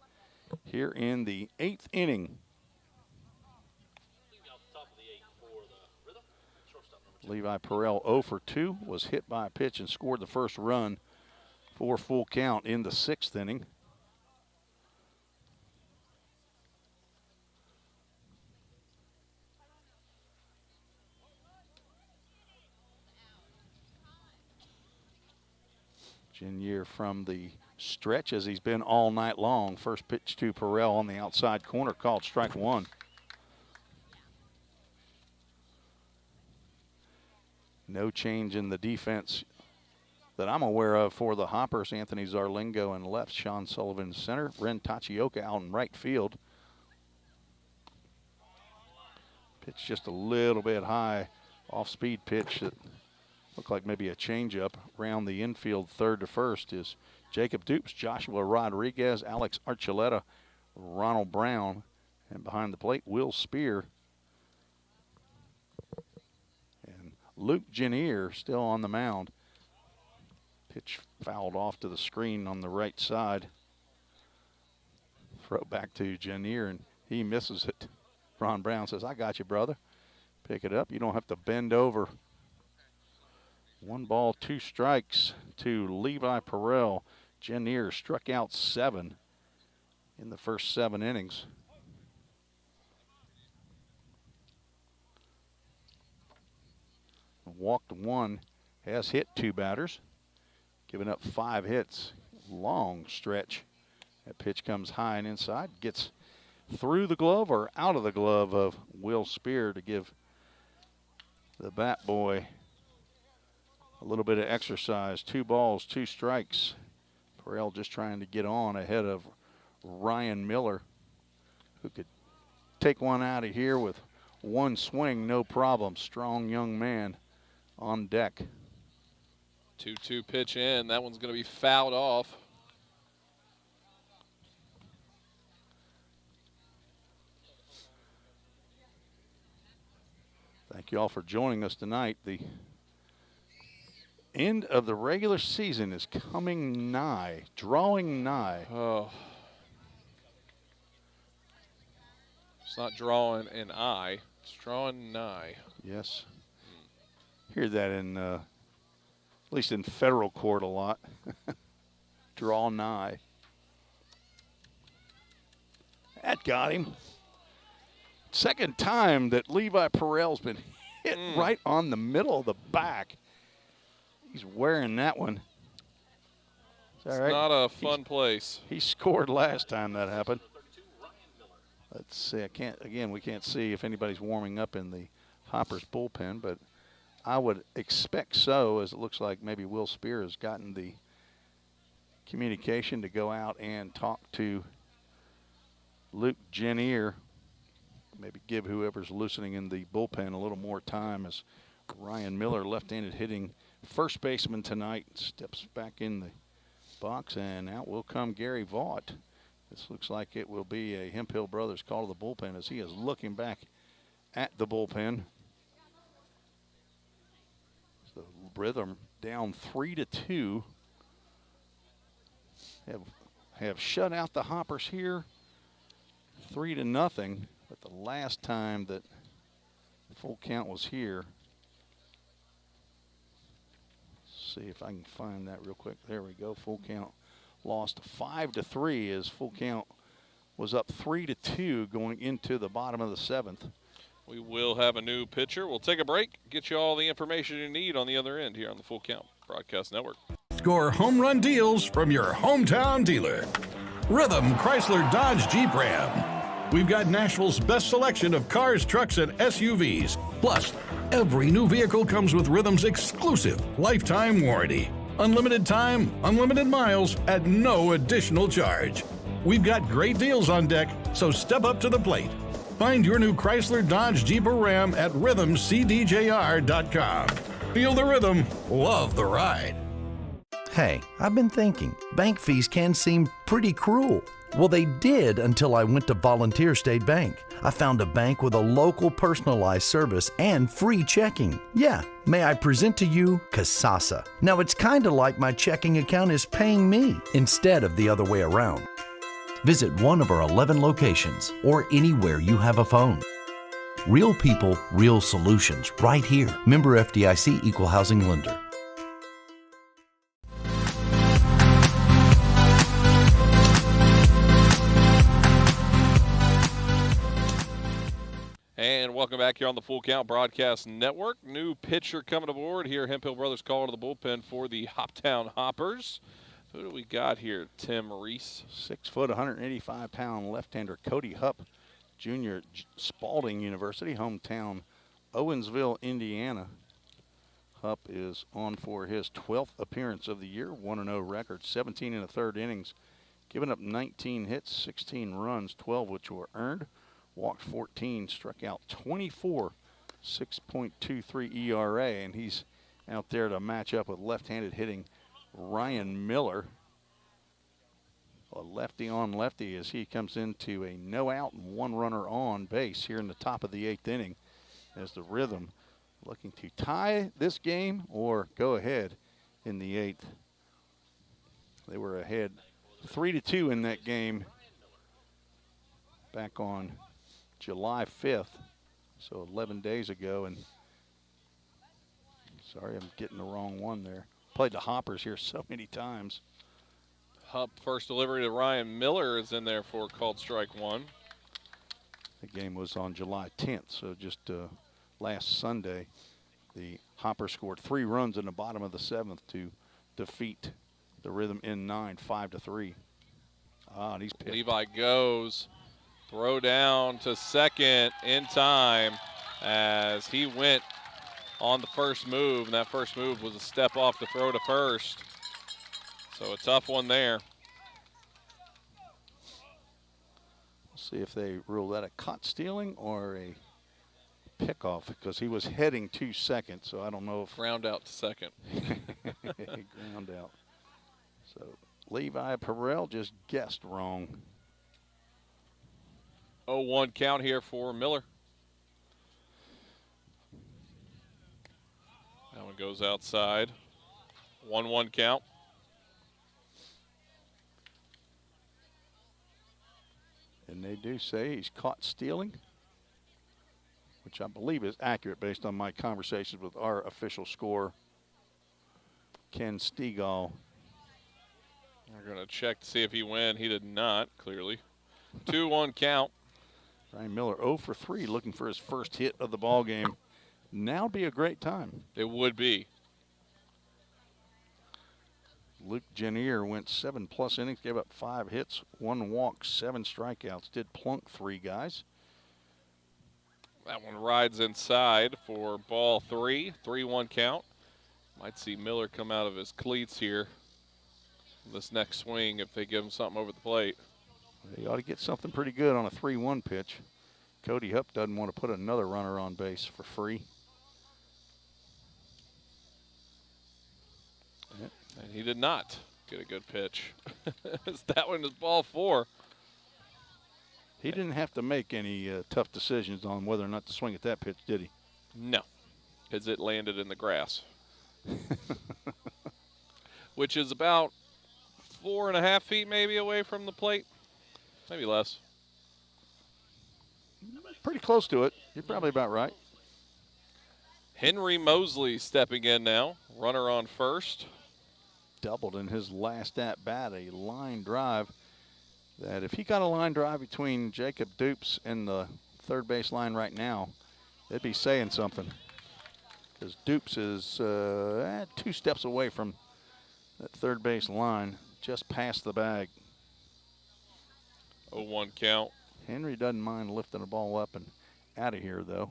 here in the 8th inning. Levi Perrell 0 for 2, was hit by a pitch and scored the first run for full count in the 6th inning. Jenier from the stretch, as he's been all night long. First pitch to Perrell on the outside corner, called strike 1. No change in the defense that I'm aware of for the Hoppers. Anthony Zarlingo in left, Sean Sullivan in center, Ren Tachioka out in right field. Pitch just a little bit high, off-speed pitch that looked like maybe a changeup. Around the infield, third to first is Jacob Dupes, Joshua Rodriguez, Alex Archuleta, Ronald Brown, and behind the plate, Will Spear. Luke Jenier still on the mound. Pitch fouled off to the screen on the right side. Throw back to Jenier, and he misses it. Ron Brown says, "I got you, brother. Pick it up. You don't have to bend over." 1 ball, 2 strikes to Levi Perrell. Jenier struck out 7 in the first 7 innings. Walked 1, has hit 2 batters, giving up 5 hits. Long stretch. That pitch comes high and inside, gets through the glove or out of the glove of Will Spear to give the bat boy a little bit of exercise. 2 balls, 2 strikes. Perrell just trying to get on ahead of Ryan Miller, who could take one out of here with 1 swing, no problem. Strong young man on deck. 2-2 pitch in. That one's going to be fouled off. Thank you all for joining us tonight. The end of the regular season is coming nigh, drawing nigh. Oh. It's not drawing an eye. It's drawing nigh. Yes. Hear that in, at least in federal court a lot. Draw nigh. That got him. Second time that Levi Perrell's been hit right on the middle of the back. He's wearing that one. It's not a fun place. He scored last time that happened. Let's see. We can't see if anybody's warming up in the Hoppers bullpen, but I would expect so, as it looks like maybe Will Spear has gotten the communication to go out and talk to Luke Jenier. Maybe give whoever's loosening in the bullpen a little more time, as Ryan Miller, left-handed hitting first baseman tonight, steps back in the box, and out will come Gary Vaught. This looks like it will be a Hemphill Brothers call to the bullpen, as he is looking back at the bullpen. So Rhythm down 3-2. Have shut out the Hoppers here 3-0. But the last time that full count was here, let's see if I can find that real quick. There we go. Full count lost 5-3 as full count was up 3-2 going into the bottom of the 7th. We will have a new pitcher. We'll take a break, get you all the information you need on the other end here on the Full Count Broadcast Network. Score home run deals from your hometown dealer. Rhythm Chrysler Dodge Jeep Ram. We've got Nashville's best selection of cars, trucks, and SUVs. Plus, every new vehicle comes with Rhythm's exclusive lifetime warranty. Unlimited time, unlimited miles at no additional charge. We've got great deals on deck, so step up to the plate. Find your new Chrysler, Dodge, Jeep, or Ram at rhythmcdjr.com. Feel the rhythm, love the ride. Hey, I've been thinking, bank fees can seem pretty cruel. Well, they did until I went to Volunteer State Bank. I found a bank with a local personalized service and free checking. Yeah, may I present to you Kasasa. Now, it's kind of like my checking account is paying me instead of the other way around. Visit one of our 11 locations or anywhere you have a phone. Real people, real solutions, right here. Member FDIC, Equal Housing Lender. And welcome back here on the Full Count Broadcast Network. New pitcher coming aboard here. Hemphill Brothers call to the bullpen for the Hoptown Hoppers. Who do we got here? Tim Reese. 6 foot, 185-pound left-hander Cody Hupp, junior, Spalding University, hometown Owensville, Indiana. Hupp is on for his 12th appearance of the year, 1-0 record, 17 in the third innings, giving up 19 hits, 16 runs, 12 which were earned, walked 14, struck out 24, 6.23 ERA, and he's out there to match up with left-handed hitting Ryan Miller. A lefty on lefty as he comes into a no out and one runner on base here in the top of the 8th inning, as the Rhythm looking to tie this game or go ahead in the 8th. They were ahead 3-2 in that game back on July 5th, so 11 days ago. And sorry, I'm getting the wrong one there. Played the Hoppers here so many times. Hupp first delivery to Ryan Miller is in there for called strike one. The game was on July 10th, so just last Sunday, the Hoppers scored 3 runs in the bottom of the 7th to defeat the Rhythm in 9, 5-3. And he's picked. Levi goes, throw down to second in time as he went on the first move, and that first move was a step off to throw to first. So a tough one there. We'll see if they rule that a caught stealing or a pickoff, because he was heading to second, so I don't know if. Ground out to second. Ground out. So Levi Perrell just guessed wrong. 0-1 count here for Miller. That one goes outside. 1-1 count. And they do say he's caught stealing, which I believe is accurate based on my conversations with our official scorer, Ken Stegall. We're going to check to see if he went. He did not, clearly. 2-1 count. Ryan Miller 0 for 3, looking for his first hit of the ball game. Now would be a great time. It would be. Luke Janier went 7+ innings, gave up 5 hits, 1 walk, 7 strikeouts. Did plunk 3 guys. That one rides inside for ball 3. 3-1 count. Might see Miller come out of his cleats here this next swing if they give him something over the plate. They ought to get something pretty good on a 3-1 pitch. Cody Hupp doesn't want to put another runner on base for free. Yep. And he did not get a good pitch. That one is ball 4. He didn't have to make any tough decisions on whether or not to swing at that pitch, did he? No, because it landed in the grass. Which is about 4.5 feet maybe away from the plate. Maybe less. Pretty close to it. You're probably about right. Henry Mosley stepping in now. Runner on first. Doubled in his last at-bat, a line drive that if he got a line drive between Jacob Dupes and the third base line right now, they'd be saying something. Because Dupes is 2 steps away from that third base line, just past the bag. 0-1 count. Henry doesn't mind lifting the ball up and out of here, though.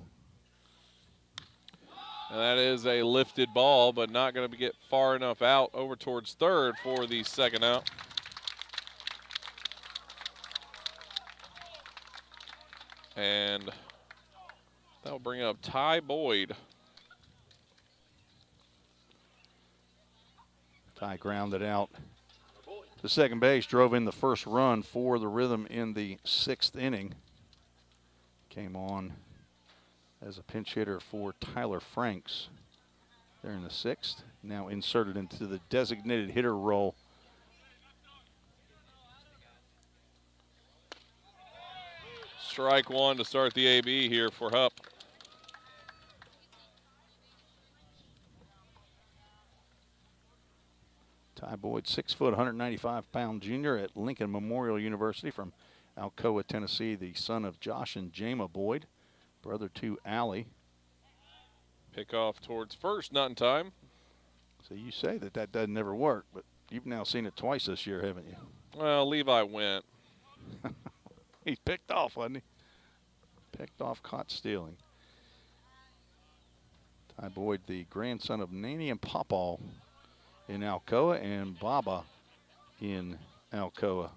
And that is a lifted ball, but not going to get far enough out over towards third for the second out. And that will bring up Ty Boyd. Ty grounded out to second base, drove in the first run for the Rhythm in the 6th inning. Came on as a pinch hitter for Tyler Franks there in the 6th. Now inserted into the designated hitter role. Strike one to start the AB here for Hupp. Ty Boyd, 6 foot, 195-pound junior at Lincoln Memorial University from Alcoa, Tennessee, the son of Josh and Jama Boyd, brother to Allie. Pick off towards first, not in time. So you say that doesn't never work, but you've now seen it twice this year, haven't you? Well, Levi went. He's picked off, wasn't he? Picked off, caught stealing. Ty Boyd, the grandson of Nanny and Pawpaw in Alcoa and Baba in Alcoa.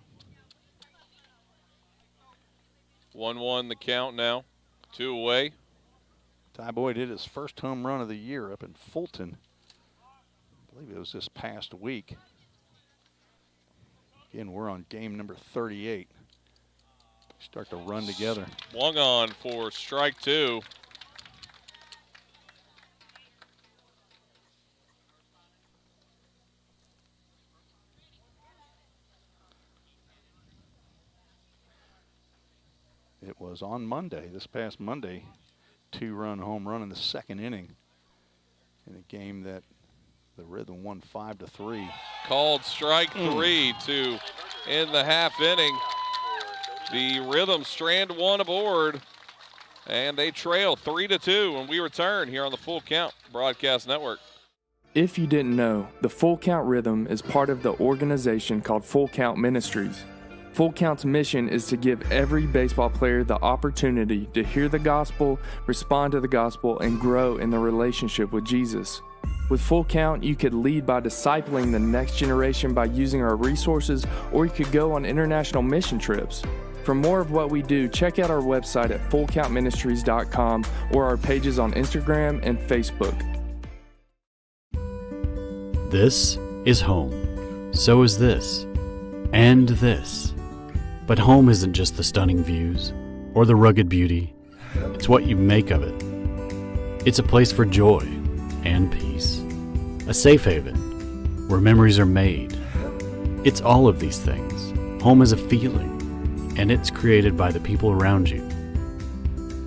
1-1 the count now. 2 away. Ty Boyd hit his first home run of the year up in Fulton. I believe it was this past week. Again, we're on game number 38. Start to run together. Swung on for strike 2. It was on Monday, this past Monday, 2-run home run in the 2nd inning in a game that the Rhythm won 5-3. Called strike 3 to end the half inning. The Rhythm strand one aboard, and they trail 3-2 when we return here on the Full Count Broadcast Network. If you didn't know, the Full Count Rhythm is part of the organization called Full Count Ministries. Full Count's mission is to give every baseball player the opportunity to hear the gospel, respond to the gospel, and grow in the relationship with Jesus. With Full Count, you could lead by discipling the next generation by using our resources, or you could go on international mission trips. For more of what we do, check out our website at fullcountministries.com or our pages on Instagram and Facebook. This is home. So is this. And this. But home isn't just the stunning views or the rugged beauty. It's what you make of it. It's a place for joy and peace. A safe haven where memories are made. It's all of these things. Home is a feeling, and it's created by the people around you.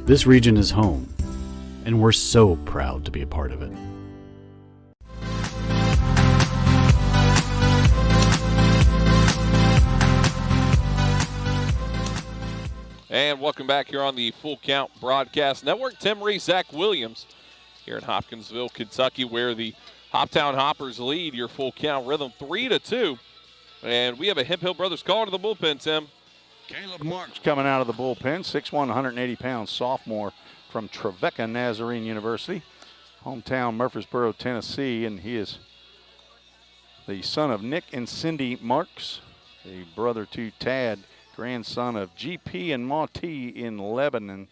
This region is home, and we're so proud to be a part of it. And welcome back here on the Full Count Broadcast Network. Tim Reese, Zach Williams here in Hopkinsville, Kentucky, where the Hoptown Hoppers lead your Full Count Rhythm 3-2. And we have a Hemp Hill Brothers call to the bullpen, Tim. Caleb Marks coming out of the bullpen, 6'1", 180-pound sophomore from Trevecca Nazarene University, hometown Murfreesboro, Tennessee, and he is the son of Nick and Cindy Marks, a brother to Tad, grandson of GP and Monty in Lebanon,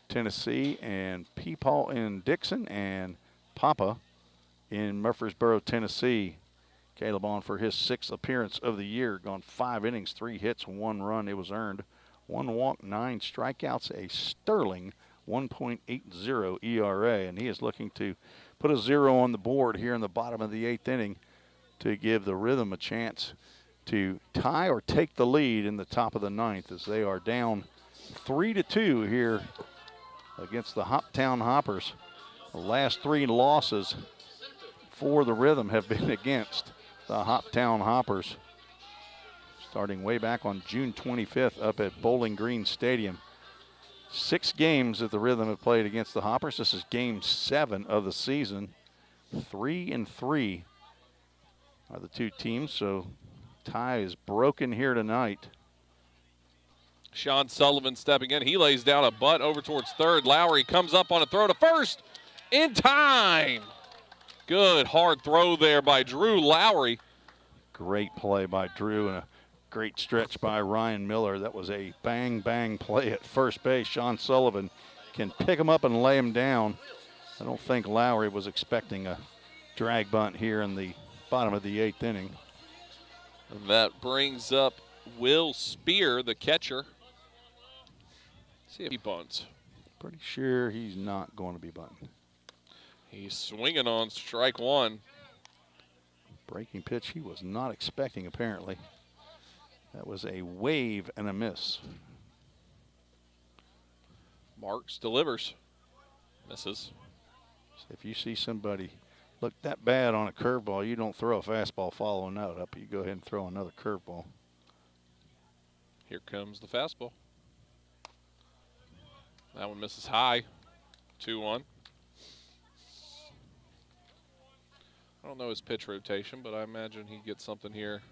Tennessee, and Peepaw in Dixon, and Papa in Murfreesboro, Tennessee. Caleb on for his 6th appearance of the year, gone 5 innings, 3 hits, 1 run. It was earned, 1 walk, 9 strikeouts, a sterling 1.80 ERA, and he is looking to put a 0 on the board here in the bottom of the 8th inning to give the Rhythm a chance to tie or take the lead in the top of the 9th as they are down 3-2 here against the Hoptown Hoppers. The last 3 losses for the Rhythm have been against the Hoptown Hoppers, starting way back on June 25th up at Bowling Green Stadium. 6 games that the Rhythm have played against the Hoppers. This is game 7 of the season. 3-3 are the 2 teams, so tie is broken here tonight. Sean Sullivan stepping in. He lays down a butt over towards third. Lowry comes up on a throw to first in time. Good hard throw there by Drew Lowry. Great play by Drew and a Great stretch by Ryan Miller. That was a bang play at first base. Sean Sullivan can pick him up and lay him down. I don't think Lowry was expecting a drag bunt here in the bottom of the 8th inning. And that brings up Will Spear, the catcher. See if he bunts. Pretty sure he's not going to be bunting. He's swinging on strike one. Breaking pitch he was not expecting, apparently. That was a wave and a miss. Marks delivers. Misses. If you see somebody look that bad on a curveball, you don't throw a fastball following that up. You go ahead and throw another curveball. Here comes the fastball. That one misses high. 2-1. I don't know his pitch rotation, but I imagine he gets something here.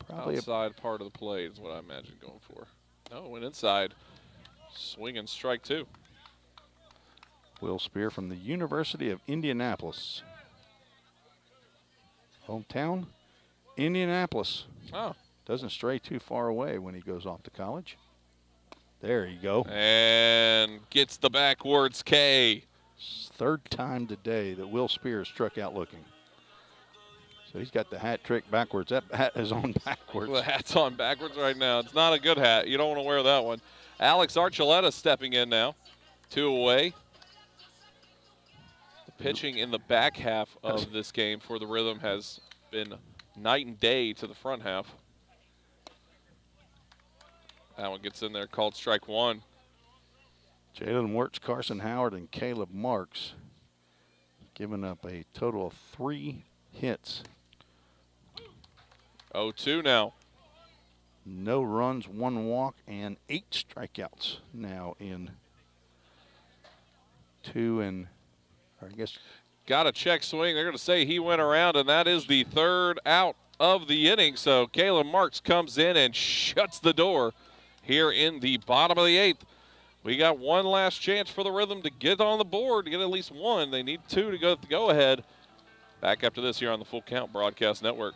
Probably outside part of the plate is what I imagine going for. No, went inside. Swing and strike two. Will Spear from the University of Indianapolis. Hometown, Indianapolis. Oh. Doesn't stray too far away when he goes off to college. There you go. And gets the backwards K. Third time today that Will Spear struck out looking. So he's got the hat trick backwards. That hat is on backwards. The hat's on backwards right now. It's not a good hat. You don't want to wear that one. Alex Archuleta stepping in now. 2 away. The pitching in the back half of this game for the Rhythm has been night and day to the front half. That one gets in there, called strike one. Jalen Wirtz, Carson Howard, and Caleb Marks giving up a total of 3 hits. 0-2 now. No runs, 1 walk, and 8 strikeouts now in 2 and, or I guess. Got a check swing. They're going to say he went around, and that is the 3rd out of the inning. So Caleb Marks comes in and shuts the door here in the bottom of the 8th. We got one last chance for the Rhythm to get on the board, to get at least 1. They need 2 to go ahead. Back after this here on the Full Count Broadcast Network.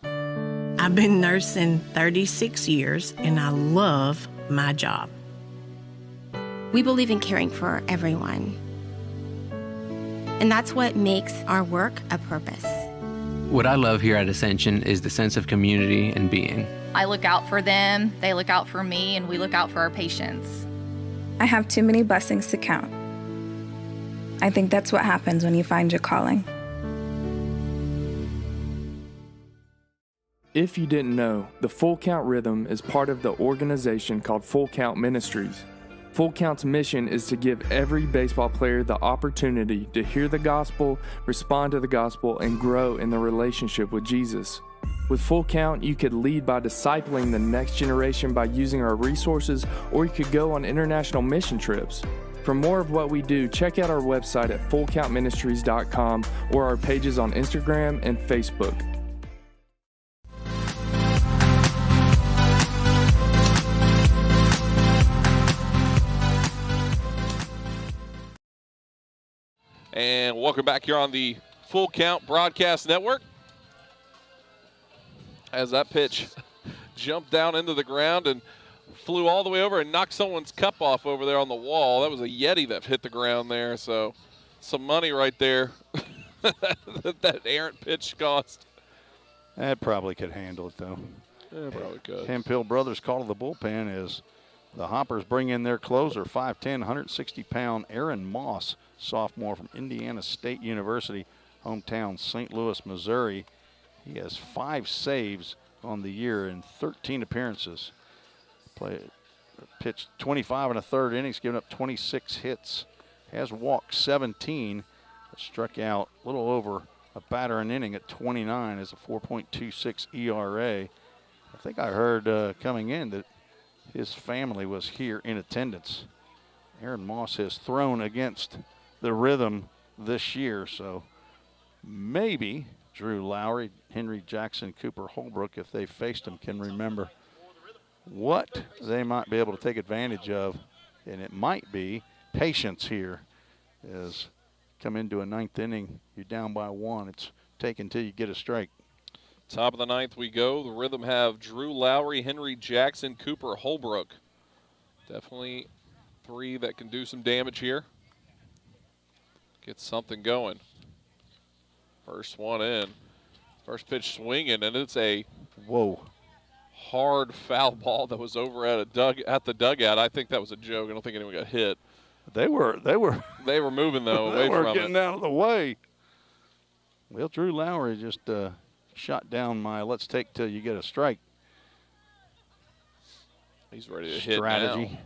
I've been nursing 36 years, and I love my job. We believe in caring for everyone. And that's what makes our work a purpose. What I love here at Ascension is the sense of community and being. I look out for them, they look out for me, and we look out for our patients. I have too many blessings to count. I think that's what happens when you find your calling. If you didn't know, the Full Count Rhythm is part of the organization called Full Count Ministries. Full Count's mission is to give every baseball player the opportunity to hear the gospel, respond to the gospel, and grow in the relationship with Jesus. With Full Count, you could lead by discipling the next generation by using our resources, or you could go on international mission trips. For more of what we do, check out our website at fullcountministries.com or our pages on Instagram and Facebook. And welcome back here on the Full Count Broadcast Network. As that pitch jumped down into the ground and flew all the way over and knocked someone's cup off over there on the wall. That was a Yeti that hit the ground there, so some money right there that errant pitch cost. That probably could handle it, though. Yeah, probably could. Hemphill Brothers call to the bullpen as the Hoppers bring in their closer, 5'10", 160-pound Aaron Moss, sophomore from Indiana State University, hometown St. Louis, Missouri. He has 5 saves on the year in 13 appearances. Pitched 25 1/3 innings, given up 26 hits. Has walked 17, struck out a little over a batter an inning at 29, has a 4.26 ERA. I think I heard coming in that his family was here in attendance. Aaron Moss has thrown against the Rhythm this year, so maybe Drew Lowry, Henry Jackson, Cooper Holbrook, if they faced him, can remember what they might be able to take advantage of, and it might be patience here. As come into a 9th inning, you're down by 1. It's take until you get a strike. Top of the ninth we go. The Rhythm have Drew Lowry, Henry Jackson, Cooper Holbrook. Definitely three that can do some damage here. Get something going. First one in. First pitch swinging, and it's a hard foul ball that was over at the dugout. I think that was a joke. I don't think anyone got hit. They were moving though they away were from getting it. out of the way. Well, Drew Lowry just shot down my let's take till you get a strike. He's ready to hit strategy. now.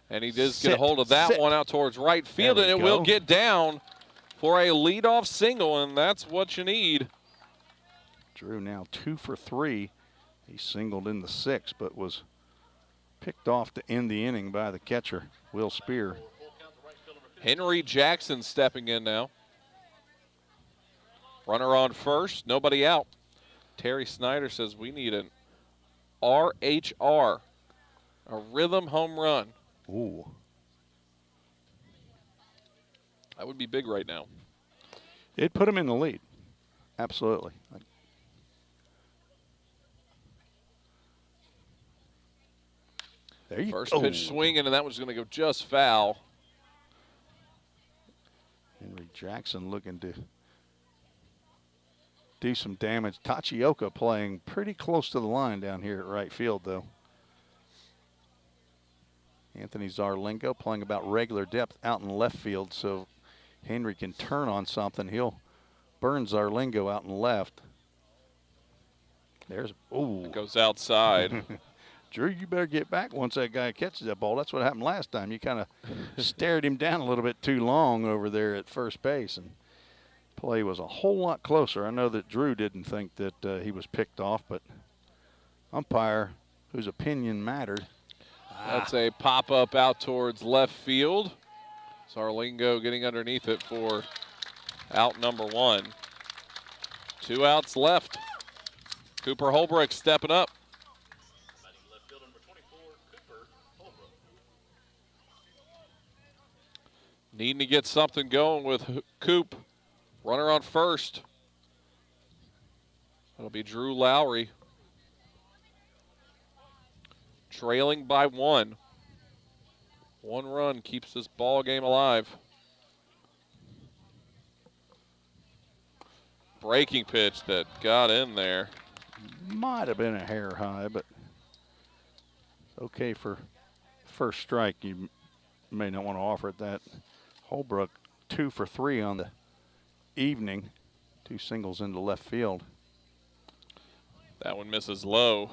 And he does get a hold of that one out towards right field, and it will get down for a leadoff single, and that's what you need. Drew now 2 for 3. He singled in the 6th, but was picked off to end the inning by the catcher, Will Spear. Henry Jackson stepping in now. Runner on first, nobody out. Terry Snyder says we need an RHR, a rhythm home run. Ooh. That would be big right now. It'd put him in the lead. Absolutely. There you First go. pitch swinging, and that was going to go just foul. Henry Jackson looking to do some damage. Tachioka playing pretty close to the line down here at right field, though. Anthony Zarlingo playing about regular depth out in left field, so Henry can turn on something. He'll burn Zarlingo out in left. There's, ooh. Goes outside. Drew, you better get back once that guy catches that ball. That's what happened last time. You kind of stared him down a little bit too long over there at first base, and play was a whole lot closer. I know that Drew didn't think that he was picked off, but umpire, whose opinion mattered. That's a pop-up out towards left field. Zarlingo getting underneath it for out number 1. 2 outs left. Cooper Holbrook stepping up. Needing to get something going with Coop. Runner on first. That'll be Drew Lowry. Trailing by 1. 1 run keeps this ball game alive. Breaking pitch that got in there. Might have been a hair high, but okay for first strike. You may not want to offer it that. Holbrook 2 for 3 on the evening. 2 singles into left field. That one misses low.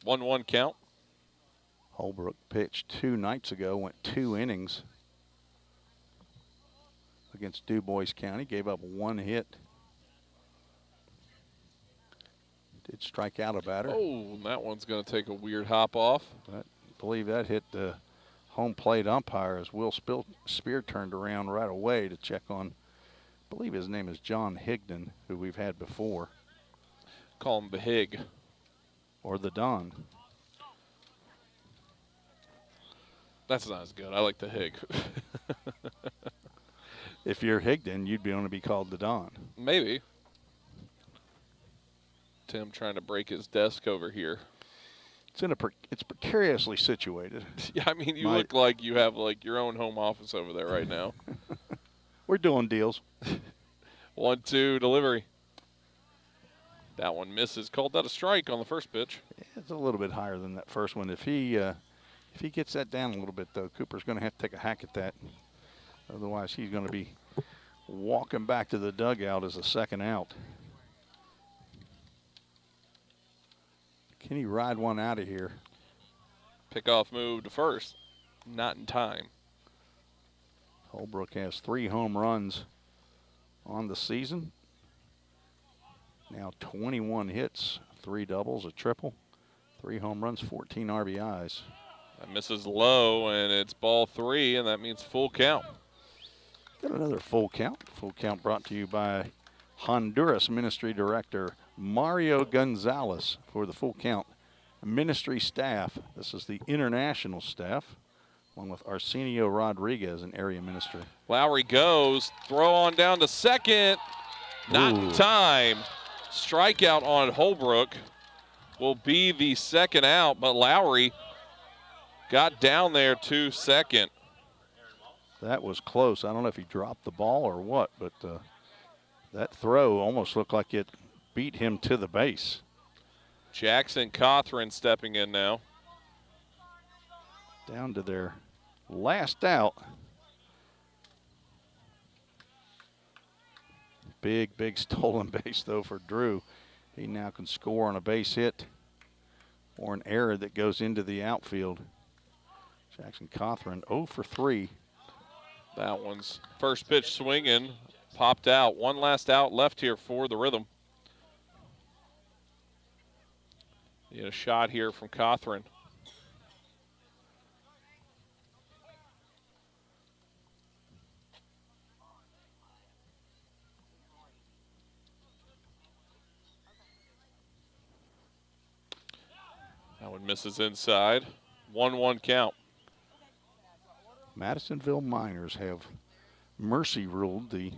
1-1 count. Holbrook pitched 2 nights ago, went 2 innings against DuBois County, gave up 1 hit. Did strike out a batter. Oh, that one's going to take a weird hop off. I believe that hit the home plate umpire as Will Spear turned around right away to check on, I believe his name is John Higdon, who we've had before. Call him the Hig. Or the Don. That's not as good. I like the Hig. If you're Higdon, you'd be going to be called the Don. Maybe. Tim trying to break his desk over here. It's precariously situated. Yeah, I mean, you look like you have like your own home office over there right now. We're doing deals. 1-2 delivery. That one misses. Called that a strike on the first pitch. Yeah, it's a little bit higher than that first one. If he gets that down a little bit, though, Cooper's going to have to take a hack at that. Otherwise, he's going to be walking back to the dugout as a second out. Can he ride one out of here? Pickoff move to first. Not in time. Holbrook has 3 home runs on the season. Now 21 hits, 3 doubles, a triple, 3 home runs, 14 RBIs. That misses low, and it's ball 3, and that means full count. Got another full count. Full count brought to you by Honduras Ministry Director Mario Gonzalez for the full count ministry staff. This is the international staff along with Arsenio Rodriguez, an area minister. Lowry goes, throw on down to second. Not in time. Strikeout on Holbrook will be the second out, but Lowry got down there to second. That was close. I don't know if he dropped the ball or what, but that throw almost looked like it beat him to the base. Jackson Cothran stepping in now. Down to their last out. Big stolen base, though, for Drew. He now can score on a base hit or an error that goes into the outfield. Jackson Cothran 0 for 3. That one's first pitch swinging, popped out. One last out left here for the Rhythm. A shot here from Cothran. That one misses inside. 1-1 count. Madisonville Miners have mercy ruled the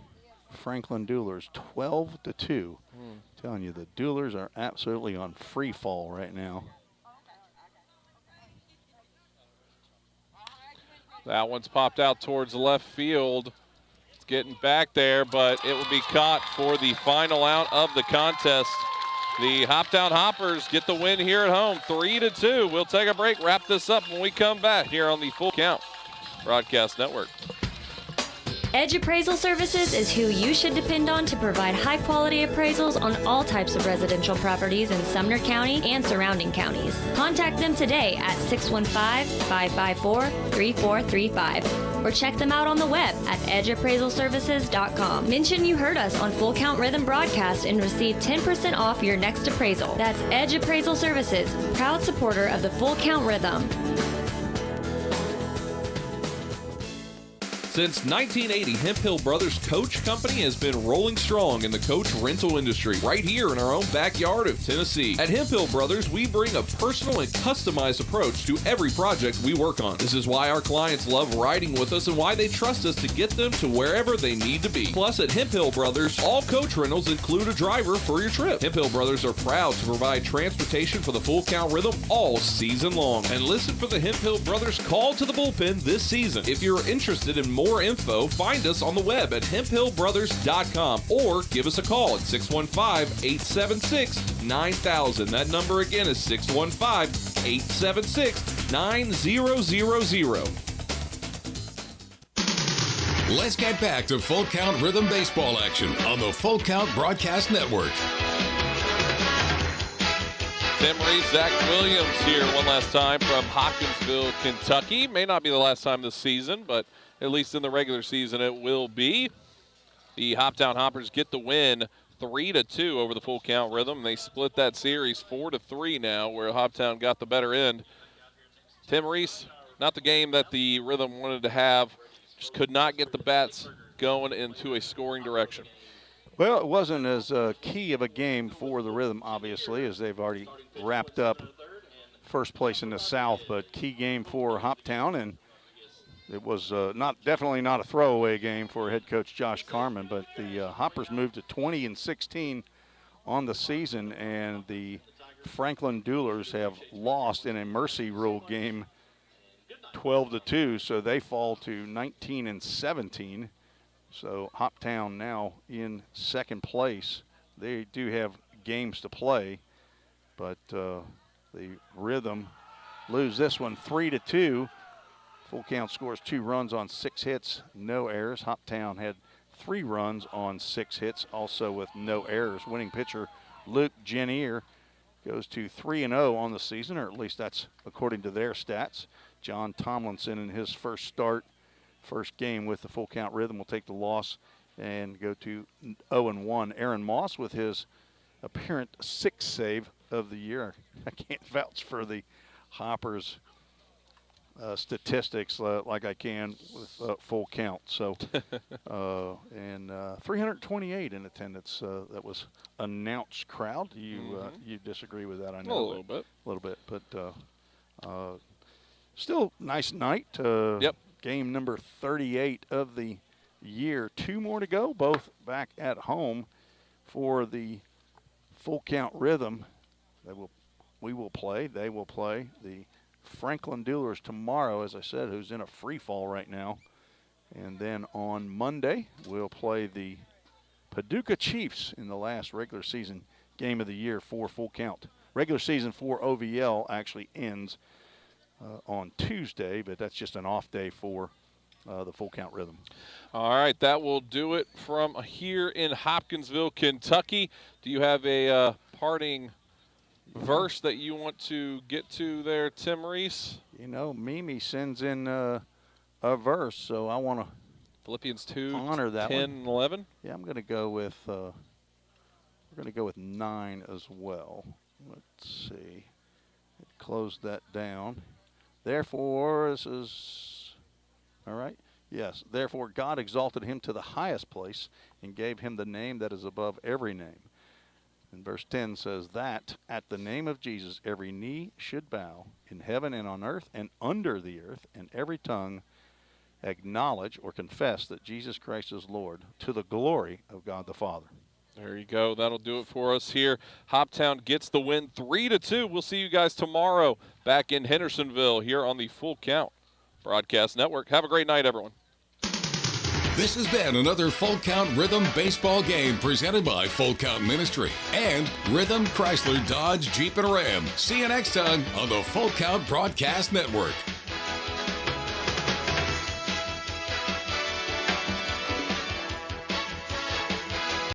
Franklin Duelers 12-2. Telling you, the Duelers are absolutely on free fall right now. That one's popped out towards left field. It's getting back there, but it will be caught for the final out of the contest. The Hoptown Hoppers get the win here at home, 3-2. We'll take a break, wrap this up when we come back here on the Full Count Broadcast Network. Edge Appraisal Services is who you should depend on to provide high-quality appraisals on all types of residential properties in Sumner County and surrounding counties. Contact them today at 615-554-3435 or check them out on the web at edgeappraisalservices.com. Mention you heard us on Full Count Rhythm Broadcast and receive 10% off your next appraisal. That's Edge Appraisal Services, proud supporter of the Full Count Rhythm. Since 1980, Hemp Hill Brothers Coach Company has been rolling strong in the coach rental industry right here in our own backyard of Tennessee. At Hemp Hill Brothers, we bring a personal and customized approach to every project we work on. This is why our clients love riding with us and why they trust us to get them to wherever they need to be. Plus, at Hemp Hill Brothers, all coach rentals include a driver for your trip. Hemp Hill Brothers are proud to provide transportation for the Full Count Rhythm all season long. And listen for the Hemp Hill Brothers call to the bullpen this season. If you're interested in more info, find us on the web at hemphillbrothers.com or give us a call at 615-876-9000. That number again is 615-876-9000. Let's get back to Full Count Rhythm baseball action on the Full Count Broadcast Network. Tim Reese, Zach Williams here one last time from Hopkinsville, Kentucky. May not be the last time this season, but at least in the regular season it will be. The Hoptown Hoppers get the win 3-2 over the Full Count Rhythm. They split that series 4-3 now, where Hoptown got the better end. Tim Reese, not the game that the Rhythm wanted to have, just could not get the bats going into a scoring direction. Well, it wasn't as key of a game for the Rhythm, obviously, as they've already wrapped up first place in the South, but key game for Hoptown, and it was definitely not a throwaway game for head coach Josh Carman, but the Hoppers moved to 20-16 on the season, and the Franklin Duelers have lost in a mercy rule game 12-2, so they fall to 19-17. So Hoptown now in second place. They do have games to play, but the Rhythm lose this one 3-2. Full Count scores 2 runs on 6 hits, no errors. Hoptown had 3 runs on 6 hits, also with no errors. Winning pitcher Luke Jenier goes to 3-0 on the season, or at least that's according to their stats. John Tomlinson in his first game with the Full Count Rhythm will take the loss and go to 0-1. Aaron Moss with his apparent 6th save of the year. I can't vouch for the Hoppers statistics like I can with Full Count. So, and 328 in attendance. That was announced crowd. You disagree with that? I know a little bit. But Still nice night. Yep. Game number 38 of the year. 2 more to go, both back at home for the Full Count Rhythm. We will play. They will play the Franklin Dealers tomorrow, as I said, who's in a free fall right now. And then on Monday, we'll play the Paducah Chiefs in the last regular season game of the year for Full Count. Regular season for OVL actually ends on Tuesday, but that's just an off day for the Full Count Rhythm. All right, that will do it from here in Hopkinsville, Kentucky. Do you have a parting verse that you want to get to there, Tim Reese? You know, Mimi sends in a verse, so I want to Philippians 2, honor that 10, and 11. Yeah, I'm going to go with we're going to go with 9 as well. Let's see. Close that down. Therefore, this is all right. Yes. Therefore, God exalted him to the highest place and gave him the name that is above every name. And verse 10 says that at the name of Jesus, every knee should bow in heaven and on earth and under the earth, and every tongue acknowledge or confess that Jesus Christ is Lord, to the glory of God the Father. There you go. That'll do it for us here. Hoptown gets the win 3-2. We'll see you guys tomorrow back in Hendersonville here on the Full Count Broadcast Network. Have a great night, everyone. This has been another Full Count Rhythm baseball game presented by Full Count Ministry and Rhythm Chrysler Dodge Jeep and Ram. See you next time on the Full Count Broadcast Network.